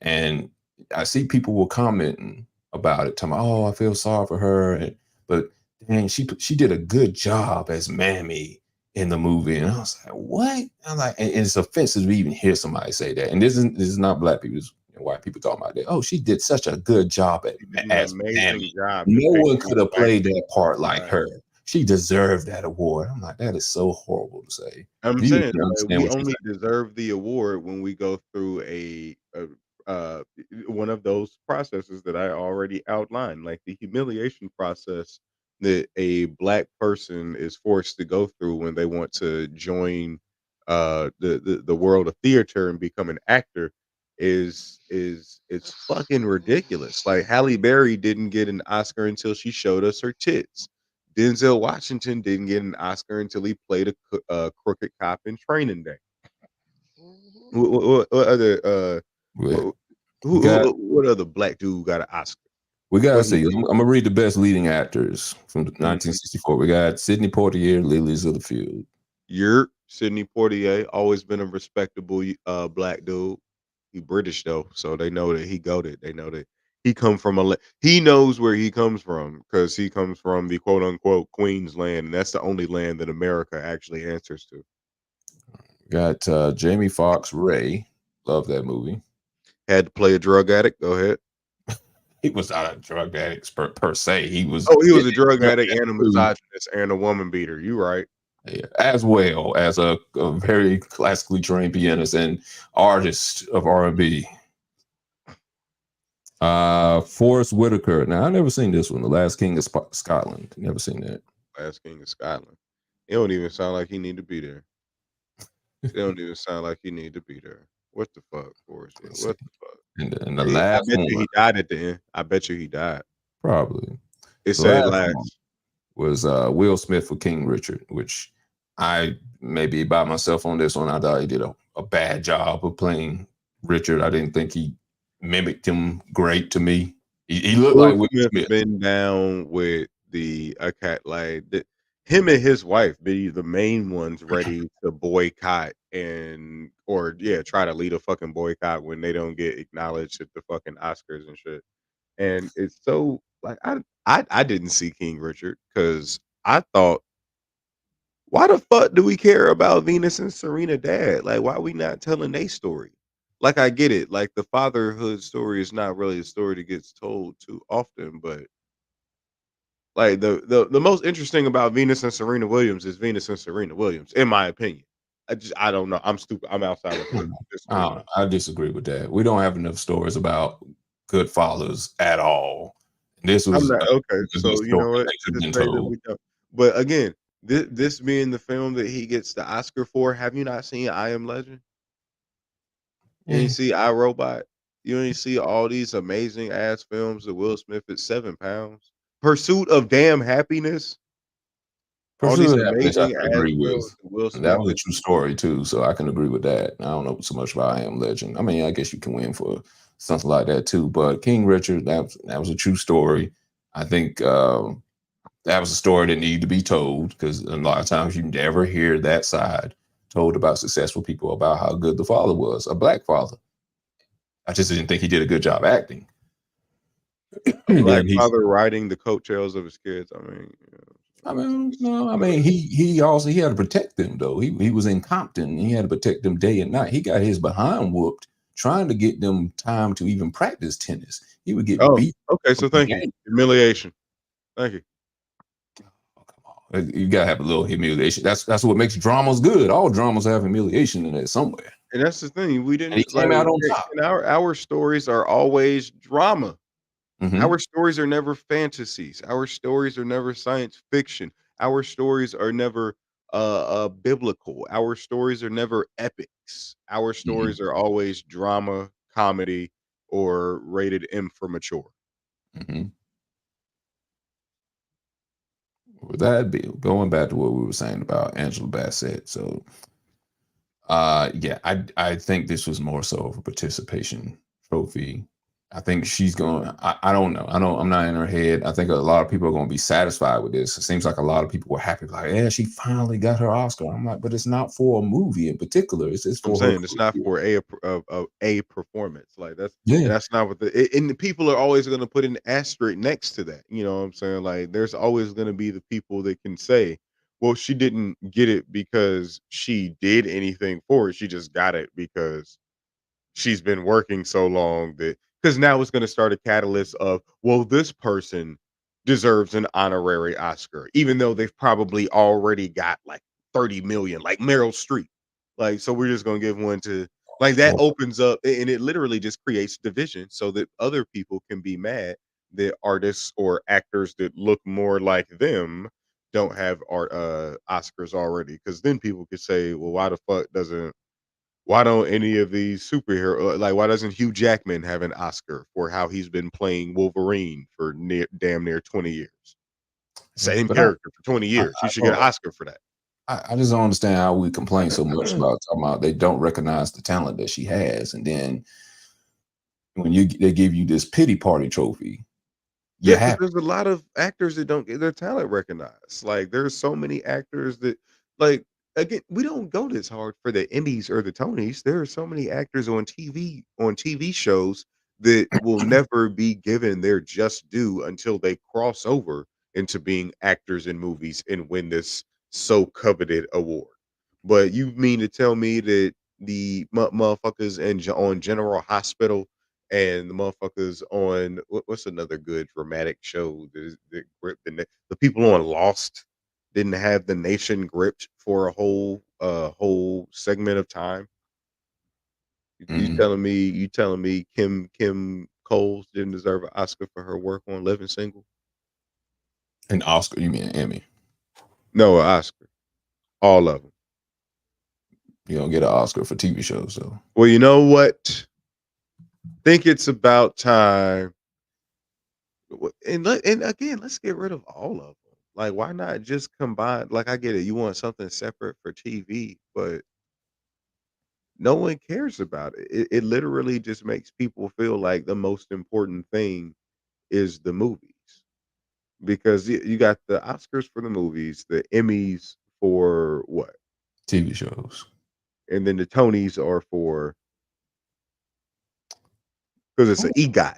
Speaker 2: And I see people were commenting about it, talking about, oh, I feel sorry for her, but dang, she did a good job as Mammy in the movie. And I was like, what? I'm like, and it's offensive to even hear somebody say that. And this is not black people, it's white people talking about that. Oh, she did such a good job as Mammy. No one could have played that part like her. She deserved that award. I'm like, that is so horrible to say.
Speaker 3: I'm saying we only deserve the award when we go through one of those processes that I already outlined, like the humiliation process that a black person is forced to go through when they want to join the world of theater and become an actor is it's fucking ridiculous. Like, Halle Berry didn't get an Oscar until she showed us her tits. Denzel Washington didn't get an Oscar until he played a crooked cop in Training Day.
Speaker 7: Mhm.
Speaker 3: What other
Speaker 2: We
Speaker 3: who,
Speaker 2: got
Speaker 3: what other black dude got an Oscar?
Speaker 2: we gotta
Speaker 3: What he
Speaker 2: see.
Speaker 3: did?
Speaker 2: I'm gonna read the best leading actors from 1964. We got Sidney Poitier, Lilies of the Field.
Speaker 3: You're Sidney Poitier, always been a respectable black dude. He British though, so they know that he goated. They know that he come from he knows where he comes from because he comes from the quote unquote Queen's land, and that's the only land that America actually answers to.
Speaker 2: Got Jamie Foxx, Ray. Love that movie.
Speaker 3: Had to play a drug addict. Go ahead.
Speaker 2: He was not a drug addict per se. He was
Speaker 3: Oh, he was a drug addict and a misogynist and a woman beater. You right.
Speaker 2: yeah, as well as a very classically trained pianist and artist of R&B. Forrest Whitaker. Now I never seen this one. The Last King of Scotland. Never seen that.
Speaker 3: Last King of Scotland. It don't even sound like he need to be there. It don't even sound like he need to be there. What the fuck, Forrest?
Speaker 2: Let's
Speaker 3: What
Speaker 2: see.
Speaker 3: the fuck?
Speaker 2: And the
Speaker 3: I
Speaker 2: last
Speaker 3: bet
Speaker 2: one,
Speaker 3: you he died at the end. I bet you he died.
Speaker 2: probably.
Speaker 3: It
Speaker 2: The
Speaker 3: said
Speaker 2: last one
Speaker 3: last.
Speaker 2: was Will Smith for King Richard, which I maybe by myself on this one. I thought he did a bad job of playing Richard. I didn't think he mimicked him great to me. He looked like Will Smith.
Speaker 3: Been down with the cat like him and his wife be the main ones ready to boycott try to lead a fucking boycott when they don't get acknowledged at the fucking Oscars and shit. And it's so like I didn't see King Richard because I thought, why the fuck do we care about Venus and Serena dad? Like, why we not telling their story? Like, I get it. Like, the fatherhood story is not really a story that gets told too often, but like the most interesting about Venus and Serena Williams is Venus and Serena Williams, in my opinion. I don't know. I'm stupid. I'm outside of this.
Speaker 2: I disagree with that. We don't have enough stories about good fathers at all. This was
Speaker 3: I'm not okay.
Speaker 2: a
Speaker 3: So
Speaker 2: good
Speaker 3: you know
Speaker 2: story
Speaker 3: what?
Speaker 2: that should have been
Speaker 3: Just say that
Speaker 2: told.
Speaker 3: we don't. But again, this being the film that he gets the Oscar for, have you not seen I Am Legend? You ain't see I Robot. You ain't see all these amazing ass films that Will Smith is 7 pounds. Pursuit of Damn Happiness. All these
Speaker 2: Pursuit of Happiness, I
Speaker 3: amazing
Speaker 2: can
Speaker 3: ass
Speaker 2: agree with.
Speaker 3: films that Will
Speaker 2: And that
Speaker 3: Smith
Speaker 2: was a
Speaker 3: is.
Speaker 2: true story too, so I can agree with that. I don't know so much about I Am Legend. I mean, I guess you can win for something like that too. But King Richard, that was a true story. I think that was a story that needed to be told because a lot of times you never hear that side told about successful people about how good the father was, a black father. I just didn't think he did a good job acting.
Speaker 3: A black father riding the coattails of his kids.
Speaker 2: He also had to protect them though. He was in Compton. He had to protect them day and night. He got his behind whooped trying to get them time to even practice tennis. He would get beat.
Speaker 3: Okay, so thank you. Humiliation. Thank you.
Speaker 2: Oh, come on. You gotta have a little humiliation. That's what makes dramas good. All dramas have humiliation in it somewhere.
Speaker 3: And that's the thing. We didn't.
Speaker 2: And he came out on top.
Speaker 3: And our stories are always drama.
Speaker 2: Mhm.
Speaker 3: Our stories are never fantasies. Our stories are never science fiction. Our stories are never biblical. Our stories are never epics. Our stories are always drama, comedy, or rated M for mature.
Speaker 2: Mhm. With that be going back to what we were saying about Angela Bassett. So I think this was more so of a participation trophy. I think she's going. I don't know. I'm not in her head. I think a lot of people are going to be satisfied with this. It seems like a lot of people were happy, like, yeah, she finally got her Oscar. I'm like, but it's not for a movie in particular. It's for
Speaker 3: I'm saying it's not for a performance. Like that's not what and the people are always going to put an asterisk next to that. You know what I'm saying? Like there's always going to be the people that can say, well, she didn't get it because she did anything for it. She just got it because she's been working so long that because now it's going to start a catalyst of, well, this person deserves an honorary Oscar, even though they've probably already got like 30 million, like Meryl Streep. Like, so we're just going to give one to like that opens up and it literally just creates division so that other people can be mad that artists or actors that look more like them don't have art Oscars already. Because then people could say, well, why don't any of these superhero like why doesn't Hugh Jackman have an Oscar for how he's been playing Wolverine for damn near 20 years? Same
Speaker 2: But
Speaker 3: character for 20
Speaker 2: I,
Speaker 3: years. She should get an Oscar for that.
Speaker 2: I just don't understand how we complain so much about talking about they don't recognize the talent that she has, and then when they give you this pity party trophy, you
Speaker 3: Yeah, because
Speaker 2: have
Speaker 3: there's a lot of actors that don't get their talent recognized. Like, there's so many actors that, like, again, we don't go this hard for the Emmys or the Tonys. There are so many actors on TV shows that will never be given their just due until they cross over into being actors in movies and win this so coveted award. But you mean to tell me that the motherfuckers on General Hospital and the motherfuckers on what's another good dramatic show that gripped the people on Lost didn't have the nation gripped for a whole segment of time? You telling me Kim Coles didn't deserve an Oscar for her work on Living Single?
Speaker 2: an Oscar. You mean an Emmy?
Speaker 3: No, an Oscar. All of them.
Speaker 2: You don't get an Oscar for TV shows, though.
Speaker 3: Well, you know what? Think it's about time. And again, let's get rid of all of them. Like, why not just combine? Like, I get it. You want something separate for TV, but no one cares about it. It literally just makes people feel like the most important thing is the movies because you got the Oscars for the movies, the Emmys for what,
Speaker 2: TV shows.
Speaker 3: and then the Tonys are for because it's an EGOT.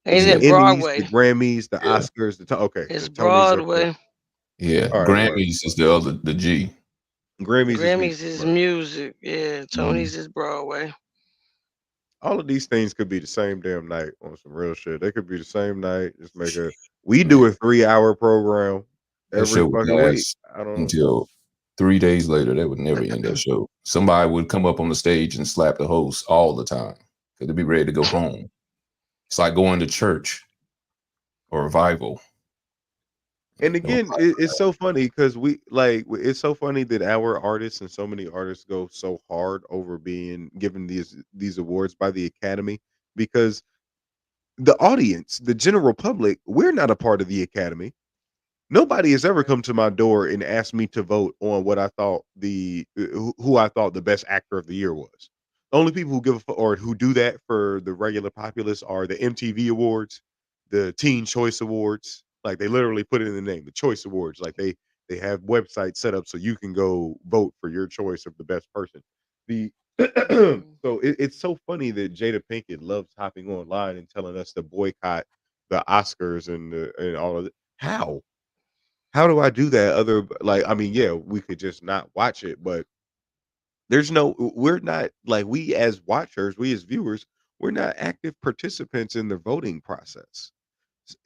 Speaker 7: Ain't
Speaker 3: The
Speaker 7: it
Speaker 3: Emmys,
Speaker 7: Broadway?
Speaker 3: the Grammys, the
Speaker 2: Yeah,
Speaker 3: Oscars, okay,
Speaker 7: It's
Speaker 3: the Tonys are for
Speaker 7: Broadway.
Speaker 2: yeah.
Speaker 3: all right, word.
Speaker 2: Grammys is the other, the G.
Speaker 3: Grammys is
Speaker 7: Grammys
Speaker 3: music.
Speaker 7: is
Speaker 3: Word.
Speaker 7: music. Yeah, Tony's is Broadway.
Speaker 3: All of these things could be the same damn night on some real shit. They could be the same night. Just make we do a 3-hour program
Speaker 2: That
Speaker 3: every
Speaker 2: show would
Speaker 3: fucking week.
Speaker 2: last
Speaker 3: I don't
Speaker 2: until 3 days later. They would never end that show. Somebody would come up on the stage and slap the host all the time because they'd be ready to go home. It's like going to church or revival.
Speaker 3: And again, it's so funny because it's so funny that our artists and so many artists go so hard over being given these awards by the Academy because the audience, the general public, we're not a part of the Academy. Nobody has ever come to my door and asked me to vote on what I thought who I thought the best actor of the year was. The only people who give a fuck or who do that for the regular populace are the MTV Awards, the Teen Choice Awards. Like they literally put it in the name, the Choice Awards. Like they have websites set up so you can go vote for your choice of the best person. The so it's so funny that Jada Pinkett loves hopping online and telling us to boycott the Oscars and all of it. How? How do I do that? I mean, yeah, we could just not watch it, but we're not like we as watchers, we as viewers, we're not active participants in the voting process.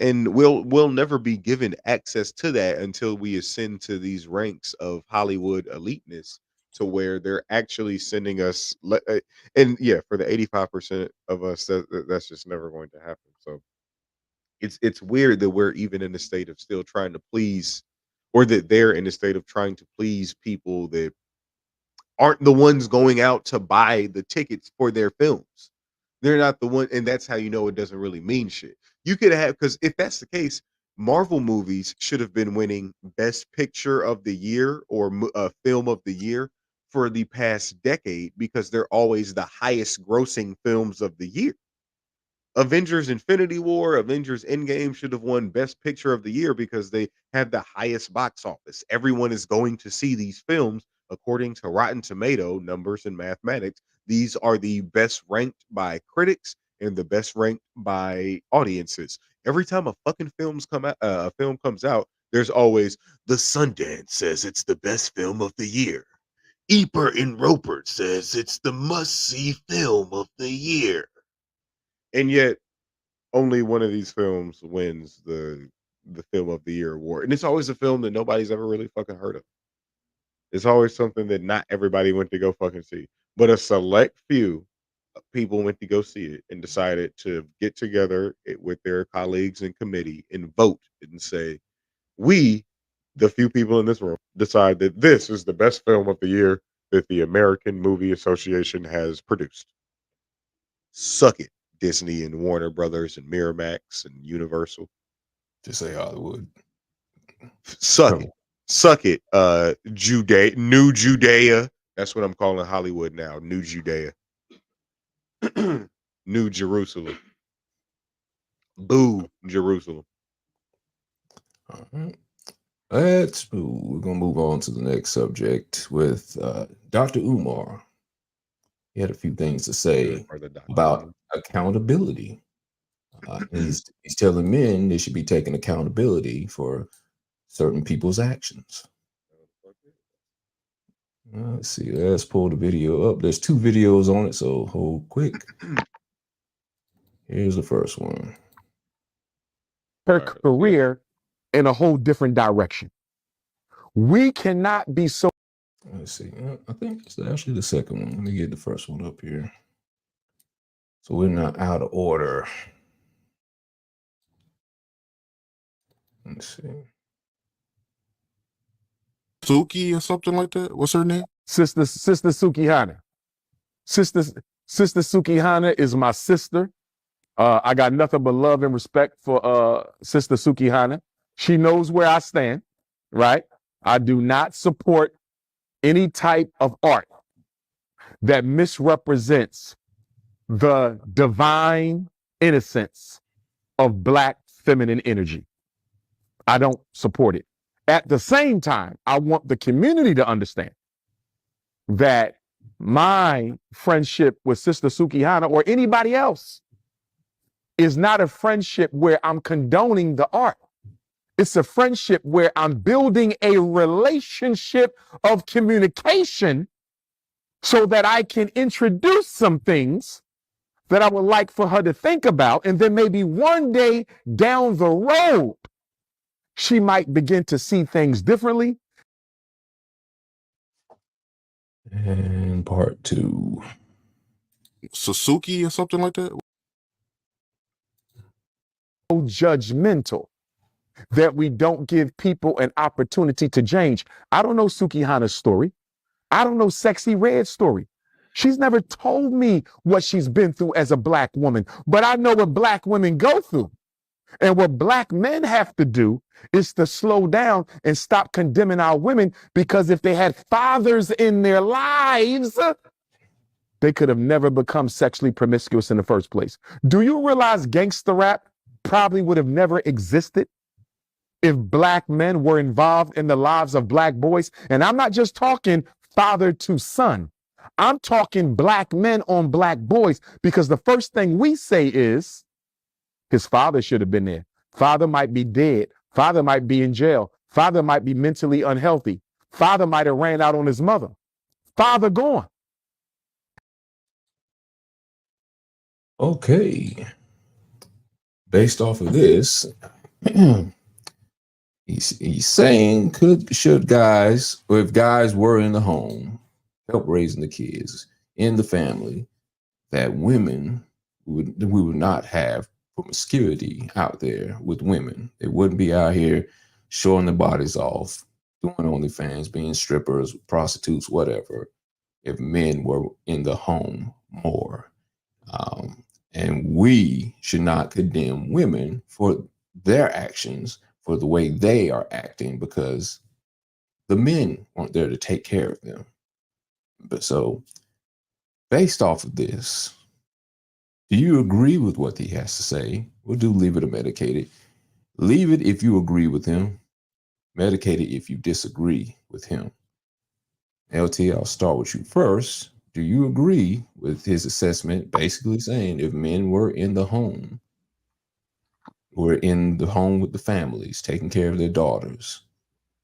Speaker 3: And we'll never be given access to that until we ascend to these ranks of Hollywood eliteness to where they're actually sending us and yeah, for the 85% of us that's just never going to happen. So it's weird that we're even in the state of still trying to please or that they're in the state of trying to please people that aren't the ones going out to buy the tickets for their films. They're not the one, and that's how you know it doesn't really mean shit. You could have because if that's the case, Marvel movies should have been winning Best Picture of the Year or Film of the Year for the past decade because they're always the highest grossing films of the year. Avengers Infinity War, Avengers Endgame should have won Best Picture of the Year because they have the highest box office. Everyone is going to see these films according to Rotten Tomato numbers and mathematics. These are the best ranked by critics and the best ranked by audiences. Every time a fucking a film comes out, there's always the Sundance says it's the best film of the year. Ebert and Roper says it's the must-see film of the year. And yet only one of these films wins the film of the year award. And it's always a film that nobody's ever really fucking heard of. It's always something that not everybody went to go fucking see. But a select few people went to go see it and decided to get together with their colleagues in committee and vote and say, we, the few people in this room, decide that this is the best film of the year that the American Movie Association has produced. Suck it, Disney and Warner Brothers and Miramax and Universal.
Speaker 2: Just say Hollywood.
Speaker 3: Suck it. Suck it. New Judea. That's what I'm calling Hollywood now. New Judea. New Jerusalem. Boo, Jerusalem.
Speaker 2: All right. Let's move. We're gonna move on to the next subject with Dr. Umar. He had a few things to say about accountability. He's telling men they should be taking accountability for certain people's actions. Let's see. Let's pull the video up. There's 2 videos on it, so hold quick. Here's the first one.
Speaker 8: Her career in a whole different direction. We cannot be so.
Speaker 2: Let's see. I think it's actually the second one. Let me get the first one up here. So we're not out of order. Let's see.
Speaker 9: Suki or something like that. What's her name?
Speaker 8: Sister Sukihana. Sister Sukihana is my sister. I got nothing but love and respect for Sister Sukihana. She knows where I stand, right? I do not support any type of art that misrepresents the divine innocence of Black feminine energy. I don't support it. At the same time, I want the community to understand that my friendship with Sister Sukihana or anybody else is not a friendship where I'm condoning the art. It's a friendship where I'm building a relationship of communication so that I can introduce some things that I would like for her to think about. And then maybe one day down the road, she might begin to see things differently.
Speaker 2: And part 2.
Speaker 9: Suzuki or something like that.
Speaker 8: So judgmental that we don't give people an opportunity to change. I don't know Sukihana's story. I don't know Sexy Red's story. She's never told me what she's been through as a Black woman, but I know what Black women go through. And what Black men have to do is to slow down and stop condemning our women, because if they had fathers in their lives, they could have never become sexually promiscuous in the first place. Do you realize gangster rap probably would have never existed if Black men were involved in the lives of Black boys? And I'm not just talking father to son. I'm talking Black men on Black boys, because the first thing we say is his father should have been there. Father might be dead. Father might be in jail. Father might be mentally unhealthy. Father might have ran out on his mother. Father gone.
Speaker 2: Okay. Based off of this, he's saying should guys, or if guys were in the home, help raising the kids in the family, that women we would not have promiscuity out there with women. They wouldn't be out here showing their bodies off, doing OnlyFans, being strippers, prostitutes, whatever, if men were in the home more. And we should not condemn women for their actions, for the way they are acting, because the men weren't there to take care of them. But so, based off of this, do you agree with what he has to say? Or do leave it or medicate it? Leave it if you agree with him. Medicate it if you disagree with him. LT, I'll start with you first. Do you agree with his assessment, basically saying if men were in the home, with the families, taking care of their daughters,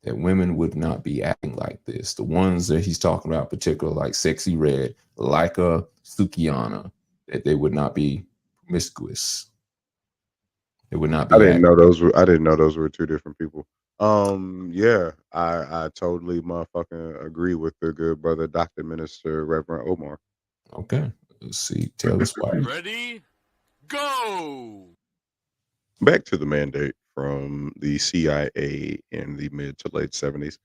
Speaker 2: that women would not be acting like this? The ones that he's talking about, particularly like Sexy Red, like a Sukihana, that they would not be promiscuous. They would not be.
Speaker 3: I didn't know those were 2 different people. Yeah, I totally motherfucking agree with the good brother, Dr. Minister Reverend Omar.
Speaker 2: Okay, let's see. Tell us why.
Speaker 6: Ready, go.
Speaker 3: Back to the mandate from the CIA in the mid to late 70s.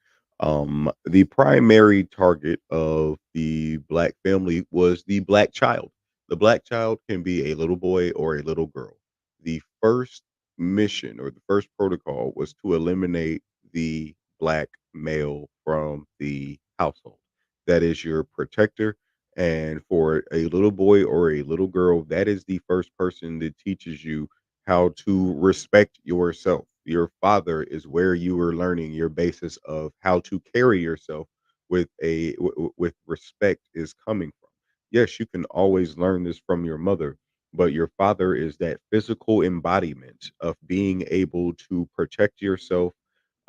Speaker 3: The primary target of the Black family was the Black child. The Black child can be a little boy or a little girl. The first mission or the first protocol was to eliminate the black male from the household. That is your protector. And for a little boy or a little girl, that is the first person that teaches you how to respect yourself. Your father is where you are learning your basis of how to carry yourself with respect is coming from. Yes, you can always learn this from your mother, but your father is that physical embodiment of being able to protect yourself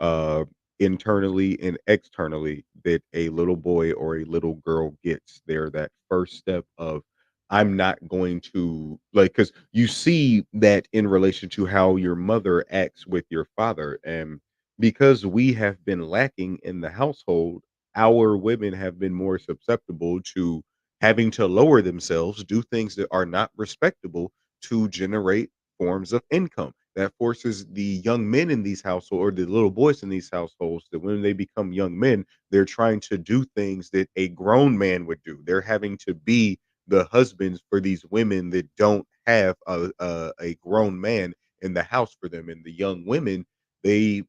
Speaker 3: uh internally and externally that a little boy or a little girl gets. They're that first step of I'm not going to like because you see that in relation to how your mother acts with your father. And because we have been lacking in the household, our women have been more susceptible to having to lower themselves, do things that are not respectable to generate forms of income. That forces the young men in these households or the little boys in these households that when they become young men, they're trying to do things that a grown man would do. They're having to be the husbands for these women that don't have a grown man in the house for them. And the young women, they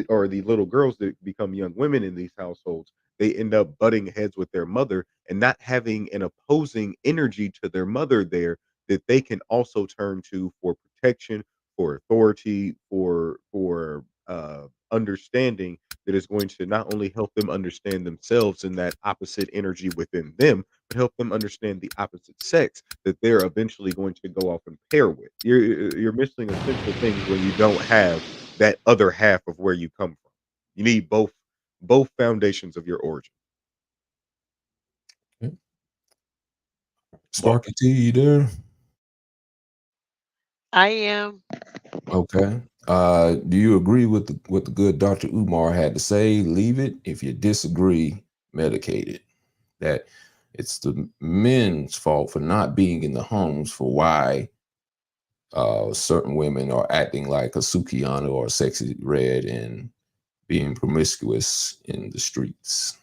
Speaker 3: or the little girls that become young women in these households, they end up butting heads with their mother and not having an opposing energy to their mother there that they can also turn to for protection, for authority, for understanding that is going to not only help them understand themselves and that opposite energy within them, but help them understand the opposite sex that they're eventually going to go off and pair with. You're missing essential things when you don't have that other half of where you come from. You need both foundations of your origin.
Speaker 2: Okay. Sparky T, you there?
Speaker 7: I am.
Speaker 2: Okay. Do you agree with what the good Dr. Umar had to say? Leave it. If you disagree, medicate it. That it's the men's fault for not being in the homes for why certain women are acting like a Sukiana or a Sexy Red and being promiscuous in the streets.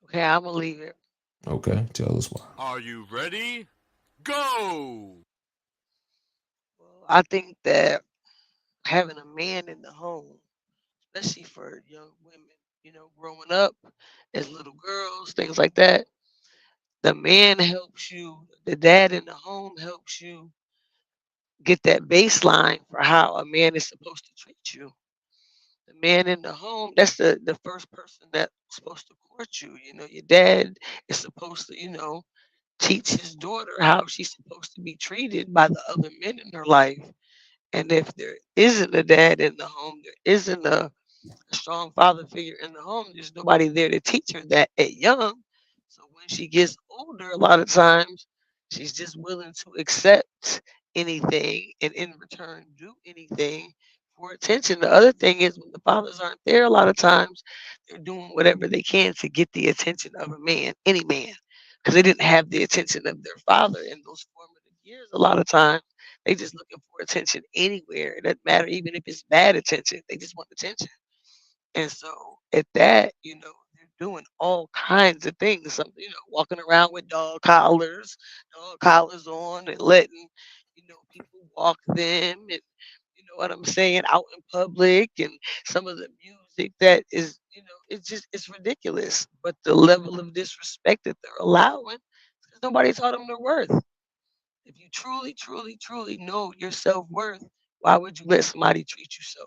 Speaker 7: Okay, I'm gonna leave it.
Speaker 2: Okay, tell us why.
Speaker 6: Are you ready? Go!
Speaker 7: I think that having a man in the home, especially for young women, growing up as little girls, things like that, the man helps you, the dad in the home helps you get that baseline for how a man is supposed to treat you. The man in the home, that's the first person that's supposed to court you. Your dad is supposed to, teach his daughter how she's supposed to be treated by the other men in her life. And if there isn't a dad in the home, there isn't a strong father figure in the home, there's nobody there to teach her that at young. So when she gets older, a lot of times she's just willing to accept anything and in return do anything for attention. The other thing is when the fathers aren't there, a lot of times they're doing whatever they can to get the attention of a man, any man, because they didn't have the attention of their father in those formative years. A lot of times they just looking for attention anywhere. It doesn't matter even if it's bad attention. They just want attention. And so at that, they're doing all kinds of things. Some, walking around with dog collars on and letting, people walk them and what I'm saying, out in public and some of the music that is, it's ridiculous. But the level of disrespect that they're allowing, because nobody taught them their worth. If you truly, truly, truly know your self-worth, why would you let somebody treat you so?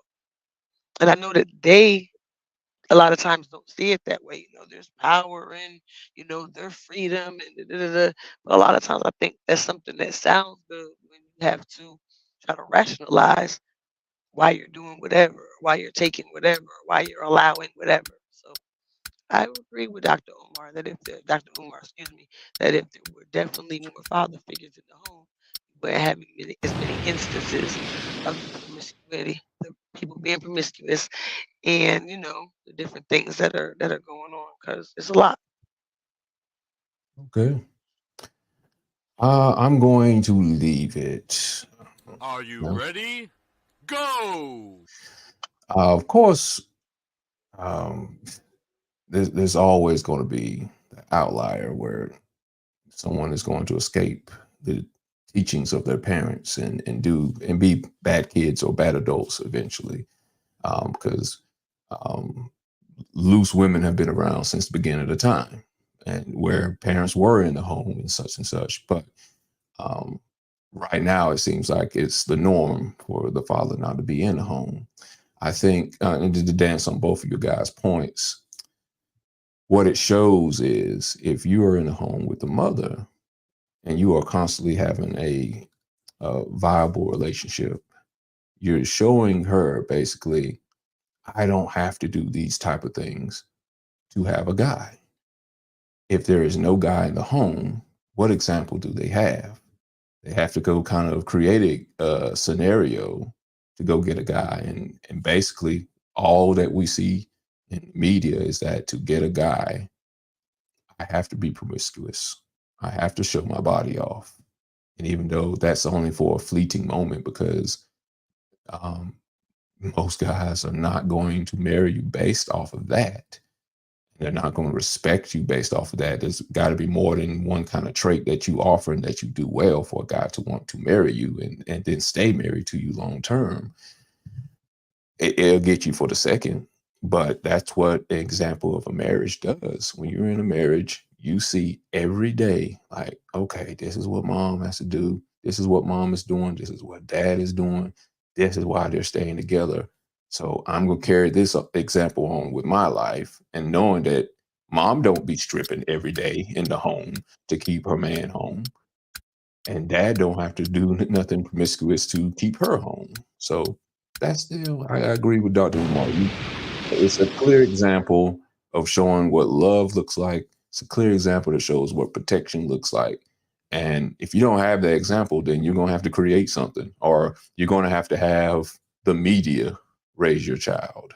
Speaker 7: And I know that they a lot of times don't see it that way. There's power in, their freedom and da, da, da, da. But a lot of times I think that's something that sounds good when you have to try to rationalize why you're doing whatever, why you're taking whatever, why you're allowing whatever. So I would agree with Dr. Omar that if the Dr. Umar, excuse me, that if there were definitely more father figures in the home, we wouldn't have as many instances of the promiscuity, the people being promiscuous, and the different things that are going on because it's a lot.
Speaker 2: Okay. I'm going to leave it.
Speaker 6: Are you
Speaker 2: No.
Speaker 6: ready? Go!
Speaker 2: Of course, there's always going to be the outlier where someone is going to escape the teachings of their parents and be bad kids or bad adults eventually, because loose women have been around since the beginning of the time, and where parents were in the home and such. But right now, it seems like it's the norm for the father not to be in the home. I think, and to dance on both of you guys' points, what it shows is if you are in a home with the mother and you are constantly having a viable relationship, you're showing her basically, I don't have to do these type of things to have a guy. If there is no guy in the home, what example do they have? They have to go kind of create a scenario to go get a guy. And basically all that we see in media is that to get a guy, I have to be promiscuous. I have to show my body off. And even though that's only for a fleeting moment, because most guys are not going to marry you based off of that. They're not going to respect you based off of that. There's got to be more than one kind of trait that you offer and that you do well for a guy to want to marry you and then stay married to you long term. It'll get you for the second, but that's what an example of a marriage does. When you're in a marriage, you see every day, like, okay, this is what mom has to do. This is what mom is doing. This is what dad is doing. This is why they're staying together. So I'm going to carry this example on with my life, and knowing that mom don't be stripping every day in the home to keep her man home, and dad don't have to do nothing promiscuous to keep her home. So that's still, I agree with Dr. Umar. It's a clear example of showing what love looks like. It's a clear example that shows what protection looks like. And if you don't have that example, then you're going to have to create something, or you're going to have the media raise your child.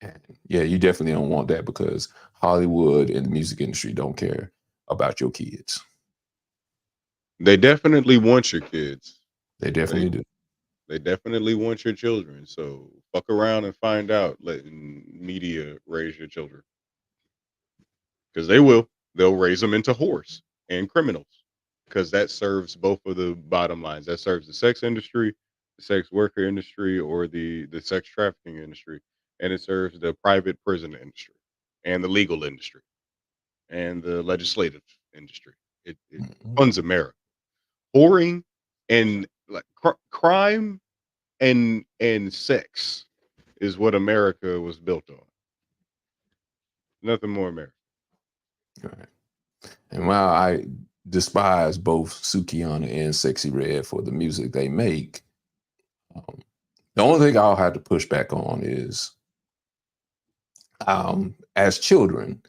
Speaker 2: And yeah, you definitely don't want that, because Hollywood and the music industry don't care about your kids.
Speaker 3: They definitely want your kids.
Speaker 2: They definitely do.
Speaker 3: They definitely want your children. So fuck around and find out letting media raise your children. Because they will. They'll raise them into whores and criminals. Because that serves both of the bottom lines. That serves the sex industry, the sex worker industry, or the sex trafficking industry. And it serves the private prison industry and the legal industry and the legislative industry. It funds America. Whoring and like crime and sex is what America was built on. Nothing more American.
Speaker 2: Right. And while I despise both Sukihana and Sexy Red for the music they make, the only thing I'll have to push back on is, as children,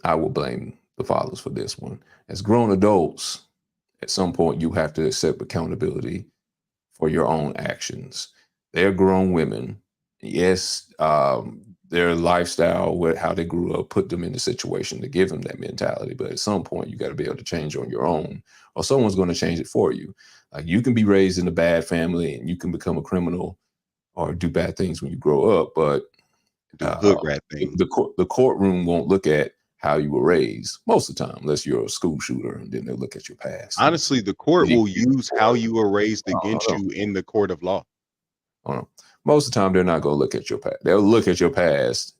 Speaker 2: I will blame the fathers for this one. As grown adults, at some point you have to accept accountability for your own actions. They're grown women. Yes, their lifestyle, how they grew up, put them in the situation to give them that mentality. But at some point, you got to be able to change on your own, or someone's going to change it for you. Like, you can be raised in a bad family and you can become a criminal or do bad things when you grow up, but the courtroom won't look at how you were raised most of the time, unless you're a school shooter, and then they'll look at your past.
Speaker 3: Honestly, the court will use how you were raised against you in the court of law.
Speaker 2: Most of the time, they're not going to look at your past. They'll look at your past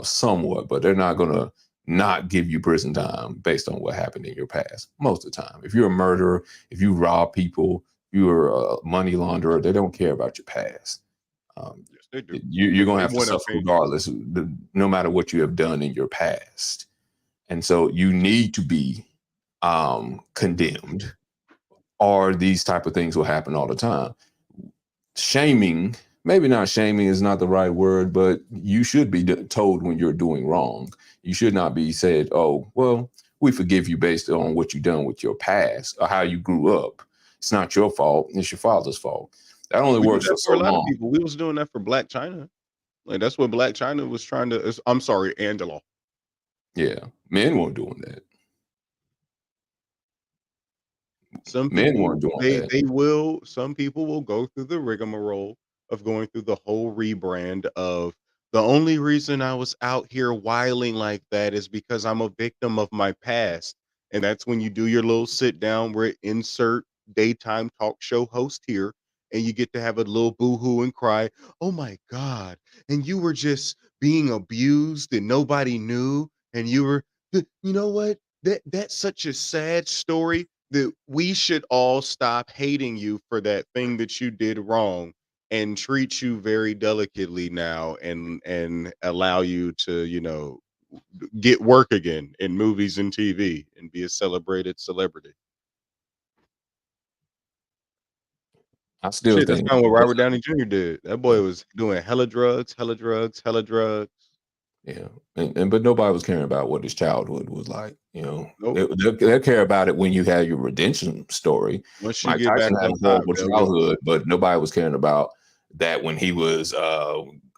Speaker 2: somewhat, but they're not going to not give you prison time based on what happened in your past. Most of the time, if you're a murderer, if you rob people, you're a money launderer, they don't care about your past.
Speaker 3: Yes, they do.
Speaker 2: You're going to have to suffer regardless, no matter what you have done in your past. And so you need to be condemned, or these type of things will happen all the time. Shaming, maybe not shaming is not the right word, but you should be told when you're doing wrong. You should not be said, oh, well, we forgive you based on what you've done with your past or how you grew up. It's not your fault. It's your father's fault. That only works for so
Speaker 3: a lot
Speaker 2: long.
Speaker 3: of people. We was doing that for Black China. Like, that's what Black China was trying to. I'm sorry, Angela.
Speaker 2: Yeah, men weren't doing that.
Speaker 3: Some
Speaker 2: men
Speaker 3: people,
Speaker 2: weren't doing that.
Speaker 3: They will. Some people will go through the rigmarole of going through the whole rebrand of the only reason I was out here whiling like that is because I'm a victim of my past. And that's when you do your little sit down where it insert daytime talk show host here, and you get to have a little boo-hoo and cry, "Oh my God, and you were just being abused and nobody knew, and you were you know what? That's such a sad story that we should all stop hating you for that thing that you did wrong and treat you very delicately now and allow you to, get work again in movies and TV and be a celebrated celebrity."
Speaker 2: I still
Speaker 3: Shit, that's
Speaker 2: think
Speaker 3: kind of what Robert Downey Jr. did. That boy was doing hella drugs, hella drugs, hella drugs.
Speaker 2: yeah, and but nobody was caring about what his childhood was like.
Speaker 3: Nope.
Speaker 2: They'll care about it when you have your redemption story.
Speaker 3: Once you
Speaker 2: Mike
Speaker 3: get back
Speaker 2: Tyson had
Speaker 3: on
Speaker 2: a
Speaker 3: top,
Speaker 2: horrible
Speaker 3: they'll go.
Speaker 2: childhood, but nobody was caring about that when he was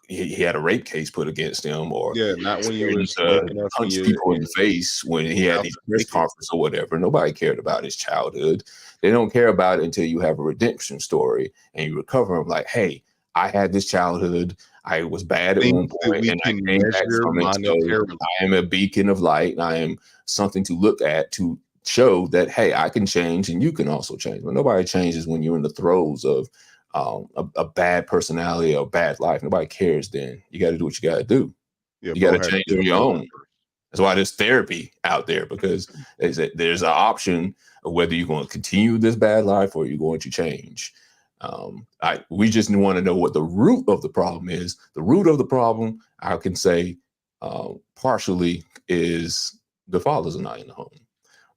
Speaker 2: he had a rape case put against him, or
Speaker 3: Yeah, not when you was
Speaker 2: threatened to
Speaker 3: smoking up
Speaker 2: punch people in the face when he had
Speaker 3: mouth
Speaker 2: these
Speaker 3: is
Speaker 2: press
Speaker 3: naked.
Speaker 2: conferences or whatever. Nobody cared about his childhood. They don't care about it until you have a redemption story and you recover them. Like, hey, I had this childhood. I was bad at one
Speaker 3: Things that
Speaker 2: point,
Speaker 3: we
Speaker 2: and I
Speaker 3: can
Speaker 2: came back
Speaker 3: measure
Speaker 2: from it. So
Speaker 3: monetarily.
Speaker 2: I am a beacon of light, and I am something to look at to show that, hey, I can change, and you can also change. But nobody changes when you're in the throes of a bad personality or bad life. Nobody cares. Then you got to do what you got to do.
Speaker 3: Yeah,
Speaker 2: You got
Speaker 3: Bo
Speaker 2: to
Speaker 3: had
Speaker 2: change
Speaker 3: to
Speaker 2: on
Speaker 3: do
Speaker 2: your
Speaker 3: it
Speaker 2: own.
Speaker 3: first.
Speaker 2: That's why there's therapy out there, because there's an option of whether you're going to continue this bad life or you're going to change. We just want to know what the root of the problem is. The root of the problem, I can say, partially is the fathers are not in the home.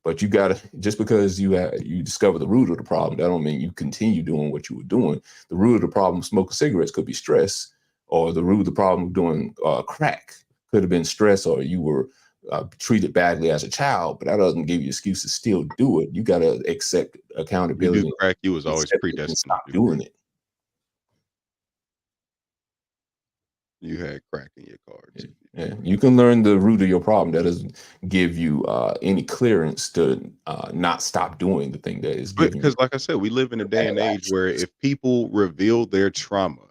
Speaker 2: But you gotta, just because you discover the root of the problem, that don't mean you continue doing what you were doing. The root of the problem, smoking cigarettes, could be stress, or the root of the problem doing crack could have been stress, or you were treated badly as a child. But that doesn't give you excuse to still do it. You gotta accept
Speaker 3: You do
Speaker 2: accountability.
Speaker 3: crack, you was always
Speaker 2: Accept it and
Speaker 3: predestined
Speaker 2: stop
Speaker 3: to do
Speaker 2: doing
Speaker 3: crack.
Speaker 2: it.
Speaker 3: You had crack in your cards.
Speaker 2: Yeah, you can learn the root of your problem. That doesn't give you any clearance to not stop doing the thing that is giving you
Speaker 3: Because, like I said, we live in a day and age where if people reveal their trauma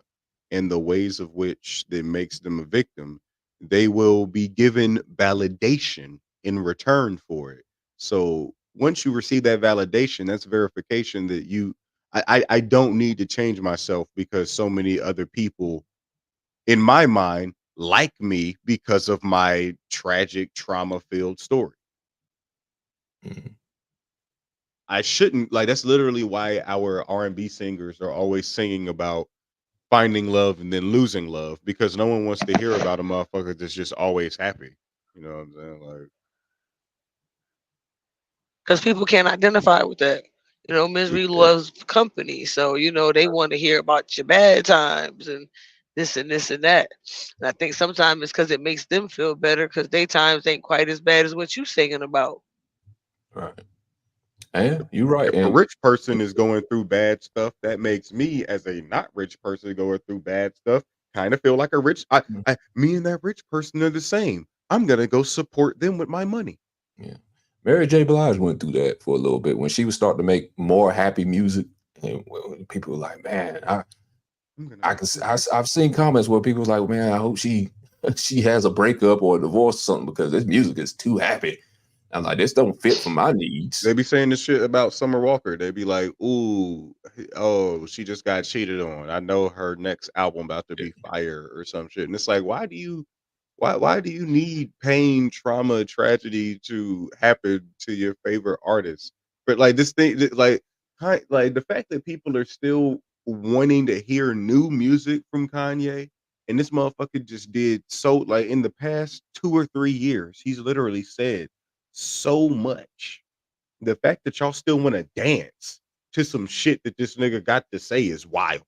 Speaker 3: and the ways of which that makes them a victim, they will be given validation in return for it. So once you receive that validation, that's verification that I don't need to change myself because so many other people, in my mind, like me because of my tragic trauma-filled story.
Speaker 2: Mhm.
Speaker 3: I shouldn't, like, that's literally why our R&B singers are always singing about finding love and then losing love, because no one wants to hear about a motherfucker that's just always happy. You know what I'm saying? Like,
Speaker 7: Because people can't identify with that. Misery
Speaker 3: yeah.
Speaker 7: loves company. So, they want to hear about your bad times and this and this and that. And I think sometimes it's because it makes them feel better because their times ain't quite as bad as what you singing about.
Speaker 2: Right. Yeah, you're right.
Speaker 3: If a rich person is going through bad stuff, that makes me, as a not rich person going through bad stuff, kind of feel like a rich. Me and that rich person are the same. I'm gonna go support them with my money.
Speaker 2: Yeah, Mary J. Blige went through that for a little bit when she was starting to make more happy music, and people were like, "Man, I've seen comments where people was like, man, I hope she has a breakup or a divorce or something because this music is too happy." I'm like, this don't fit for my needs.
Speaker 3: They be saying this shit about Summer Walker. They be like, "Ooh, oh, she just got cheated on. I know her next album about to be fire or some shit." And it's like, why do you need pain, trauma, tragedy to happen to your favorite artist? But like this thing, like the fact that people are still wanting to hear new music from Kanye, and this motherfucker just did so, like, in the past 2 or 3 years, he's literally said so much. The fact that y'all still want to dance to some shit that this nigga got to say is wild.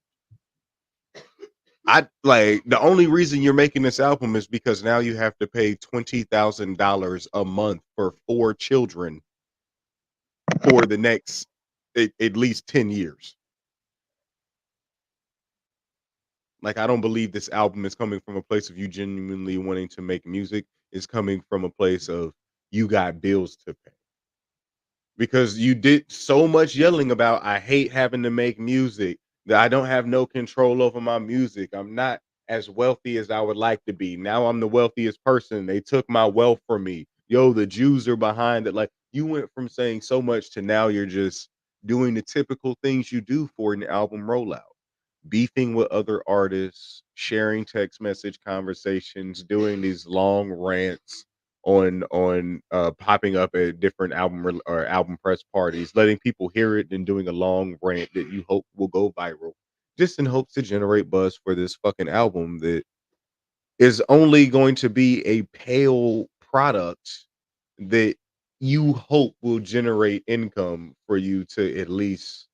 Speaker 3: I like, the only reason you're making this album is because now you have to pay $20,000 a month for 4 children for the next at least 10 years. Like, I don't believe this album is coming from a place of you genuinely wanting to make music. It's coming from a place of you got bills to pay. Because you did so much yelling about, I hate having to make music, that I don't have no control over my music. I'm not as wealthy as I would like to be. Now I'm the wealthiest person. They took my wealth from me. Yo, the Jews are behind it. Like, you went from saying so much to now you're just doing the typical things you do for an album rollout, beefing with other artists, sharing text message conversations, doing these long rants on popping up at different or album press parties, letting people hear it and doing a long rant that you hope will go viral, just in hopes to generate buzz for this fucking album that is only going to be a pale product that you hope will generate income for you to at least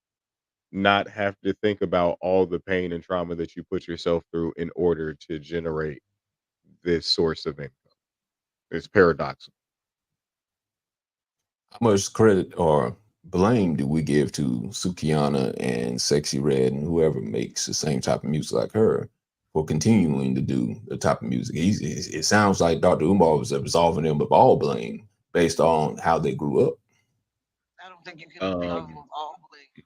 Speaker 3: not have to think about all the pain and trauma that you put yourself through in order to generate this source of income. It's paradoxical.
Speaker 2: How much credit or blame do we give to Sukihana and Sexy Red and whoever makes the same type of music like her for continuing to do the type of music? It sounds like Dr. Umar was absolving them of all blame based on how they grew up.
Speaker 7: I don't think you can absolve them of all blame.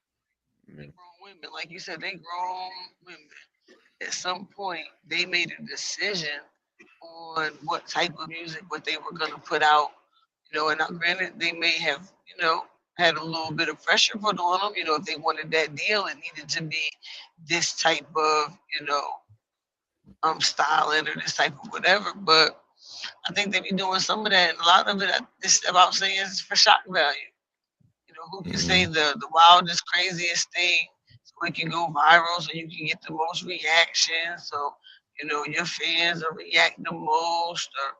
Speaker 7: They grown women, like you said, they grown women. At some point, they made a decision on what type of music, what they were going to put out. You know, and now granted, they may have, you know, had a little bit of pressure put on them. You know, if they wanted that deal, it needed to be this type of, you know, styling or this type of whatever. But I think they be doing some of that, and a lot of it, it's about saying is for shock value. You know, who can say the wildest, craziest thing so it can go viral, so you can get the most reactions, so you know your fans are reacting the most or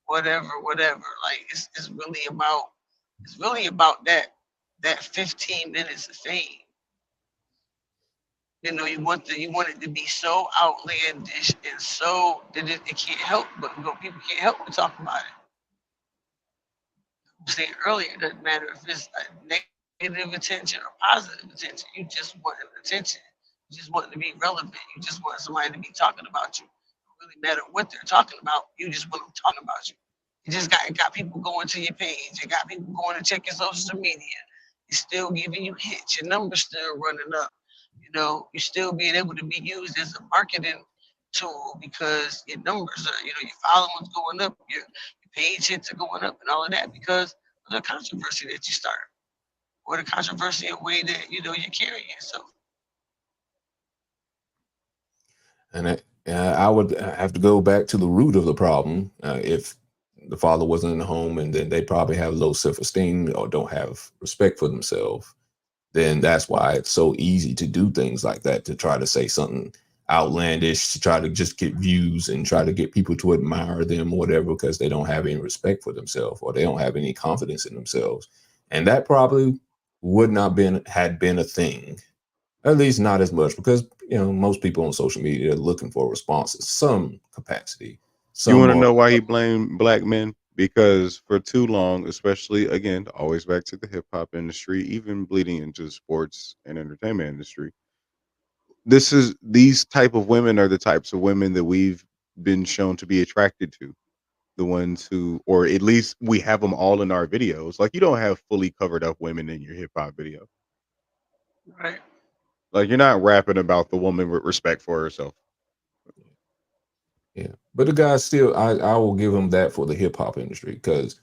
Speaker 7: whatever. Like it's really about that 15 minutes of fame. You know, you want it to be so outlandish and so that it can't help but people can't help but talk about it. I was saying earlier, it doesn't matter if it's a negative attention or positive attention. You just want attention. You just want to be relevant. You just want somebody to be talking about you. It doesn't really matter what they're talking about. You just want them talking about you. You just got people going to your page. You got people going to check your social media. It's still giving you hits. Your numbers still running up. You know, you're still being able to be used as a marketing tool because your numbers are, you know, your followers going up, your page hits are going up and all of that because of the controversy that you start or the controversial way that, you know, you're carrying yourself.
Speaker 2: And I would have to go back to the root of the problem. If the father wasn't in the home and then they probably have low self-esteem or don't have respect for themselves, then that's why it's so easy to do things like that, to try to say something outlandish, to try to just get views and try to get people to admire them or whatever, because they don't have any respect for themselves or they don't have any confidence in themselves. And that probably would not had been a thing, at least not as much, because, you know, most people on social media are looking for responses, some capacity.
Speaker 3: You want to know why he blamed black men? Because for too long, especially, again, always back to the hip hop industry, even bleeding into the sports and entertainment industry, these type of women are the types of women that we've been shown to be attracted to. The ones who, or at least we have them all in our videos. Like, you don't have fully covered up women in your hip hop video.
Speaker 7: Right.
Speaker 3: Like, you're not rapping about the woman with respect for herself.
Speaker 2: Yeah, but the guys still, I will give them that for the hip hop industry, because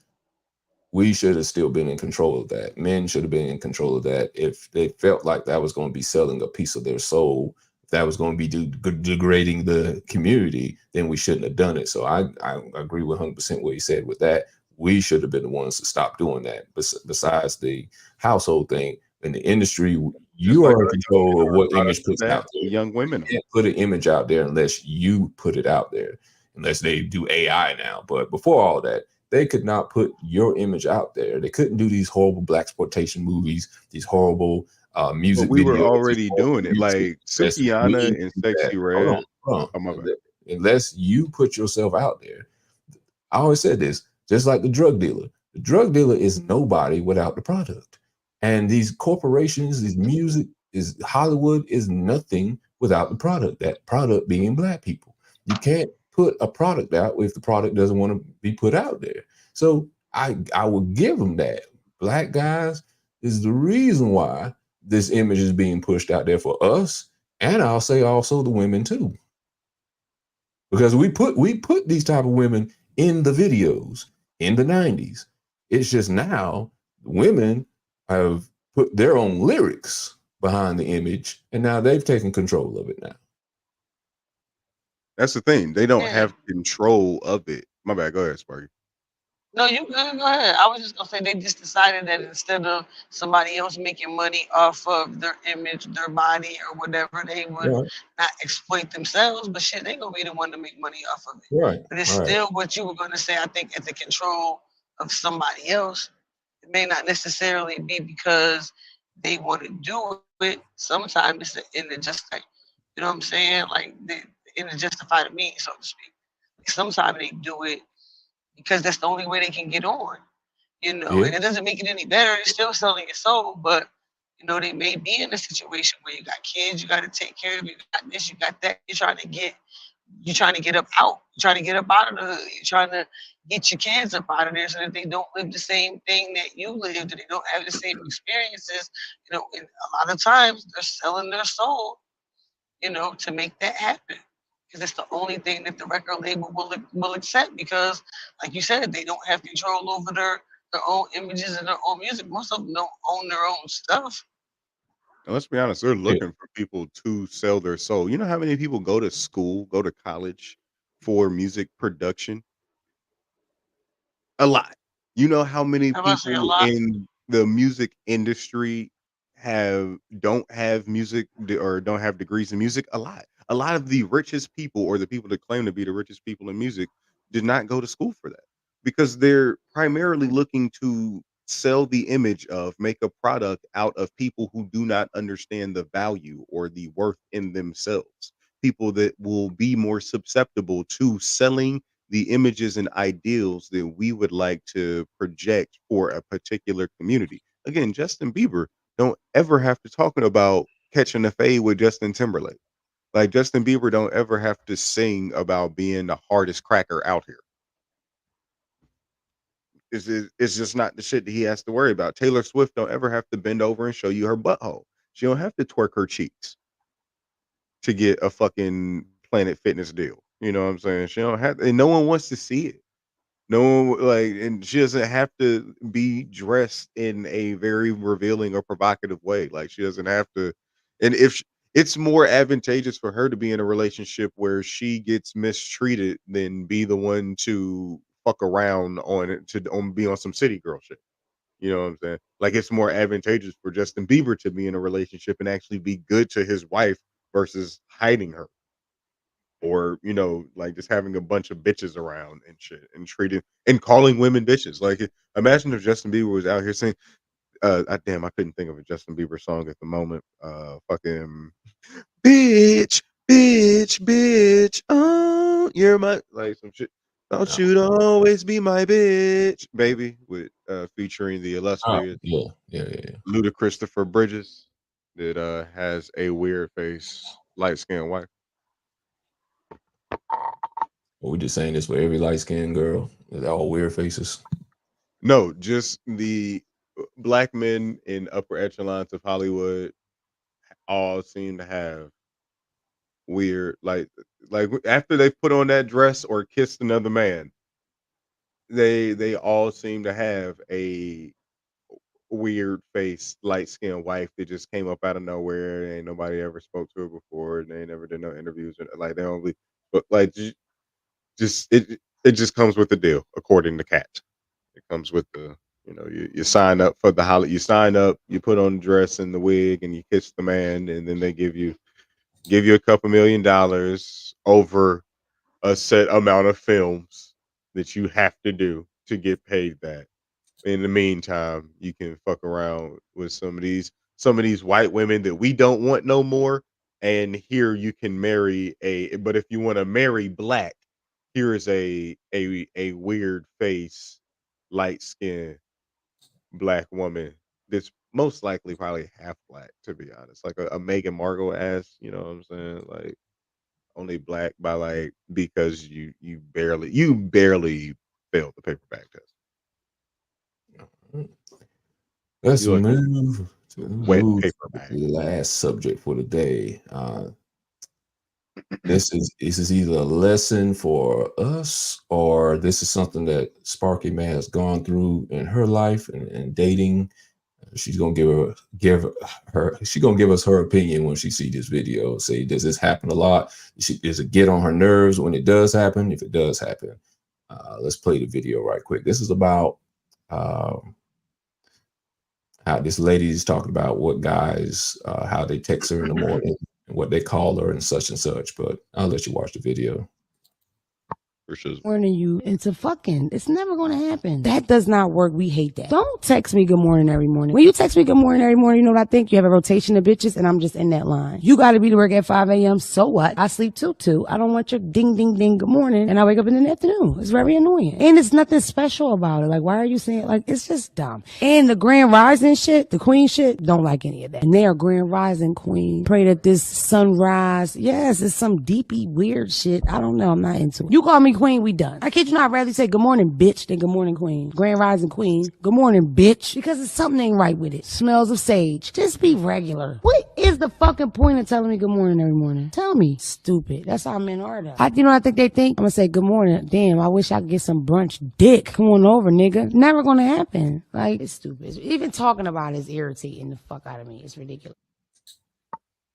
Speaker 2: we should have still been in control of that. Men should have been in control of that. If they felt like that was going to be selling a piece of their soul, if that was going to be degrading the community, then we shouldn't have done it. So I agree with 100% what you said with that. We should have been the ones to stop doing that. Besides the household thing, in the industry, you are in control of what image puts out there.
Speaker 3: Young women
Speaker 2: can't put an image out there unless you put it out there, unless they do AI now. But before all that, they could not put your image out there. They couldn't do these horrible blacksploitation movies, these horrible music videos.
Speaker 3: We were already doing it, like Sukihana and Sexy Red.
Speaker 2: Unless you put yourself out there. I always said this, just like the drug dealer. The drug dealer is nobody without the product. And these corporations, these music, is Hollywood is nothing without the product, that product being black people. You can't put a product out if the product doesn't want to be put out there. So I will give them that. Black guys is the reason why this image is being pushed out there for us. And I'll say also the women too. Because we put these type of women in the videos in the 90s. It's just now women have put their own lyrics behind the image, and now they've taken control of it now.
Speaker 3: That's the thing. They don't
Speaker 7: Yeah.
Speaker 3: have control of it. My bad. Go ahead, Sparky.
Speaker 7: No, you go ahead. I was just gonna say they just decided that instead of somebody else making money off of their image, their body, or whatever, they would
Speaker 2: Right,
Speaker 7: not exploit themselves, but shit, they gonna be the one to make money off of it.
Speaker 2: right,
Speaker 7: But it's
Speaker 2: right.
Speaker 7: still what you were gonna say. I think at the control of somebody else. It may not necessarily be because they want to do it. Sometimes it's the end of just like, you know what I'm saying? Like the end of justify the means, so to speak. Sometimes they do it because that's the only way they can get on, you know,
Speaker 2: Yeah,
Speaker 7: and it doesn't make it any better. It's still selling your soul, but you know, they may be in a situation where you got kids, you got to take care of, you got this, you got that. You're trying to get up out. You're trying to get up out of the hood. You're trying to get your kids up out of there so that they don't live the same thing that you lived, and they don't have the same experiences. You know, and a lot of times they're selling their soul, you know, to make that happen. Because it's the only thing that the record label will accept. Because, like you said, they don't have control over their own images and their own music. Most of them don't own their own stuff.
Speaker 3: And let's be honest, they're
Speaker 2: yeah,
Speaker 3: looking for people to sell their soul. You know how many people go to school, go to college for music production? A lot. You know how many
Speaker 7: I'm about to say a
Speaker 3: people
Speaker 7: lot.
Speaker 3: in the music industry don't have music or don't have degrees in music? A lot. A lot of the richest people or the people that claim to be the richest people in music did not go to school for that because they're primarily looking to sell the image of make a product out of people who do not understand the value or the worth in themselves. People that will be more susceptible to selling the images and ideals that we would like to project for a particular community. Again, Justin Bieber don't ever have to talking about catching the fade with Justin Timberlake. Like Justin Bieber don't ever have to sing about being the hardest cracker out here. It's just not the shit that he has to worry about. Taylor Swift don't ever have to bend over and show you her butthole. She don't have to twerk her cheeks to get a fucking Planet Fitness deal. You know what I'm saying? She don't have, and no one wants to see it. No one like, and she doesn't have to be dressed in a very revealing or provocative way. Like she doesn't have to. And if it's more advantageous for her to be in a relationship where she gets mistreated than be the one to fuck around on it be on some city girl shit. You know what I'm saying? Like it's more advantageous for Justin Bieber to be in a relationship and actually be good to his wife versus hiding her or like just having a bunch of bitches around and shit and treating and calling women bitches. Like imagine if Justin Bieber was out here saying damn, I couldn't think of a Justin Bieber song at the moment. Fucking bitch, bitch, bitch. Oh, you're my like some shit. Don't you always be my bitch, baby, with featuring the illustrious
Speaker 2: yeah.
Speaker 3: Luda Christopher Bridges that has a weird face, light skinned wife.
Speaker 2: Are we just saying this for every light skinned girl? They're all weird faces.
Speaker 3: No, just the black men in upper echelons of Hollywood all seem to have weird, like after they put on that dress or kissed another man, they all seem to have a weird face, light skinned wife that just came up out of nowhere. Ain't nobody ever spoke to her before, and they never did no interviews. Like they only, but like just it just comes with the deal, according to Kat. It comes with the you sign up for the holiday. You sign up, you put on the dress and the wig, and you kiss the man, and then they give you a couple $1 million over a set amount of films that you have to do to get paid that. In the meantime, you can fuck around with some of these white women that we don't want no more. And here you can marry but if you want to marry black, here is a weird face, light skin black woman that's most likely probably half black, to be honest. Like a Meghan Markle ass, you know what I'm saying? Like only black by like because you barely failed the paperback test.
Speaker 2: Let's
Speaker 3: You like
Speaker 2: move
Speaker 3: wet
Speaker 2: to
Speaker 3: paperback.
Speaker 2: the last subject for the day. This is either a lesson for us or this is something that Sparky May has gone through in her life and dating she's gonna give us her opinion when she see this video. Say, does this happen a lot? Does it get on her nerves when it does happen? If it does happen, let's play the video right quick. This is about how this lady is talking about what guys, how they text her in the morning and what they call her and such. But I'll let you watch the video.
Speaker 10: Morning you into fucking. It's never gonna happen. That does not work. We hate that. Don't text me good morning every morning. When you text me good morning every morning, you know what I think? You have a rotation of bitches and I'm just in that line. You gotta be to work at 5 a.m. So what? I sleep too. I don't want your ding ding ding good morning and I wake up in the afternoon. It's very annoying. And it's nothing special about it. Like, why are you saying, like, it's just dumb. And the Grand Rising shit, the Queen shit, don't like any of that. And they are Grand Rising Queen. Pray that this sunrise, yes, it's some deepy weird shit. I don't know. I'm not into it. You call me Queen, we done. I kid you not, I'd rather say good morning, bitch, than good morning, Queen. Grand Rising Queen. Good morning, bitch. Because it's something ain't right with it. Smells of sage. Just be regular. What is the fucking point of telling me good morning every morning? Tell me. Stupid. That's how men are though. You know what I think they think? I'm gonna say good morning. Damn, I wish I could get some brunch dick. Come on over, nigga. Never gonna happen. Like, it's stupid. Even talking about it is irritating the fuck out of me. It's ridiculous.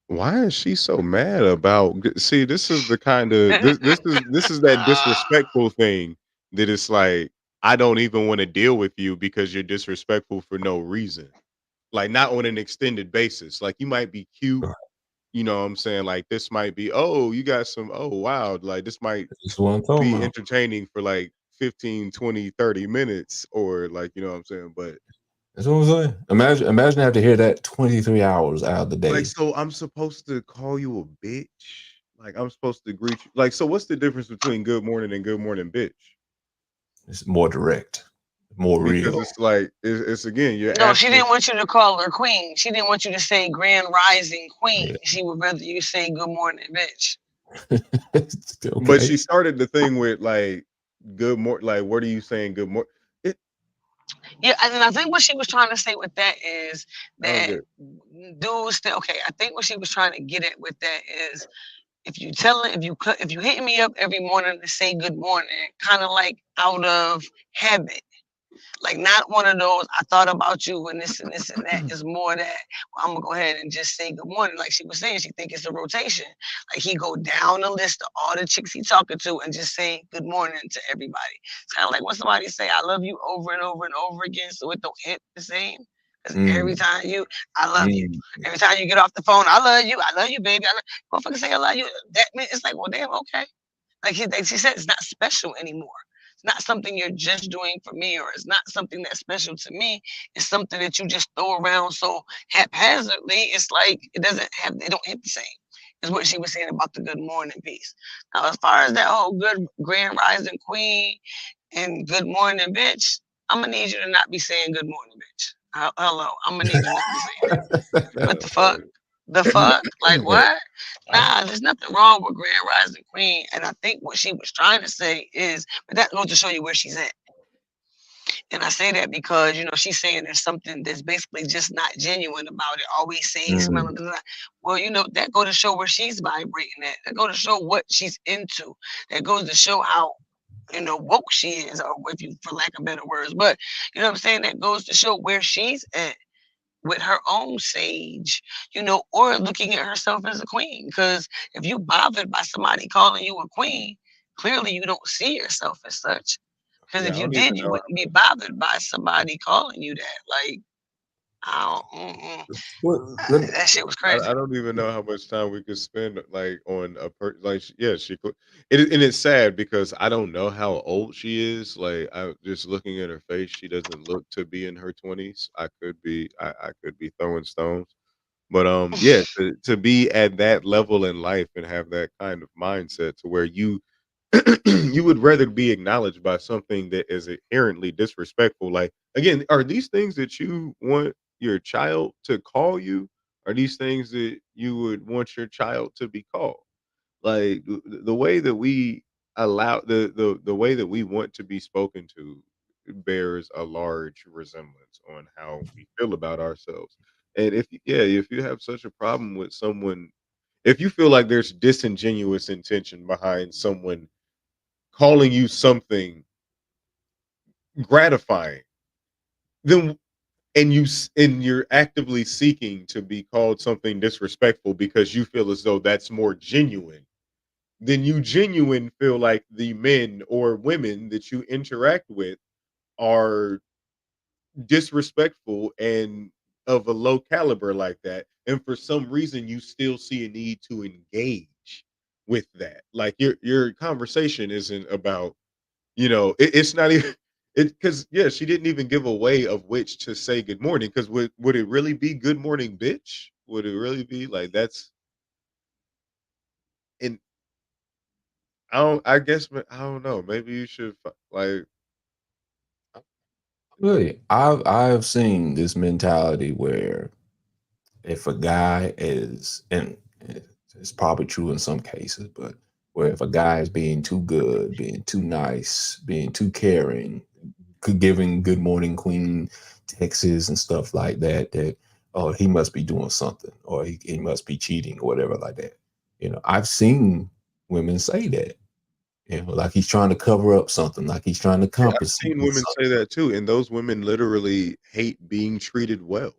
Speaker 3: Why is she so mad about? See, this is the kind of this is that disrespectful thing that it's like, I don't even want to deal with you because you're disrespectful for no reason. Like, not on an extended basis. Like, you might be cute, you know what I'm saying? Like, this might be, oh, you got some, oh wow, like this might be entertaining for like 15, 20, 30 minutes, or like, you know what I'm saying? But
Speaker 2: that's what I'm saying. Imagine having to hear that 23 hours out of the day.
Speaker 3: like, so I'm supposed to call you a bitch? Like, I'm supposed to greet you? Like, so what's the difference between good morning and good morning, bitch?
Speaker 2: It's more direct, more
Speaker 3: Because
Speaker 2: real.
Speaker 3: it's like, it's again, you're
Speaker 7: No,
Speaker 3: asking.
Speaker 7: she didn't want you to call her Queen. She didn't want you to say Grand Rising Queen. She would rather you say good morning, bitch.
Speaker 2: Okay.
Speaker 3: But she started the thing with like, good morning. Like, what are you saying? Good morning.
Speaker 7: Yeah, and I think what she was trying to say with that is that
Speaker 3: Okay.
Speaker 7: dudes that, okay, I think what she was trying to get at with that is, if you hitting me up every morning to say good morning, kind of like out of habit, like not one of those, I thought about you and this and this and that, is more that, well, I'm gonna go ahead and just say good morning. Like she was saying, she think it's a rotation. Like he go down the list of all the chicks he talking to and just say good morning to everybody. It's kind of like when somebody say I love you over and over and over again, so it don't hit the same. Because every time I love you. Every time you get off the phone, I love you, baby. Motherfucker say I love you. That means it's like, well, damn, okay. Like she said, it's not special anymore. It's not something you're just doing for me, or it's not something that's special to me. It's something that you just throw around so haphazardly. It's like they don't hit the same. Is what she was saying about the good morning piece. Now, as far as that whole good Grand Rising Queen and good morning, bitch, I'm gonna need you to not be saying good morning, bitch. Hello, I'm gonna need you to not be saying that. What the fuck? The fuck? Like what? Nah, there's nothing wrong with Grand Rising Queen. And I think what she was trying to say is, but that goes to show you where she's at. And I say that because, you know, she's saying there's something that's basically just not genuine about it. Always saying, smelling, well, you know, that go to show where she's vibrating at. That go to show what she's into. That goes to show how, you know, woke she is, or if you, for lack of better words. But, you know what I'm saying? That goes to show where she's at with her own sage, you know, or looking at herself as a queen. Because if you bothered by somebody calling you a queen, clearly you don't see yourself as such. Because if you did, you wouldn't be bothered by somebody calling you that. Like, that shit was crazy.
Speaker 3: I don't even know how much time we could spend like on a she could. And it's sad because I don't know how old she is. Like, I just looking at her face, she doesn't look to be in her 20s. I could be throwing stones, but yeah, to be at that level in life and have that kind of mindset to where you you would rather be acknowledged by something that is inherently disrespectful. Like, again, are these things that you want your child to call you? Are these things that you would want your child to be called? Like, the way that we allow the way that we want to be spoken to bears a large resemblance on how we feel about ourselves. And if you have such a problem with someone, if you feel like there's disingenuous intention behind someone calling you something gratifying, then and you're actively seeking to be called something disrespectful because you feel as though that's more genuine, then you genuine feel like the men or women that you interact with are disrespectful and of a low caliber like that, and for some reason you still see a need to engage with that. Like your conversation isn't about, it's not even it, because yeah, she didn't even give a way of which to say good morning, because would it really be good morning, bitch? Would it really be like that's and I guess I don't know, maybe you should like
Speaker 2: Really, I've seen this mentality where if a guy is, and it's probably true in some cases, but where if a guy is being too good, being too nice, being too caring, giving good morning queen texts and stuff like that, that oh, he must be doing something, or he must be cheating or whatever like that. I've seen women say that, like he's trying to cover up something, like he's trying to
Speaker 3: yeah, I've
Speaker 2: compensate
Speaker 3: seen
Speaker 2: for
Speaker 3: women say
Speaker 2: something.
Speaker 3: that too, and those women literally hate being treated well.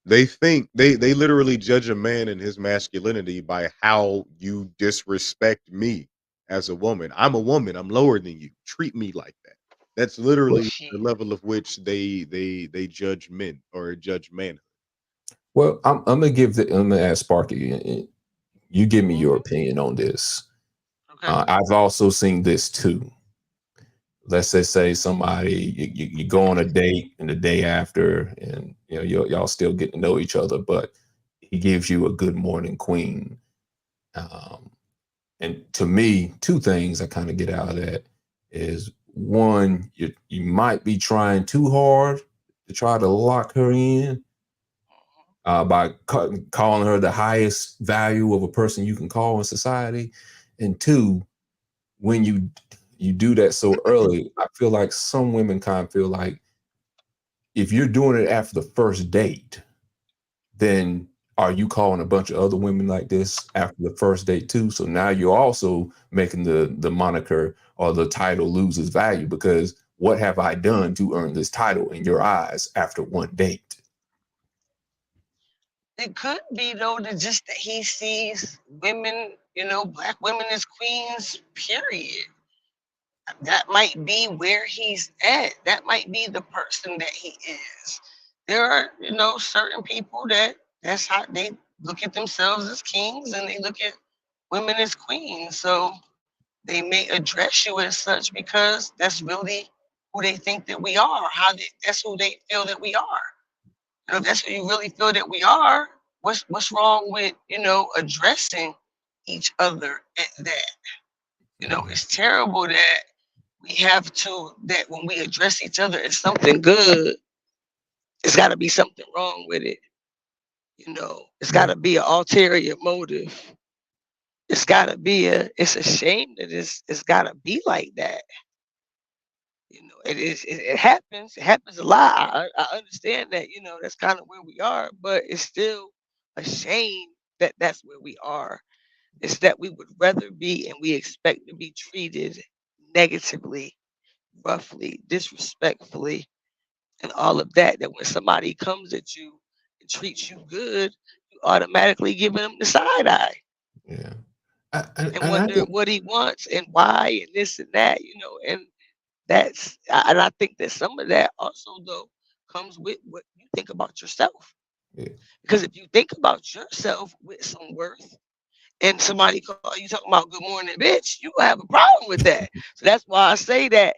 Speaker 3: They think they literally judge a man and his masculinity by how you disrespect me as a woman. I'm a woman. I'm lower than you. Treat me like that. That's
Speaker 2: Well,
Speaker 3: literally the
Speaker 7: Shit.
Speaker 3: level of which they judge men or judge manhood.
Speaker 2: well, I'm gonna ask Sparky. You give me your
Speaker 7: Mhm.
Speaker 2: opinion on this.
Speaker 7: Okay.
Speaker 2: I've also seen this too. Let's just say somebody you go on a date, and the day after, and y'all still getting to know each other, but he gives you a good morning queen. Um, and to me, two things I kind of get out of that is, one, you might be trying too hard to try to lock her in by calling her the highest value of a person you can call in society, and two, when you do that so early, I feel like some women kind of feel like if you're doing it after the first date, then are you calling a bunch of other women like this after the first date too? So now you're also making the moniker or the title lose its value, because what have I done to earn this title in your eyes after one date?
Speaker 7: It could be though that just that he sees women, black women as queens, period. That might be where he's at. That might be the person that he is. There are, certain people that's how they look at themselves as kings and they look at women as queens. So they may address you as such because that's really who they think that we are, that's who they feel that we are. If that's who you really feel that we are, what's wrong with, addressing each other at that? It's terrible that we have to, that when we address each other as something good, it's got to be something wrong with it. It's got to be an ulterior motive. It's got to be it's a shame that it's got to be like that. It happens. It happens a lot. I understand that, that's kind of where we are, but it's still a shame that that's where we are. It's that we would rather be and we expect to be treated negatively, roughly, disrespectfully, and all of that. That when somebody comes at you and treats you good, you automatically give them the side eye
Speaker 2: Yeah.
Speaker 7: and
Speaker 2: And I
Speaker 7: wonder
Speaker 2: think,
Speaker 7: what he wants and why and this and that, and and I think that some of that also though comes with what you think about yourself.
Speaker 2: yeah.
Speaker 7: Because if you think about yourself with some worth and somebody call you talking about good morning, bitch, you have a problem with that. So that's why I say that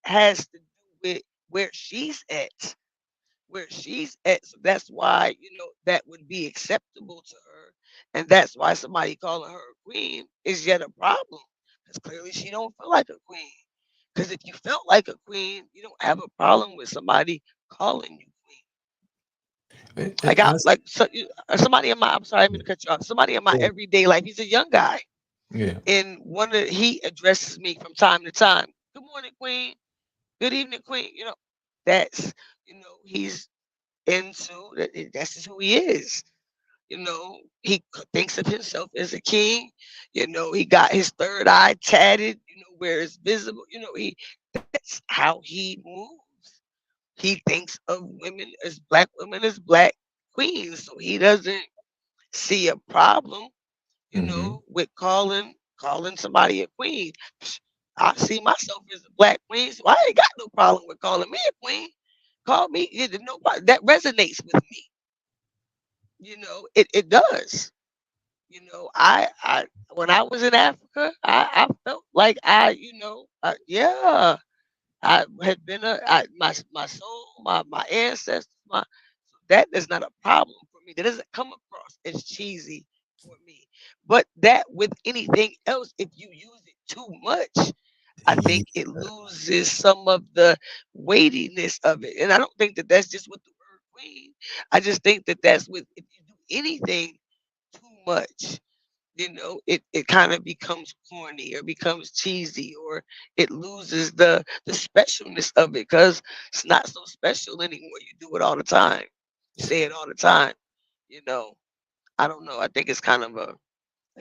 Speaker 7: has to do with where she's at. Where she's at. So that's why, that would be acceptable to her. And that's why somebody calling her a queen is yet a problem. Because clearly she don't feel like a queen. Because if you felt like a queen, you don't have a problem with somebody calling you queen.
Speaker 2: And
Speaker 7: Somebody in my, I'm sorry, I'm gonna cut you off. Somebody in my everyday life, he's a young guy.
Speaker 2: yeah.
Speaker 7: And he addresses me from time to time. Good morning, queen. Good evening, queen. That's, he's into that. That's just who he is. He thinks of himself as a king. He got his third eye tatted, where it's visible. That's how he moves. he thinks of women as black queens, so he doesn't see a problem, with calling somebody a queen. I see myself as a black queen, so I ain't got no problem with calling me a queen. Call me, nobody that resonates with me. It does. I when I was in Africa, I felt like yeah, I had been my soul, my ancestors, that is not a problem for me. That doesn't come across as cheesy for me. But that with anything else, if you use it too much, I think it loses some of the weightiness of it. And I don't think that that's just with the word queen. I just think that that's with if you do anything too much, it kind of becomes corny or becomes cheesy, or it loses the specialness of it because it's not so special anymore. You do it all the time, say it all the time. I don't know. I think it's kind of a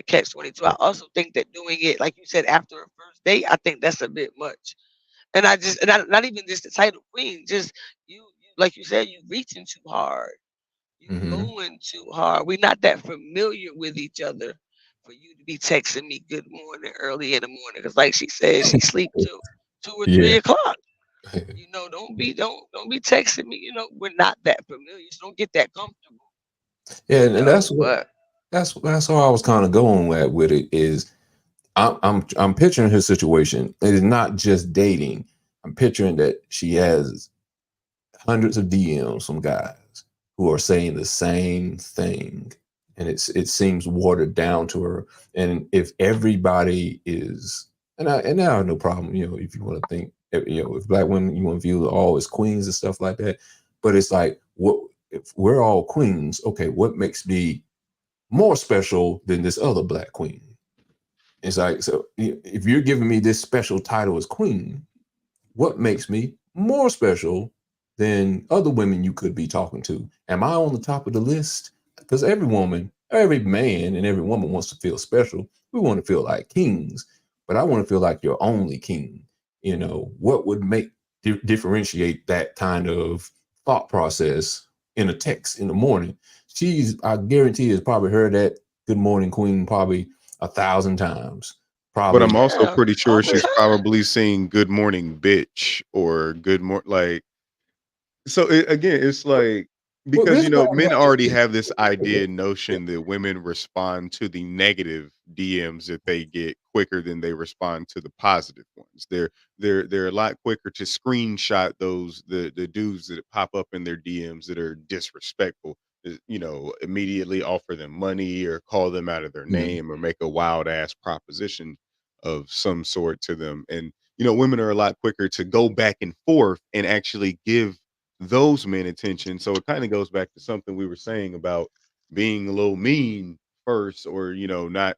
Speaker 7: catch-22. I also think that doing it, like you said, after a first date, I think that's a bit much. And not even just the title queen, just you like you said, you reaching too hard. You going too hard. We're not that familiar with each other for you to be texting me good morning early in the morning. Because like she said, she sleep till 2 or 3 o'clock. Don't be texting me. We're not that familiar, so don't get that comfortable.
Speaker 2: Yeah, and that's how I was kind of going with it. Is I'm picturing her situation. It is not just dating. I'm picturing that she has hundreds of DMs from guys who are saying the same thing, and it seems watered down to her. And if everybody is, and I have no problem, if you want to think, if black women, you want to view all as queens and stuff like that, but it's like, what if we're all queens? Okay, what makes me more special than this other black queen? It's like, so if you're giving me this special title as queen, what makes me more special than other women you could be talking to? Am I on the top of the list? Because every woman, every man, and every woman wants to feel special. We want to feel like kings, but I want to feel like your only king. What would make differentiate that kind of thought process in a text in the morning? I guarantee, has probably heard that "Good morning, queen" probably 1,000 times. Probably.
Speaker 3: But I'm also pretty sure she's probably saying "Good morning, bitch" or "Good morning," like. So again, it's like, because men already have this idea notion that women respond to the negative DMs that they get quicker than they respond to the positive ones. They're a lot quicker to screenshot the dudes that pop up in their DMs that are disrespectful. Immediately offer them money or call them out of their name or make a wild ass proposition of some sort to them. And women are a lot quicker to go back and forth and actually give those men attention. So it kind of goes back to something we were saying about being a little mean first, or not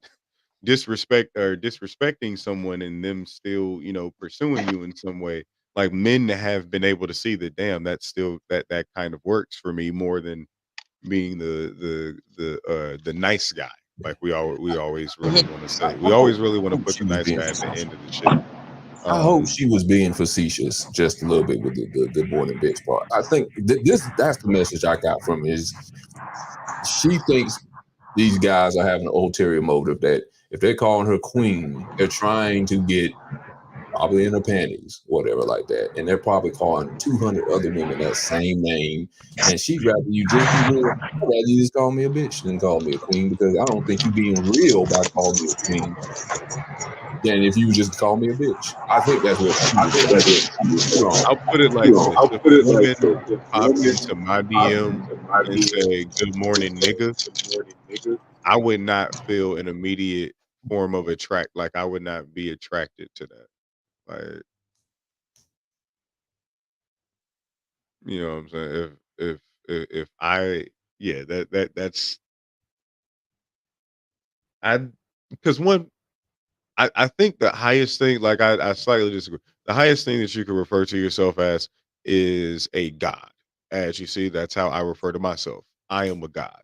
Speaker 3: disrespecting someone and them still pursuing you in some way. Like, men have been able to see that, damn, that's still that kind of works for me more than being the nice guy. Like we always really want to say. We always really want to put the nice guy at the end of the shit.
Speaker 2: I hope she was being facetious just a little bit with the good morning bitch part. I think that's the message I got from it, is she thinks these guys are having an ulterior motive, that if they're calling her queen, they're trying to get probably in her panties, whatever like that. And they're probably calling 200 other women that same name. And she'd rather you just call me a bitch than call me a queen, because I don't think you being real by calling me a queen than if you just call me a bitch. I think that's what
Speaker 3: I'll put it like this. If a woman pops into my DM and say, "Good morning, nigga," I would not feel an immediate form of like I would not be attracted to that. Like, you know what I'm saying? If I, yeah, that's because I think the highest thing, like I slightly disagree. The highest thing that you can refer to yourself as is a god. As you see, that's how I refer to myself. I am a god.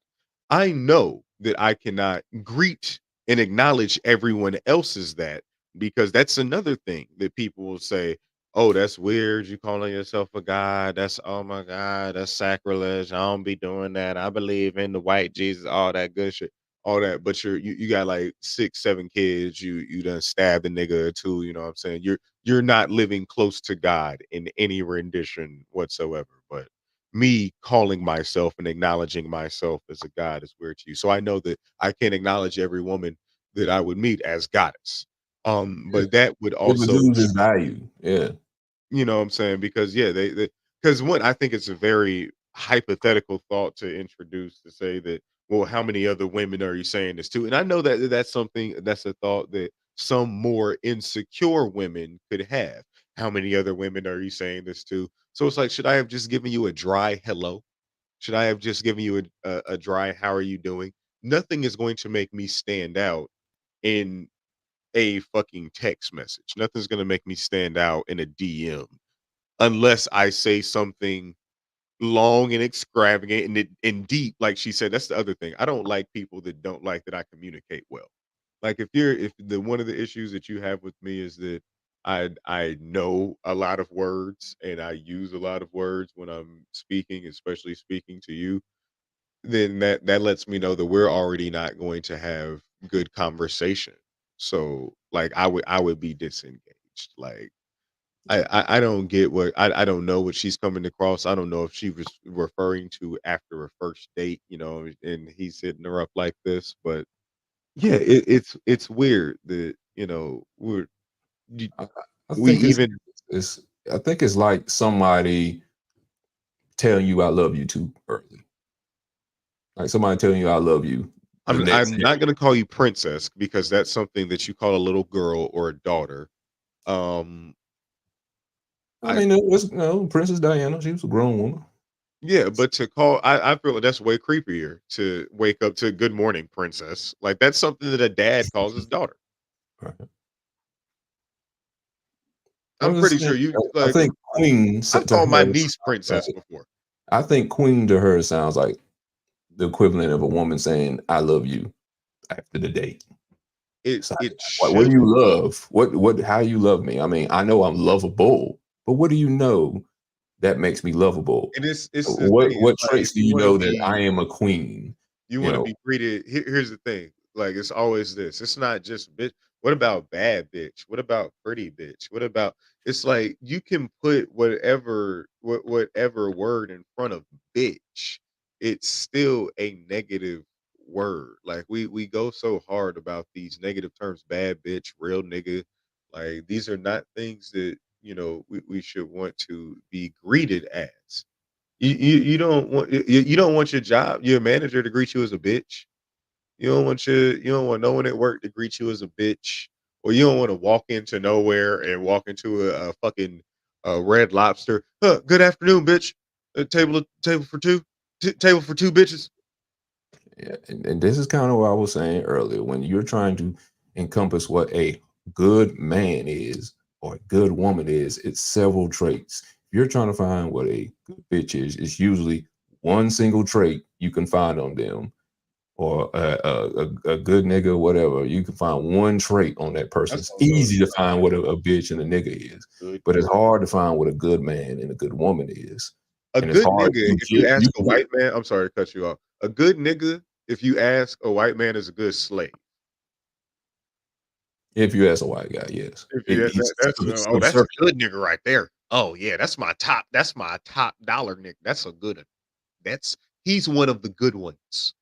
Speaker 3: I know that I cannot greet and acknowledge everyone else's that, because that's another thing that people will say,
Speaker 11: oh, that's weird. You calling yourself a god. That's, oh my God, that's sacrilege. I don't be doing that. I believe in the white Jesus, all that good shit, all that. But you got like 6, 7 kids. You done stabbed a nigga or two. You know what I'm saying? You're not living close to God in any rendition whatsoever. But me calling myself and acknowledging myself as a god is weird to you. So I know that I can't acknowledge every woman that I would meet as goddess. But that would
Speaker 2: It would
Speaker 11: also,
Speaker 2: lose its value. Yeah.
Speaker 11: you know what I'm saying? Because yeah, they because one, I think it's a very hypothetical thought to introduce to say that, well, how many other women are you saying this to? And I know that that's a thought that some more insecure women could have. How many other women are you saying this to? So it's like, should I have just given you a dry hello? Should I have just given you a dry how are you doing? Nothing is going to make me stand out in a fucking text message. Nothing's gonna make me stand out in a DM unless I say something long and extravagant and deep. Like she said, that's the other thing. I don't like people that don't like that I communicate well. Like if the one of the issues that you have with me is that I know a lot of words and I use a lot of words when I'm speaking, especially speaking to you, then that lets me know that we're already not going to have good conversation. So like I would be disengaged. Like I don't get what I don't know what she's coming across. I don't know if she was referring to after a first date, and he's hitting her up like this. But yeah, it's weird that you-
Speaker 2: I, I
Speaker 11: we
Speaker 2: think
Speaker 11: even
Speaker 2: it's I think it's like somebody telling you I love you too early. Like somebody telling you I love you. The next
Speaker 11: I'm not gonna call you princess because that's something that you call a little girl or a daughter. Um,
Speaker 2: I mean, it was Princess Diana. She was a grown woman.
Speaker 11: Yeah, but to call, I feel like that's way creepier to wake up to "Good morning, princess." Like that's something that a dad calls his daughter.
Speaker 2: Right.
Speaker 11: I'm
Speaker 2: I'm just
Speaker 11: pretty
Speaker 2: saying,
Speaker 11: sure you
Speaker 2: I
Speaker 11: like.
Speaker 2: think Queen
Speaker 11: I've
Speaker 2: to
Speaker 11: called my
Speaker 2: her
Speaker 11: niece
Speaker 2: sounds
Speaker 11: princess
Speaker 2: like,
Speaker 11: before.
Speaker 2: I think Queen to her sounds like the equivalent of a woman saying "I love you" after the date.
Speaker 11: It
Speaker 2: It's like,
Speaker 11: it
Speaker 2: what do
Speaker 11: should.
Speaker 2: you love? What how you love me? I mean, I know I'm lovable, but what do you know that makes me lovable?
Speaker 11: And it's the
Speaker 2: What
Speaker 11: thing. It's like
Speaker 2: traits do you know that I am a queen?
Speaker 11: you
Speaker 2: You
Speaker 11: want to
Speaker 2: know,
Speaker 11: be treated. Here's the thing. Like it's always this. It's not just bitch. What about bad bitch? What about pretty bitch? What about? It's like you can put whatever word in front of bitch. It's still a negative word. Like we go so hard about these negative terms, bad bitch, real nigga. Like these are not things that we should want to be greeted as. You don't want you don't want your manager to greet you as a bitch. You don't want no one at work to greet you as a bitch, or you don't want to walk into nowhere and walk into a fucking Red Lobster. Good afternoon, bitch. Table for two, table for two bitches.
Speaker 2: yeah, and this is kind of what I was saying earlier. When you're trying to encompass what a good man is or a good woman is, it's several traits. If you're trying to find what a good bitch is, it's usually one single trait you can find on them, or a good nigga, whatever. You can find one trait on that person.
Speaker 11: That's
Speaker 2: It's
Speaker 11: also
Speaker 2: easy to find what a bitch and a nigga is,
Speaker 11: good.
Speaker 2: but it's hard to find what a good man and a good woman is.
Speaker 11: A
Speaker 2: And it's
Speaker 11: good
Speaker 2: hard.
Speaker 11: nigga, if you ask a white man, I'm sorry to cut you off. A good nigga, if you ask a white man, is a good slave.
Speaker 2: If you ask a white guy, yes.
Speaker 11: If you
Speaker 2: He's
Speaker 11: that's oh, that's a
Speaker 2: subservient.
Speaker 11: good nigga right there. Oh yeah, that's my top dollar nigga. That's a good one. He's one of the good ones.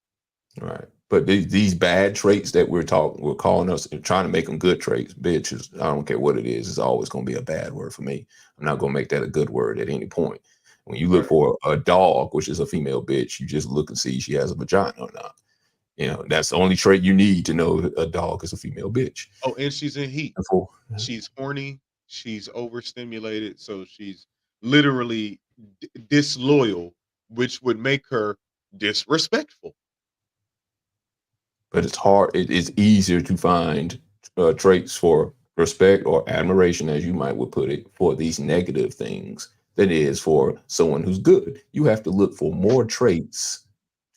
Speaker 2: Right. But these bad traits that we're calling us and trying to make them good traits, bitches, I don't care what it is, it's always going to be a bad word for me. I'm not going to make that a good word at any point. When you look
Speaker 11: Right.
Speaker 2: for a dog, which is a female bitch, you just look and see she has a vagina or not. That's the only trait you need to know a dog is a female bitch.
Speaker 11: Oh, and she's in heat.
Speaker 2: Therefore,
Speaker 11: She's horny. She's overstimulated, so she's literally disloyal, which would make her disrespectful.
Speaker 2: but it's hard. It's easier to find traits for respect or admiration, as you might would put it, for these negative things than it is for someone who's good. You have to look for more traits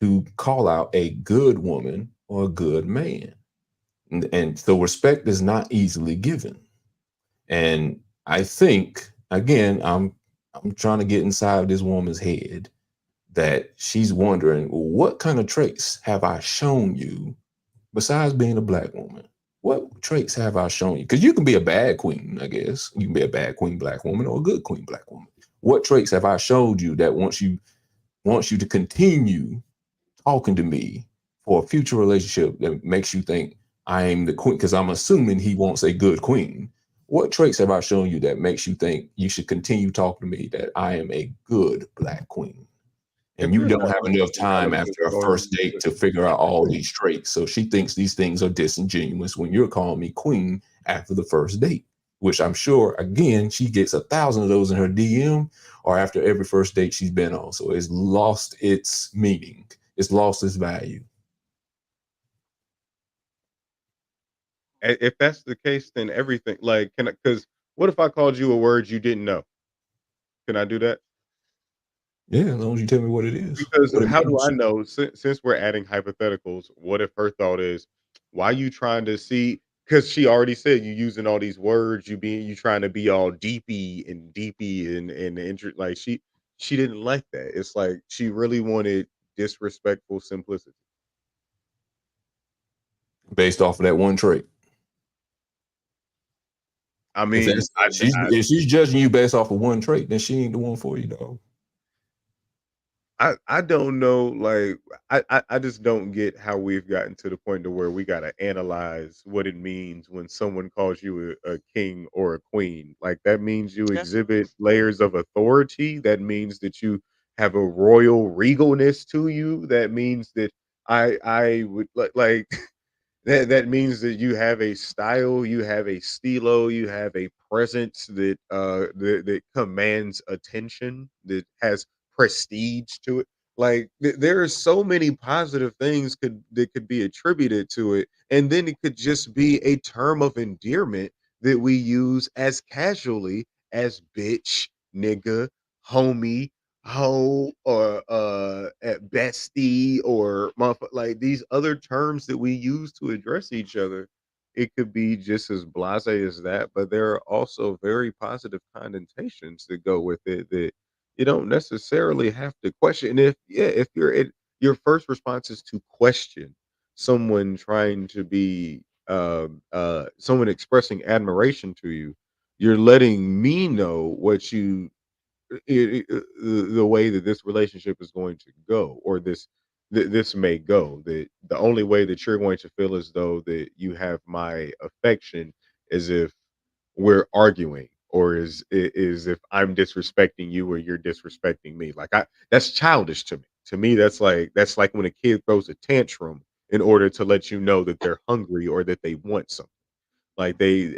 Speaker 2: to call out a good woman or a good man. And so respect is not easily given. And I think again, I'm trying to get inside this woman's head that she's wondering, well, what kind of traits have I shown you besides being a black woman? What traits have I shown you? Because you can be a bad queen, I guess. You can be a bad queen black woman or a good queen black woman. What traits have I showed you that wants you to continue talking to me for a future relationship that makes you think I am the queen? Because I'm assuming he wants a good queen. What traits have I shown you that makes you think you should continue talking to me that I am a good black queen? And you don't have enough time after a first date to figure out all these traits. So she thinks these things are disingenuous when you're calling me queen after the first date, which I'm sure, again, she gets 1,000 of those in her DM or after every first date she's been on. So it's lost its meaning. It's lost its value.
Speaker 11: If that's the case, then everything like because what if I called you a word you didn't know? Can I do that?
Speaker 2: Yeah, as long as you tell me what it is.
Speaker 11: Because
Speaker 2: What it
Speaker 11: how do
Speaker 2: means.
Speaker 11: I know since we're adding hypotheticals, what if her thought is, why you trying to see? Because she already said you using all these words, you trying to be all deepy and like she didn't like that. It's like she really wanted disrespectful simplicity.
Speaker 2: Based off of that one trait.
Speaker 11: I mean,
Speaker 2: If she's judging you based off of one trait, then she ain't the one for you, dog.
Speaker 11: I don't know, like I just don't get how we've gotten to the point to where we gotta analyze what it means when someone calls you a king or a queen. Like that means you
Speaker 7: That's
Speaker 11: exhibit layers of authority. That means that you have a royal regalness to you. That means that I would like that means that you have a style, you have a stilo, you have a presence that commands attention, that has prestige to it. Like there are so many positive things that could be attributed to it, and then it could just be a term of endearment that we use as casually as bitch, nigga, homie, hoe, or at bestie, or like these other terms that we use to address each other. It could be just as blasé as that, but there are also very positive connotations that go with it that you don't necessarily have to question. And if your first response is to question someone trying to be someone expressing admiration to you, you're letting me know what you the way that this relationship is going to go, or this may go. That the only way that you're going to feel as though that you have my affection is if we're arguing, or is if I'm disrespecting you or you're disrespecting me. Like that's childish to me. To me, that's like when a kid throws a tantrum in order to let you know that they're hungry or that they want something. Like they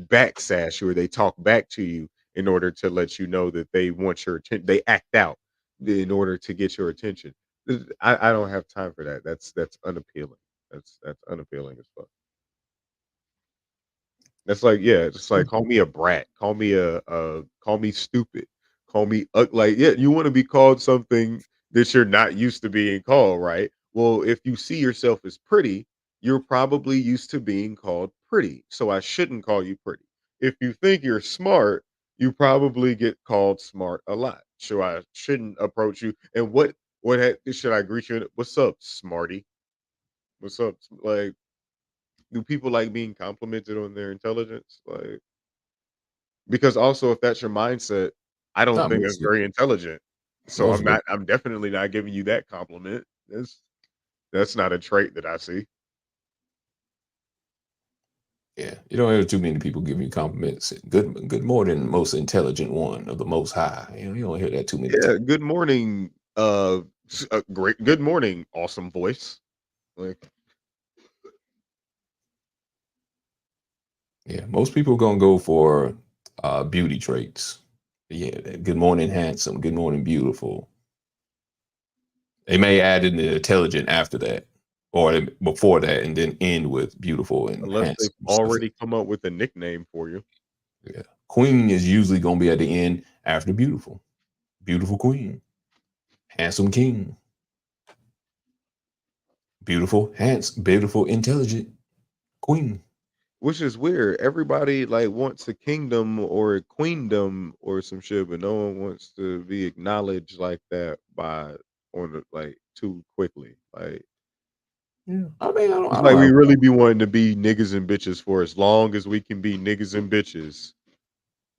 Speaker 11: backsash you or they talk back to you in order to let you know that they want your attention. They act out in order to get your attention. I don't have time for that. That's unappealing. That's unappealing as fuck. That's like, yeah, just like call me a brat, call me stupid, call me like, yeah, you want to be called something that you're not used to being called, right? Well, if you see yourself as pretty, you're probably used to being called pretty. So I shouldn't call you pretty. If you think you're smart, you probably get called smart a lot. So I shouldn't approach you. And should I greet you? What's up, smarty? What's up? Like, do people like being complimented on their intelligence? Like, because also if that's your mindset, I don't
Speaker 2: Not
Speaker 11: think that's
Speaker 2: mostly.
Speaker 11: very intelligent. So
Speaker 2: Most of it.
Speaker 11: I'm definitely not giving you that compliment. That's not a trait that I see.
Speaker 2: Yeah, you don't hear too many people giving you compliments. Good morning, most intelligent one of the most high. You don't hear that too many
Speaker 11: Yeah,
Speaker 2: times.
Speaker 11: good morning, great good morning, awesome voice. Like,
Speaker 2: Yeah, most people are gonna go for beauty traits. Yeah, good morning, handsome. Good morning, beautiful. They may add in the intelligent after that, or before that, and then end with beautiful and
Speaker 11: unless they've
Speaker 2: handsome.
Speaker 11: already come up with a nickname for you.
Speaker 2: Yeah, queen is usually gonna be at the end after beautiful. Beautiful queen, handsome king, beautiful, handsome, beautiful, intelligent queen.
Speaker 11: which is weird. Everybody like wants a kingdom or a queendom or some shit, but no one wants to be acknowledged like that by like too quickly. Like
Speaker 2: Yeah. I mean, I
Speaker 11: it's
Speaker 2: don't
Speaker 11: like we
Speaker 2: have.
Speaker 11: really be wanting to be niggas and bitches for as long as we can be niggas and bitches.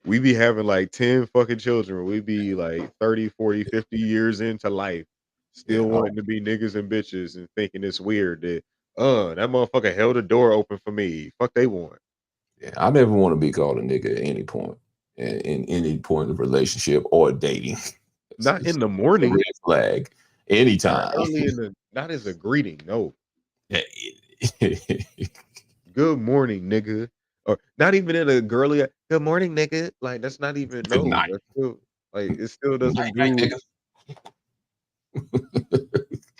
Speaker 11: We be having like 10 fucking children. We be like 30, 40, 50 years into life,
Speaker 2: Yeah,
Speaker 11: still wanting to be niggas and bitches and thinking it's weird that that motherfucker held the door open for me. Fuck they want.
Speaker 2: yeah, I never want to be called a nigga at any point, in any point of relationship or dating.
Speaker 11: Not in the
Speaker 2: a
Speaker 11: morning.
Speaker 2: red flag
Speaker 11: Not
Speaker 2: anytime.
Speaker 11: early not as a greeting, no.
Speaker 2: Yeah.
Speaker 11: Good morning, nigga. Or not even in a girly good morning, nigga. Like that's not even
Speaker 2: Good
Speaker 11: no.
Speaker 2: night.
Speaker 11: That's still like it still
Speaker 2: Night,
Speaker 11: doesn't
Speaker 2: night,
Speaker 11: do
Speaker 2: nigga.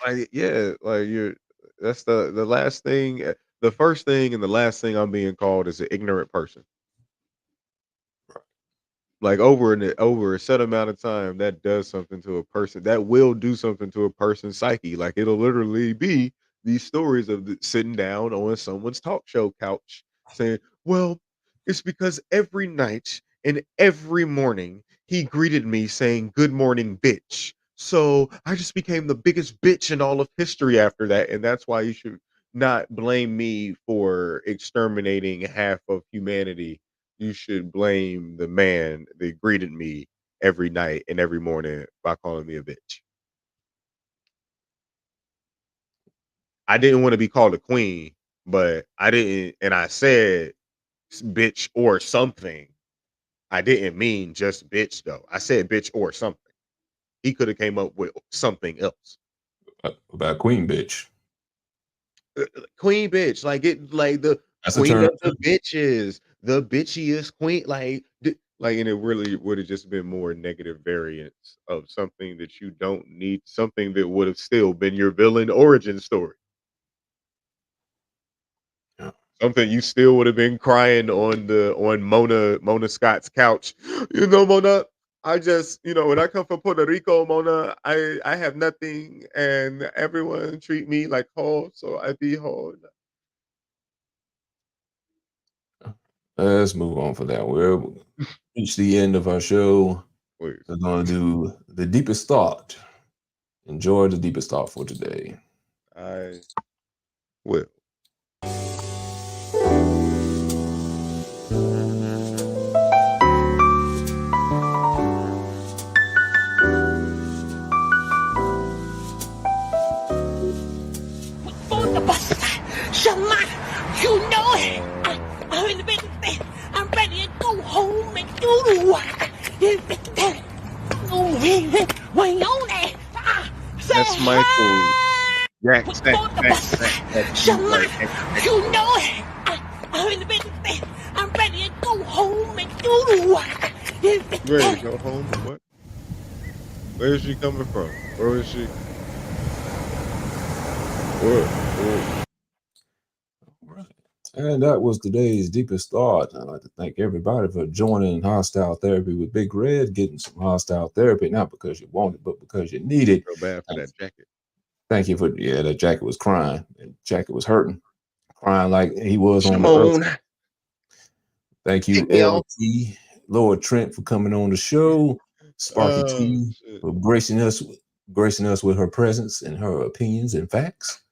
Speaker 11: like yeah, like you're that's the last thing the first thing and the last thing I'm being called is an ignorant person. Like over a set amount of time, that does something to a person. That will do something to a person's psyche. Like it'll literally be these stories of sitting down on someone's talk show couch saying, "Well, it's because every night and every morning he greeted me saying good morning, bitch. So I just became the biggest bitch in all of history after that, and that's why you should not blame me for exterminating half of humanity. You should blame the man that greeted me every night and every morning by calling me a bitch. I didn't want to be called a queen, but I didn't, and I said bitch or something. I didn't mean just bitch though. I said bitch or something. He could have came up with something else.
Speaker 2: About queen bitch.
Speaker 11: Queen bitch, like it, like the
Speaker 2: That's a
Speaker 11: queen
Speaker 2: term.
Speaker 11: of the bitches, the bitchiest queen, like, and it really would have just been more negative variants of something that you don't need, something that would have still been your villain origin story,
Speaker 2: Yeah.
Speaker 11: something you still would have been crying on Mona Scott's couch. You know, Mona, I just, when I come from Puerto Rico, Mona, I have nothing, and everyone treat me like hoe, so I be hoe.
Speaker 2: Let's move on for that. We're reached the end of our show.
Speaker 11: Please.
Speaker 2: We're going to do the deepest thought. Enjoy the deepest thought for today.
Speaker 11: I will.
Speaker 12: You know it. I'm in the business. I'm ready to go home and do the work.
Speaker 11: That's Michael. Jack.
Speaker 12: You know it. I'm in the business. I'm ready to go home and do the work.
Speaker 11: Ready to go home? What? Where is she coming from? Where is she? What?
Speaker 2: And that was today's deepest thought. I'd like to thank everybody for joining Hostile Therapy with Big Red, getting some hostile therapy, not because you want it, but because you need it.
Speaker 11: So bad for that jacket.
Speaker 2: Thank you for, that jacket was crying. That jacket was hurting, crying like he was on the earth. Thank you, LT, Lord Trent, for coming on the show. Sparky T for gracing us with her presence and her opinions and facts.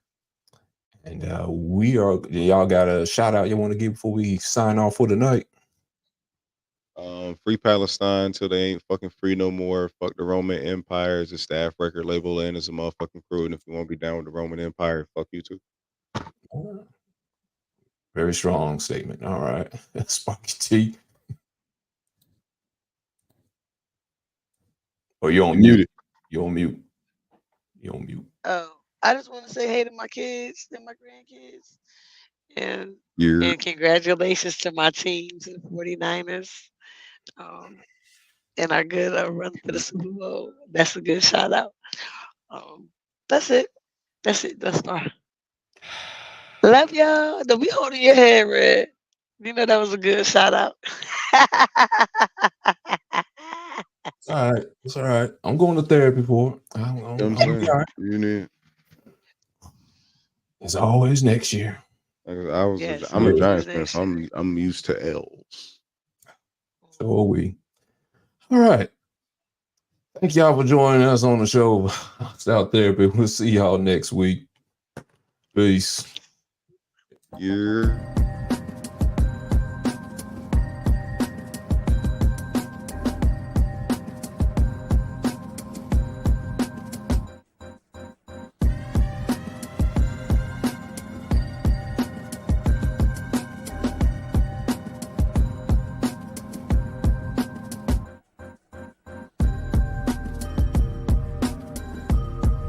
Speaker 2: And y'all got a shout out you want to give before we sign off for tonight?
Speaker 11: Free Palestine till they ain't fucking free no more. Fuck the Roman Empire as a staff record label and as a motherfucking crew. And if you want to be down with the Roman Empire, fuck you too.
Speaker 2: Very strong statement. All right. Sparky T. Oh, you're on mute. You're on mute. You're on mute.
Speaker 7: Oh, I just want to say hey to my kids and my grandkids. And congratulations to my team, to the 49ers. And our good run for the Super Bowl. That's a good shout out. That's it. That's all. Love y'all. Don't be holding your head red. You know that was a good shout out.
Speaker 2: It's all right. It's all right. I'm going to therapy for it. I'll be all right.
Speaker 11: You need.
Speaker 2: It's always next year.
Speaker 7: Yes,
Speaker 3: I'm a
Speaker 7: lose
Speaker 3: Giants
Speaker 7: his
Speaker 3: fan, so
Speaker 7: accent.
Speaker 3: I'm used to L's.
Speaker 2: So are we. All right. Thank y'all for joining us on the show. South Therapy. We'll see y'all next week. Peace.
Speaker 3: Yeah.